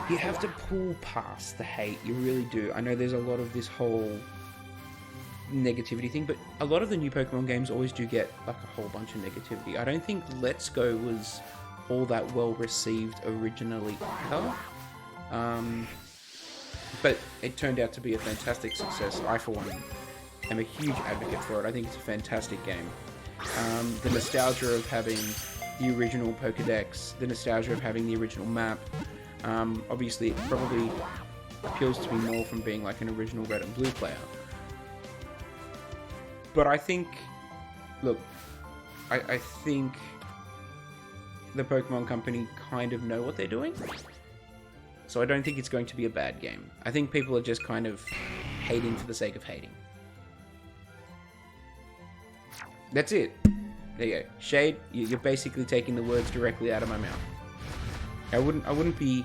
You have to pull past the hate, you really do. I know there's a lot of this whole negativity thing, but a lot of the new Pokemon games always do get like a whole bunch of negativity. I don't think Let's Go was all that well received originally either. But it turned out to be a fantastic success. I, for one, am a huge advocate for it. I think it's a fantastic game. The nostalgia of having the original Pokedex, the nostalgia of having the original map, obviously it probably appeals to me more from being like an original Red and Blue player. But I think, look, I think the Pokemon Company kind of know what they're doing. So I don't think it's going to be a bad game. I think people are just kind of hating for the sake of hating. That's it. There you go. Shade, you're basically taking the words directly out of my mouth. I wouldn't be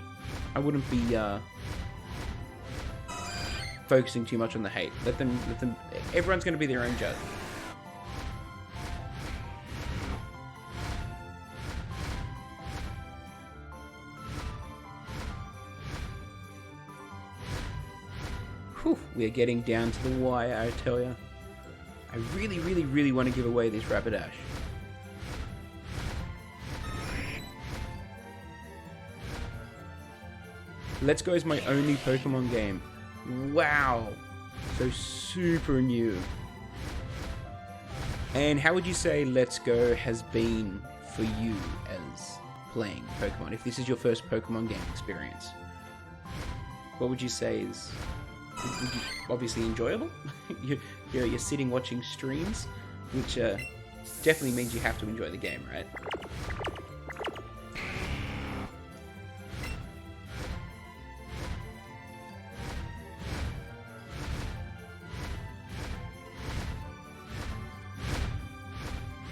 focusing too much on the hate. Let them. Everyone's going to be their own judge. Whew, we're getting down to the wire, I tell ya. I really, really, really want to give away this Rapidash. Let's Go is my only Pokemon game. Wow. So super new. And how would you say Let's Go has been for you as playing Pokemon? If this is your first Pokemon game experience, what would you say is obviously enjoyable? You're sitting watching streams, which definitely means you have to enjoy the game, right?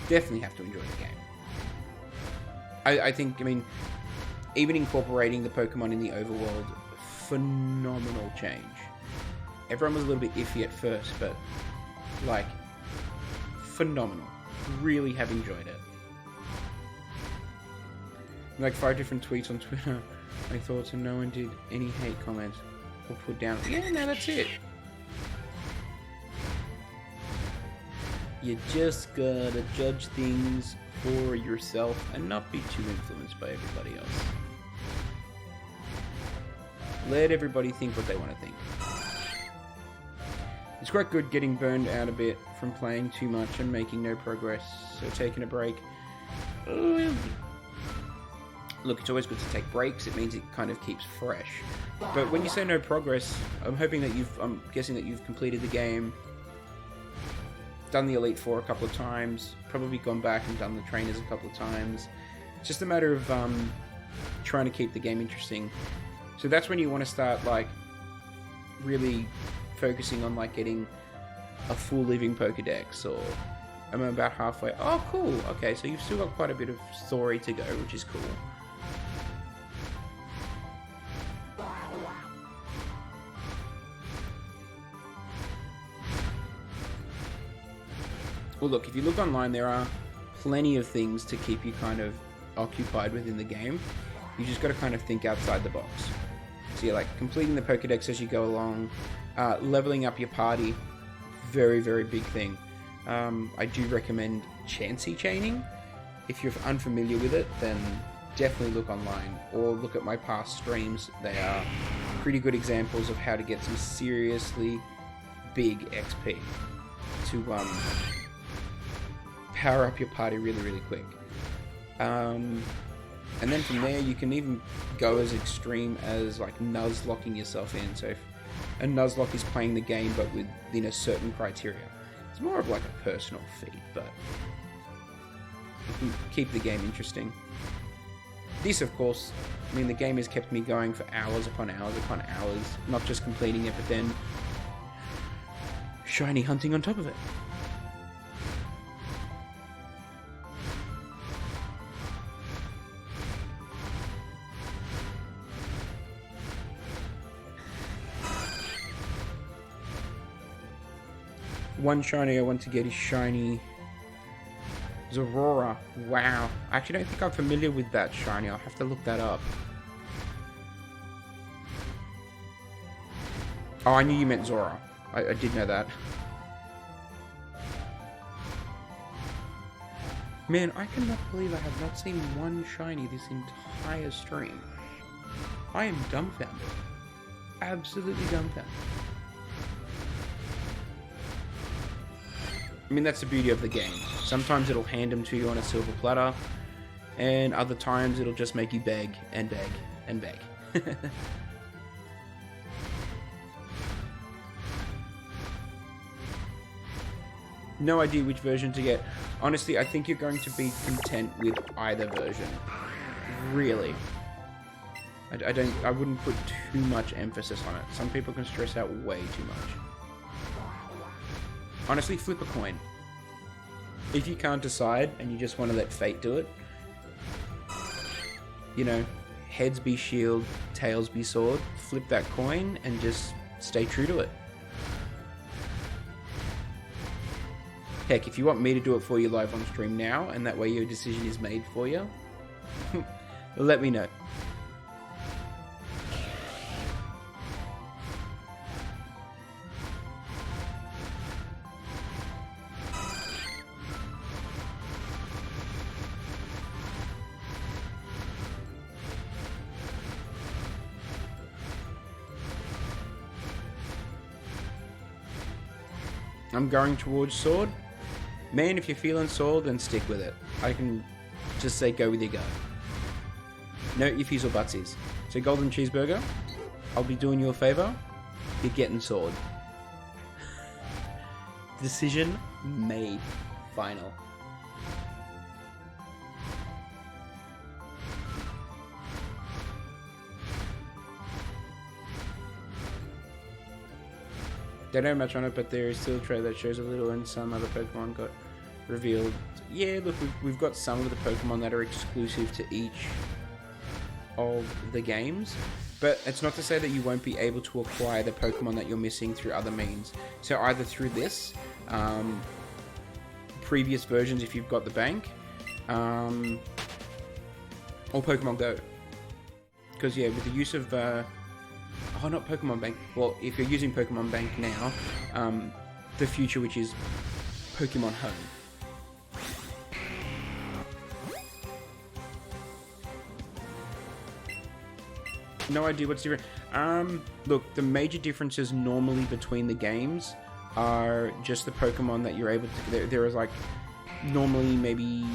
Definitely have to enjoy the game. I think, I mean, even incorporating the Pokemon in the overworld, phenomenal change. Everyone was a little bit iffy at first, but, like, phenomenal. Really have enjoyed it. Like 5 different tweets on Twitter, my thoughts, and no one did any hate comments or put down. Yeah, no, that's it. You just gotta judge things for yourself and not be too influenced by everybody else. Let everybody think what they want to think. It's quite good getting burned out a bit from playing too much and making no progress, so taking a break. Look, it's always good to take breaks. It means it kind of keeps fresh. But when you say no progress, I'm guessing that you've completed the game, done the Elite Four a couple of times, probably gone back and done the trainers a couple of times. It's just a matter of trying to keep the game interesting. So that's when you want to start like really focusing on like getting a full living Pokedex, or I'm about halfway. Oh, cool. Okay, so you've still got quite a bit of story to go, which is cool. Well, look, if you look online, there are plenty of things to keep you kind of occupied within the game. You just got to kind of think outside the box. So you're like completing the Pokedex as you go along, leveling up your party, very, very big thing. I do recommend Chansey chaining. If you're unfamiliar with it, then definitely look online or look at my past streams. They are pretty good examples of how to get some seriously big XP to power up your party really, really quick. And then from there, you can even go as extreme as like Nuzlocking yourself in. So if a Nuzlocke is playing the game but within a certain criteria, it's more of like a personal feat, but you can keep the game interesting. This, of course, I mean, the game has kept me going for hours upon hours upon hours, not just completing it, but then shiny hunting on top of it. One shiny I want to get is shiny Zorora. Wow. I actually don't think I'm familiar with that shiny. I'll have to look that up. Oh, I knew you meant Zora. I did know that. Man, I cannot believe I have not seen one shiny this entire stream. I am dumbfounded. Absolutely dumbfounded. I mean, that's the beauty of the game. Sometimes it'll hand them to you on a silver platter, and other times it'll just make you beg and beg and beg. No idea which version to get. Honestly, I think you're going to be content with either version. Really. I wouldn't put too much emphasis on it. Some people can stress out way too much. Honestly, flip a coin. If you can't decide and you just want to let fate do it, you know, heads be shield, tails be sword, flip that coin and just stay true to it. Heck, if you want me to do it for you live on stream now, and that way your decision is made for you, let me know. I'm going towards sword. Man, if you're feeling sword, then stick with it. I can just say go with your gut. Note your fizzle butsies. So golden cheeseburger, I'll be doing you a favor. You're getting sword. Decision made. Final. Don't know much on it, but there is still a trailer that shows a little, and some other Pokemon got revealed. Yeah, look, we've got some of the Pokemon that are exclusive to each of the games, but it's not to say that you won't be able to acquire the Pokemon that you're missing through other means. So either through this, previous versions if you've got the bank, or Pokemon Go. Because yeah, with the use of oh, not Pokemon Bank. Well, if you're using Pokemon Bank now, the future, which is Pokemon Home. No idea what's different. Look, the major differences normally between the games are just the Pokemon that you're able to... There is like normally maybe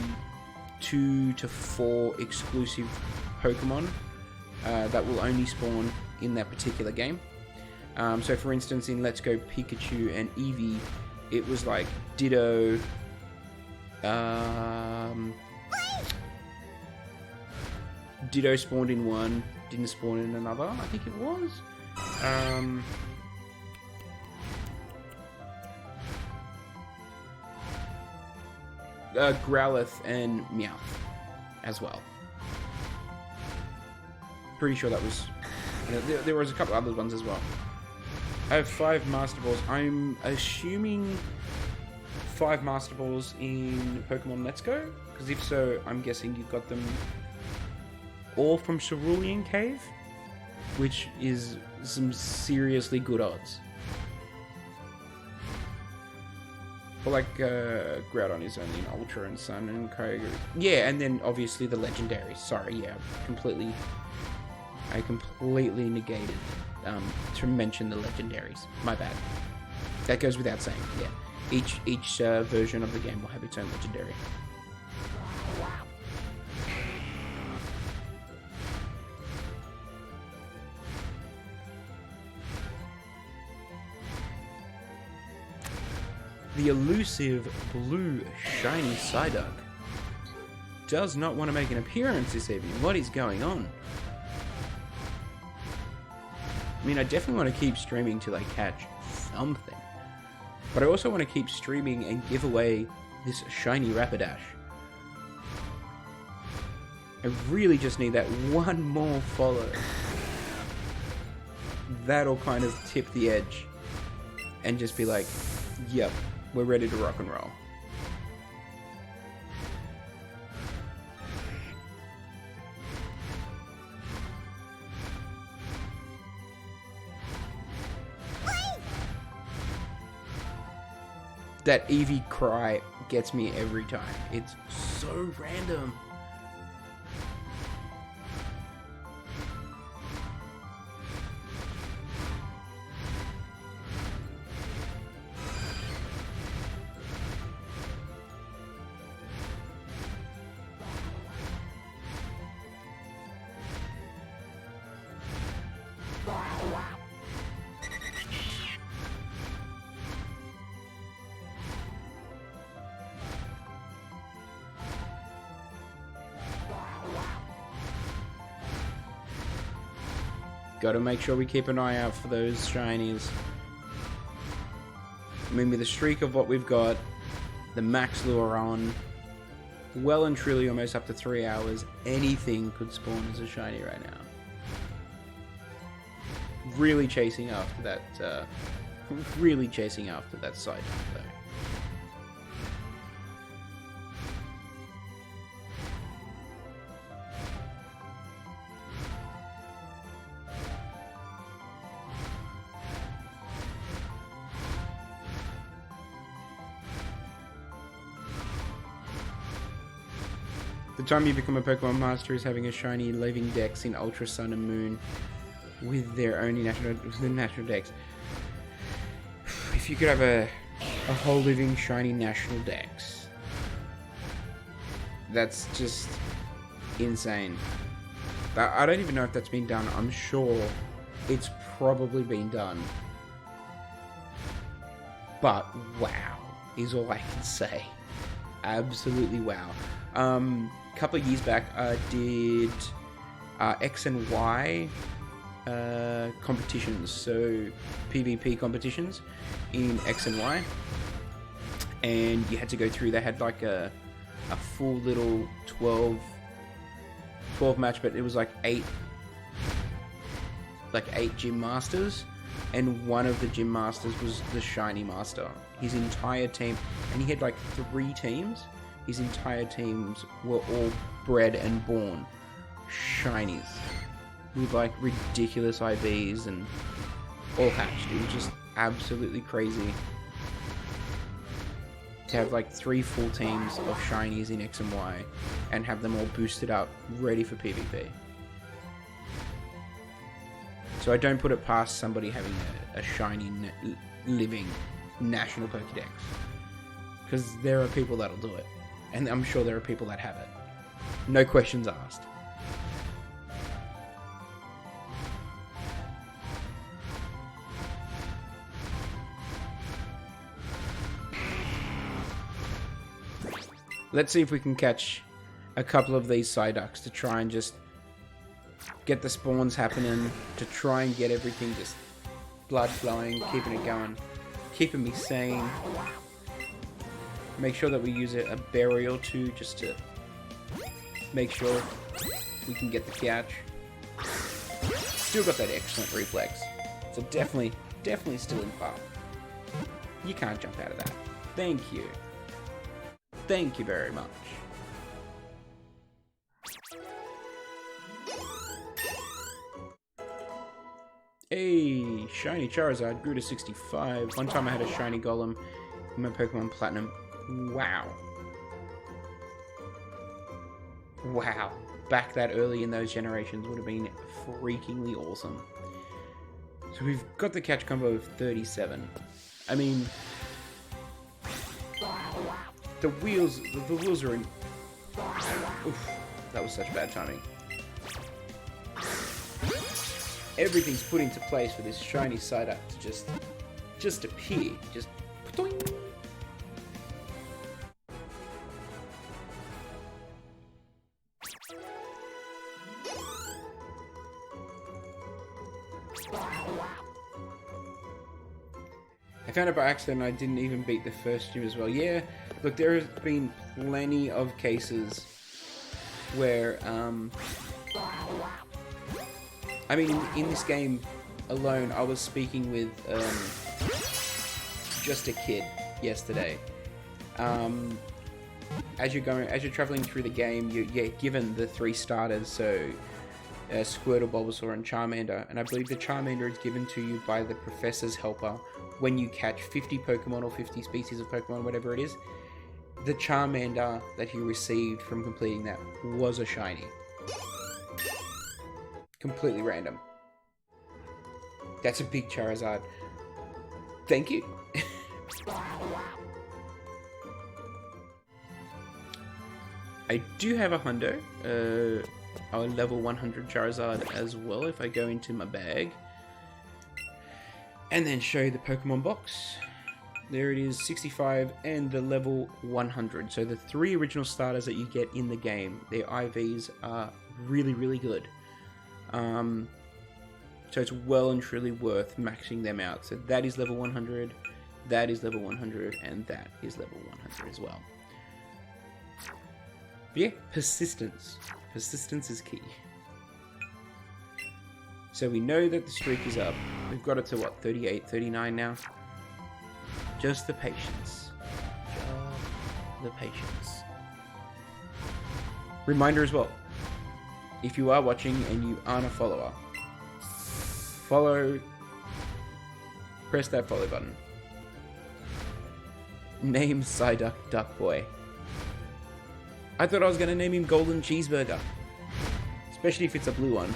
2 to 4 exclusive Pokemon that will only spawn in that particular game. So for instance, in Let's Go Pikachu and Eevee, it was like Ditto, Ditto spawned in one, didn't spawn in another, I think it was. Growlithe and Meowth as well. Pretty sure that was... there was a couple other ones as well. I have 5 Master Balls. I'm assuming 5 Master Balls in Pokemon Let's Go? Because if so, I'm guessing you've got them all from Cerulean Cave, which is some seriously good odds. But like, Groudon is only in Ultra and Sun and Kyogre. Yeah, and then obviously the Legendaries. Sorry, yeah, I completely negated to mention the Legendaries. My bad. That goes without saying, yeah. Each version of the game will have its own Legendary. The elusive blue shiny Psyduck does not want to make an appearance this evening. What is going on? I mean, I definitely want to keep streaming till I catch something. But I also want to keep streaming and give away this shiny Rapidash. I really just need that one more follow. That'll kind of tip the edge. And just be like, yep, we're ready to rock and roll. That Eevee cry gets me every time. It's so random. Gotta make sure we keep an eye out for those shinies. I mean, with the streak of what we've got, the max lure on, well and truly almost up to 3 hours, anything could spawn as a shiny right now. Really chasing after that, side though. The time you become a Pokemon Master is having a shiny living dex in Ultra Sun and Moon with their only national dex. If you could have a whole living shiny national dex, that's just insane. I don't even know if that's been done. I'm sure it's probably been done. But wow is all I can say. Absolutely wow. Couple of years back, I did X and Y competitions, so PvP competitions in X and Y, and you had to go through. They had like a full little 12 match, but it was like eight gym masters, and one of the gym masters was the shiny master. His entire team, and he had like 3 teams. His entire teams were all bred and born shinies with like ridiculous IVs and all hatched. It was just absolutely crazy. to have like 3 full teams of shinies in X and Y and have them all boosted up, ready for PvP. So I don't put it past somebody having a shiny living national Pokédex. Because there are people that'll do it. And I'm sure there are people that have it. No questions asked. Let's see if we can catch a couple of these Psyducks to try and just get the spawns happening, to try and get everything just blood flowing, keeping it going, keeping me sane. Make sure that we use a berry or two just to make sure we can get the catch. Still got that excellent reflex. So definitely still in par. You can't jump out of that. Thank you. Thank you very much. Hey, shiny Charizard grew to 65. One time I had a shiny Golem in my Pokemon Platinum. Wow. Wow. Back that early in those generations would have been freakingly awesome. So we've got the catch combo of 37. I mean, the wheels are in... Oof, that was such bad timing. Everything's put into place for this shiny Psyduck to just appear. Just... Ptoing. I found it by accident. I didn't even beat the first gym as well. Yeah, look, there has been plenty of cases where, I mean, in this game alone, I was speaking with just a kid yesterday. As you're traveling through the game, you get given the 3 starters, so Squirtle, Bulbasaur, and Charmander, and I believe the Charmander is given to you by the Professor's Helper when you catch 50 Pokemon or 50 species of Pokemon, whatever it is. The Charmander that he received from completing that was a shiny. Completely random. That's a big Charizard. Thank you. I do have a hundo, our level 100 Charizard as well, if I go into my bag. And then show you the Pokemon box. There it is, 65 and the level 100. So the 3 original starters that you get in the game, their IVs are really, really good. So it's well and truly worth maxing them out. So that is level 100, that is level 100, and that is level 100 as well. But yeah, persistence. Persistence is key. So we know that the streak is up. We've got it to what, 38, 39 now? Just the patience. Just the patience. Reminder as well, if you are watching and you aren't a follower, press that follow button. Name Psyduck Duck Boy. I thought I was going to name him Golden Cheeseburger. Especially if it's a blue one.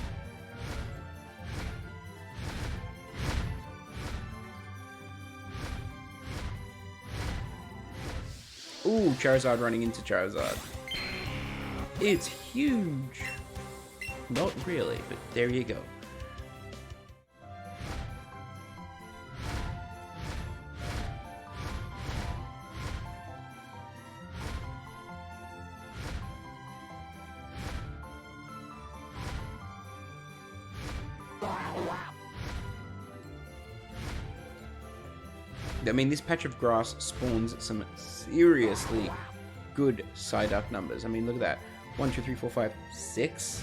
Ooh, Charizard running into Charizard. It's huge. Not really, but there you go. I mean, this patch of grass spawns some seriously good Psyduck numbers. I mean, look at that. 1, 2, 3, 4, 5, 6.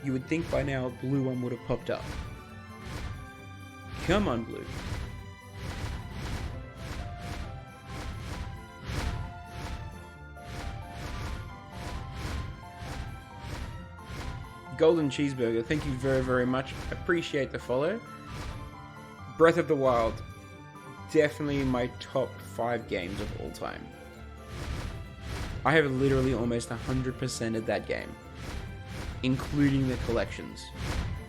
You would think by now a blue one would have popped up. Come on, blue. Golden Cheeseburger, thank you very, very much. Appreciate the follow. Breath of the Wild. definitely in my top 5 games of all time. I have literally almost 100% of that game, including the collections,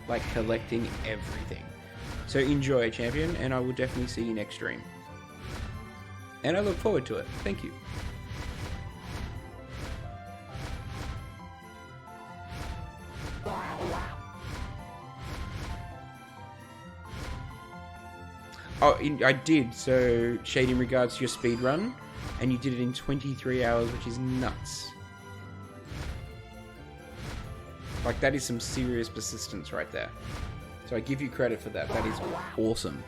like collecting everything. So enjoy, champion, and I will definitely see you next stream. And I look forward to it. Thank you. Oh, I did. So, Shade, in regards to your speed run, and you did it in 23 hours, which is nuts. Like, that is some serious persistence right there. So I give you credit for that. That is awesome.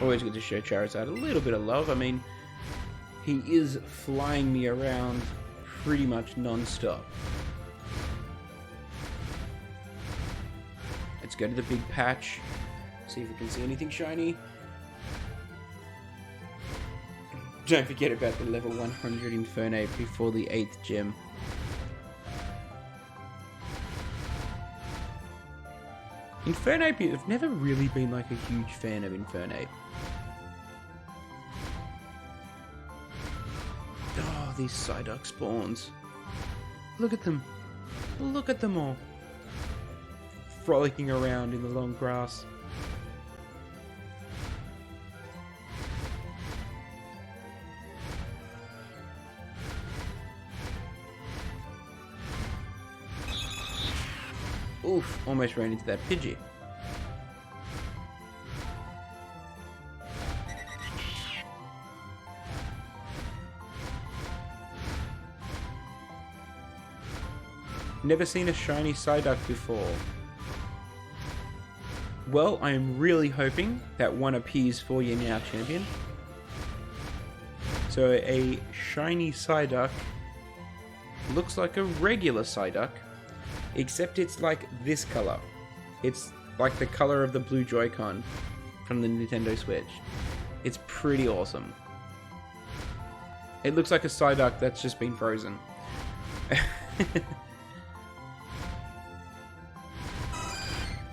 Always good to show Charizard a little bit of love. I mean, he is flying me around pretty much non-stop. Let's go to the big patch. See if we can see anything shiny. Don't forget about the level 100 Infernape before the 8th gym. Infernape, I've never really been like a huge fan of Infernape. Oh, these Psyduck spawns. Look at them. Look at them all. Frolicking around in the long grass. Oof, almost ran into that Pidgey. Never seen a shiny Psyduck before. Well, I am really hoping that one appears for you now, champion. So a shiny Psyduck looks like a regular Psyduck, except it's like this color. It's like the color of the blue Joy-Con from the Nintendo Switch. It's pretty awesome. It looks like a Psyduck that's just been frozen.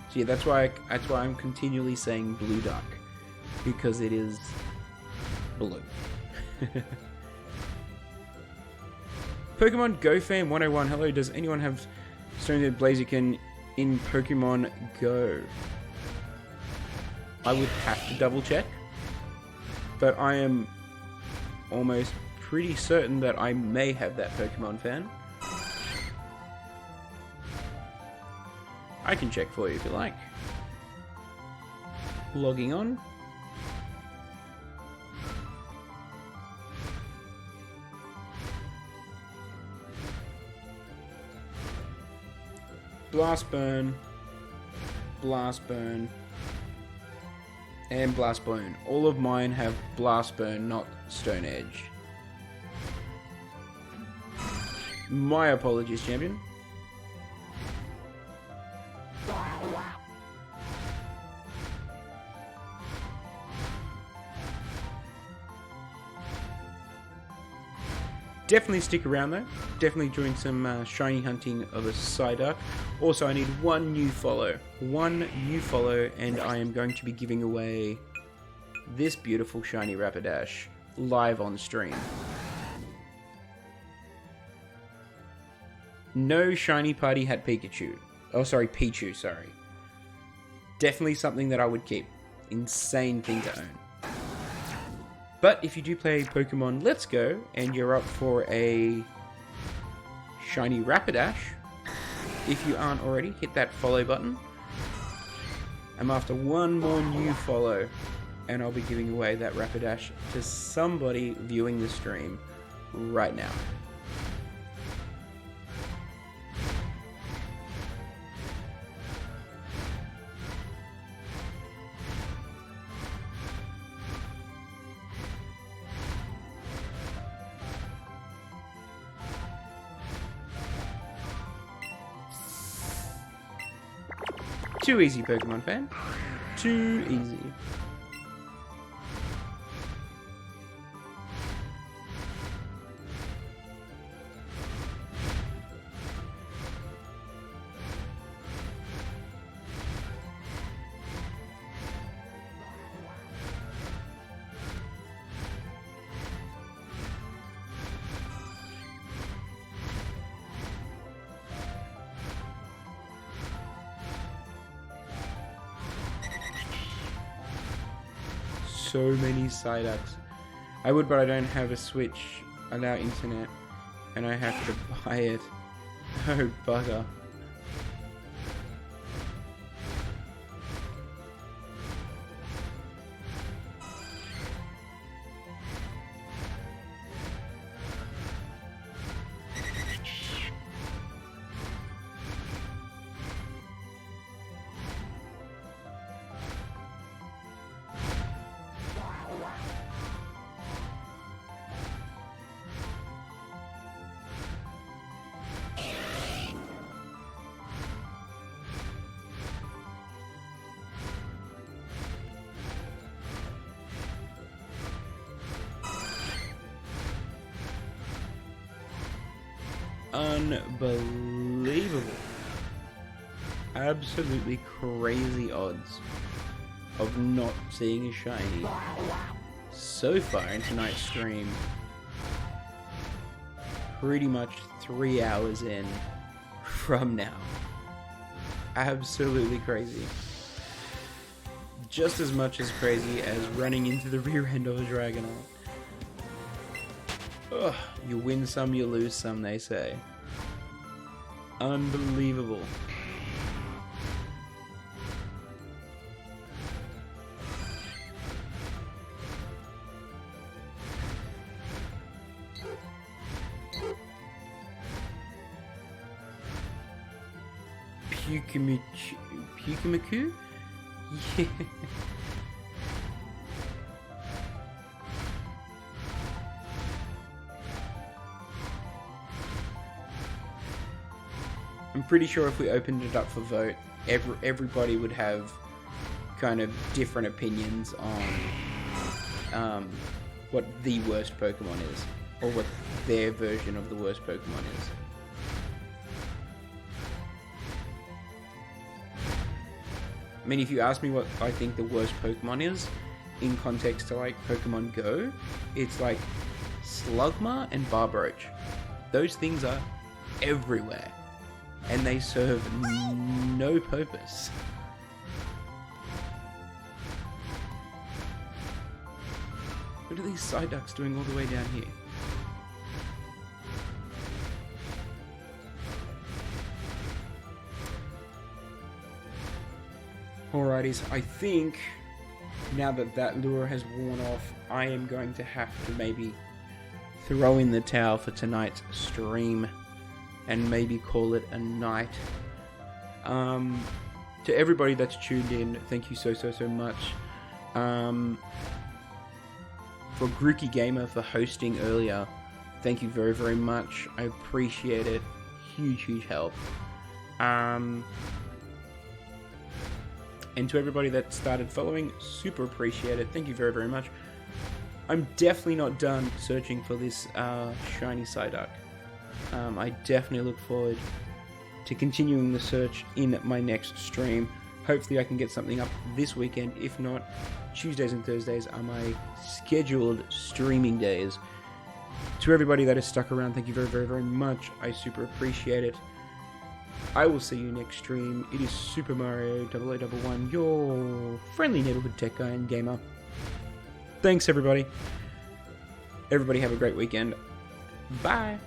So yeah, that's why I'm continually saying Blue Duck, because it is blue. Pokemon Go Fan 101. Hello, does anyone have Stone-Head Blaziken in Pokemon Go? I would have to double check, but I am almost pretty certain that I may have that Pokemon Fan. I can check for you if you like. Logging on. Blast Burn, Blast Burn, and Blast Bone. All of mine have Blast Burn, not Stone Edge. My apologies, champion. Definitely stick around though. Definitely doing some shiny hunting of a Psyduck. Also, I need one new follow. One new follow, and I am going to be giving away this beautiful shiny Rapidash live on stream. No shiny party hat Pikachu. Oh, sorry, Pichu, sorry. Definitely something that I would keep. Insane thing to own. But if you do play Pokemon Let's Go and you're up for a shiny Rapidash, if you aren't already, hit that follow button. I'm after one more new follow, and I'll be giving away that Rapidash to somebody viewing the stream right now. Too easy, Pokemon fan. Too easy. So many Psyducks. I would, but I don't have a Switch on our internet, and I have to buy it. Oh, bugger. Unbelievable. Absolutely crazy odds of not seeing a shiny so far in tonight's stream. Pretty much 3 hours in from now. Absolutely crazy. Just as much as crazy as running into the rear end of a Dragonite. Ugh, you win some, you lose some, they say. Unbelievable. Pukimiku? Yeah. I'm pretty sure if we opened it up for vote, everybody would have kind of different opinions on what the worst Pokemon is, or what their version of the worst Pokemon is. I mean, if you ask me what I think the worst Pokemon is, in context to like Pokemon Go, it's like Slugma and Barbarroach. Those things are everywhere, and they serve no purpose. What are these Psyducks doing all the way down here? Alrighties, I think now that that lure has worn off, I am going to have to maybe throw in the towel for tonight's stream and maybe call it a night. To everybody that's tuned in, thank you so much. For Grookey Gamer for hosting earlier, thank you very much. I appreciate it. Huge help. And to everybody that started following, super appreciate it. Thank you very much. I'm definitely not done searching for this shiny Psyduck. I definitely look forward to continuing the search in my next stream. Hopefully I can get something up this weekend. If not, Tuesdays and Thursdays are my scheduled streaming days. To everybody that has stuck around, thank you very much. I super appreciate it. I will see you next stream. It is SupaMario0011, your friendly neighborhood tech guy and gamer. Thanks, everybody. Everybody have a great weekend. Bye.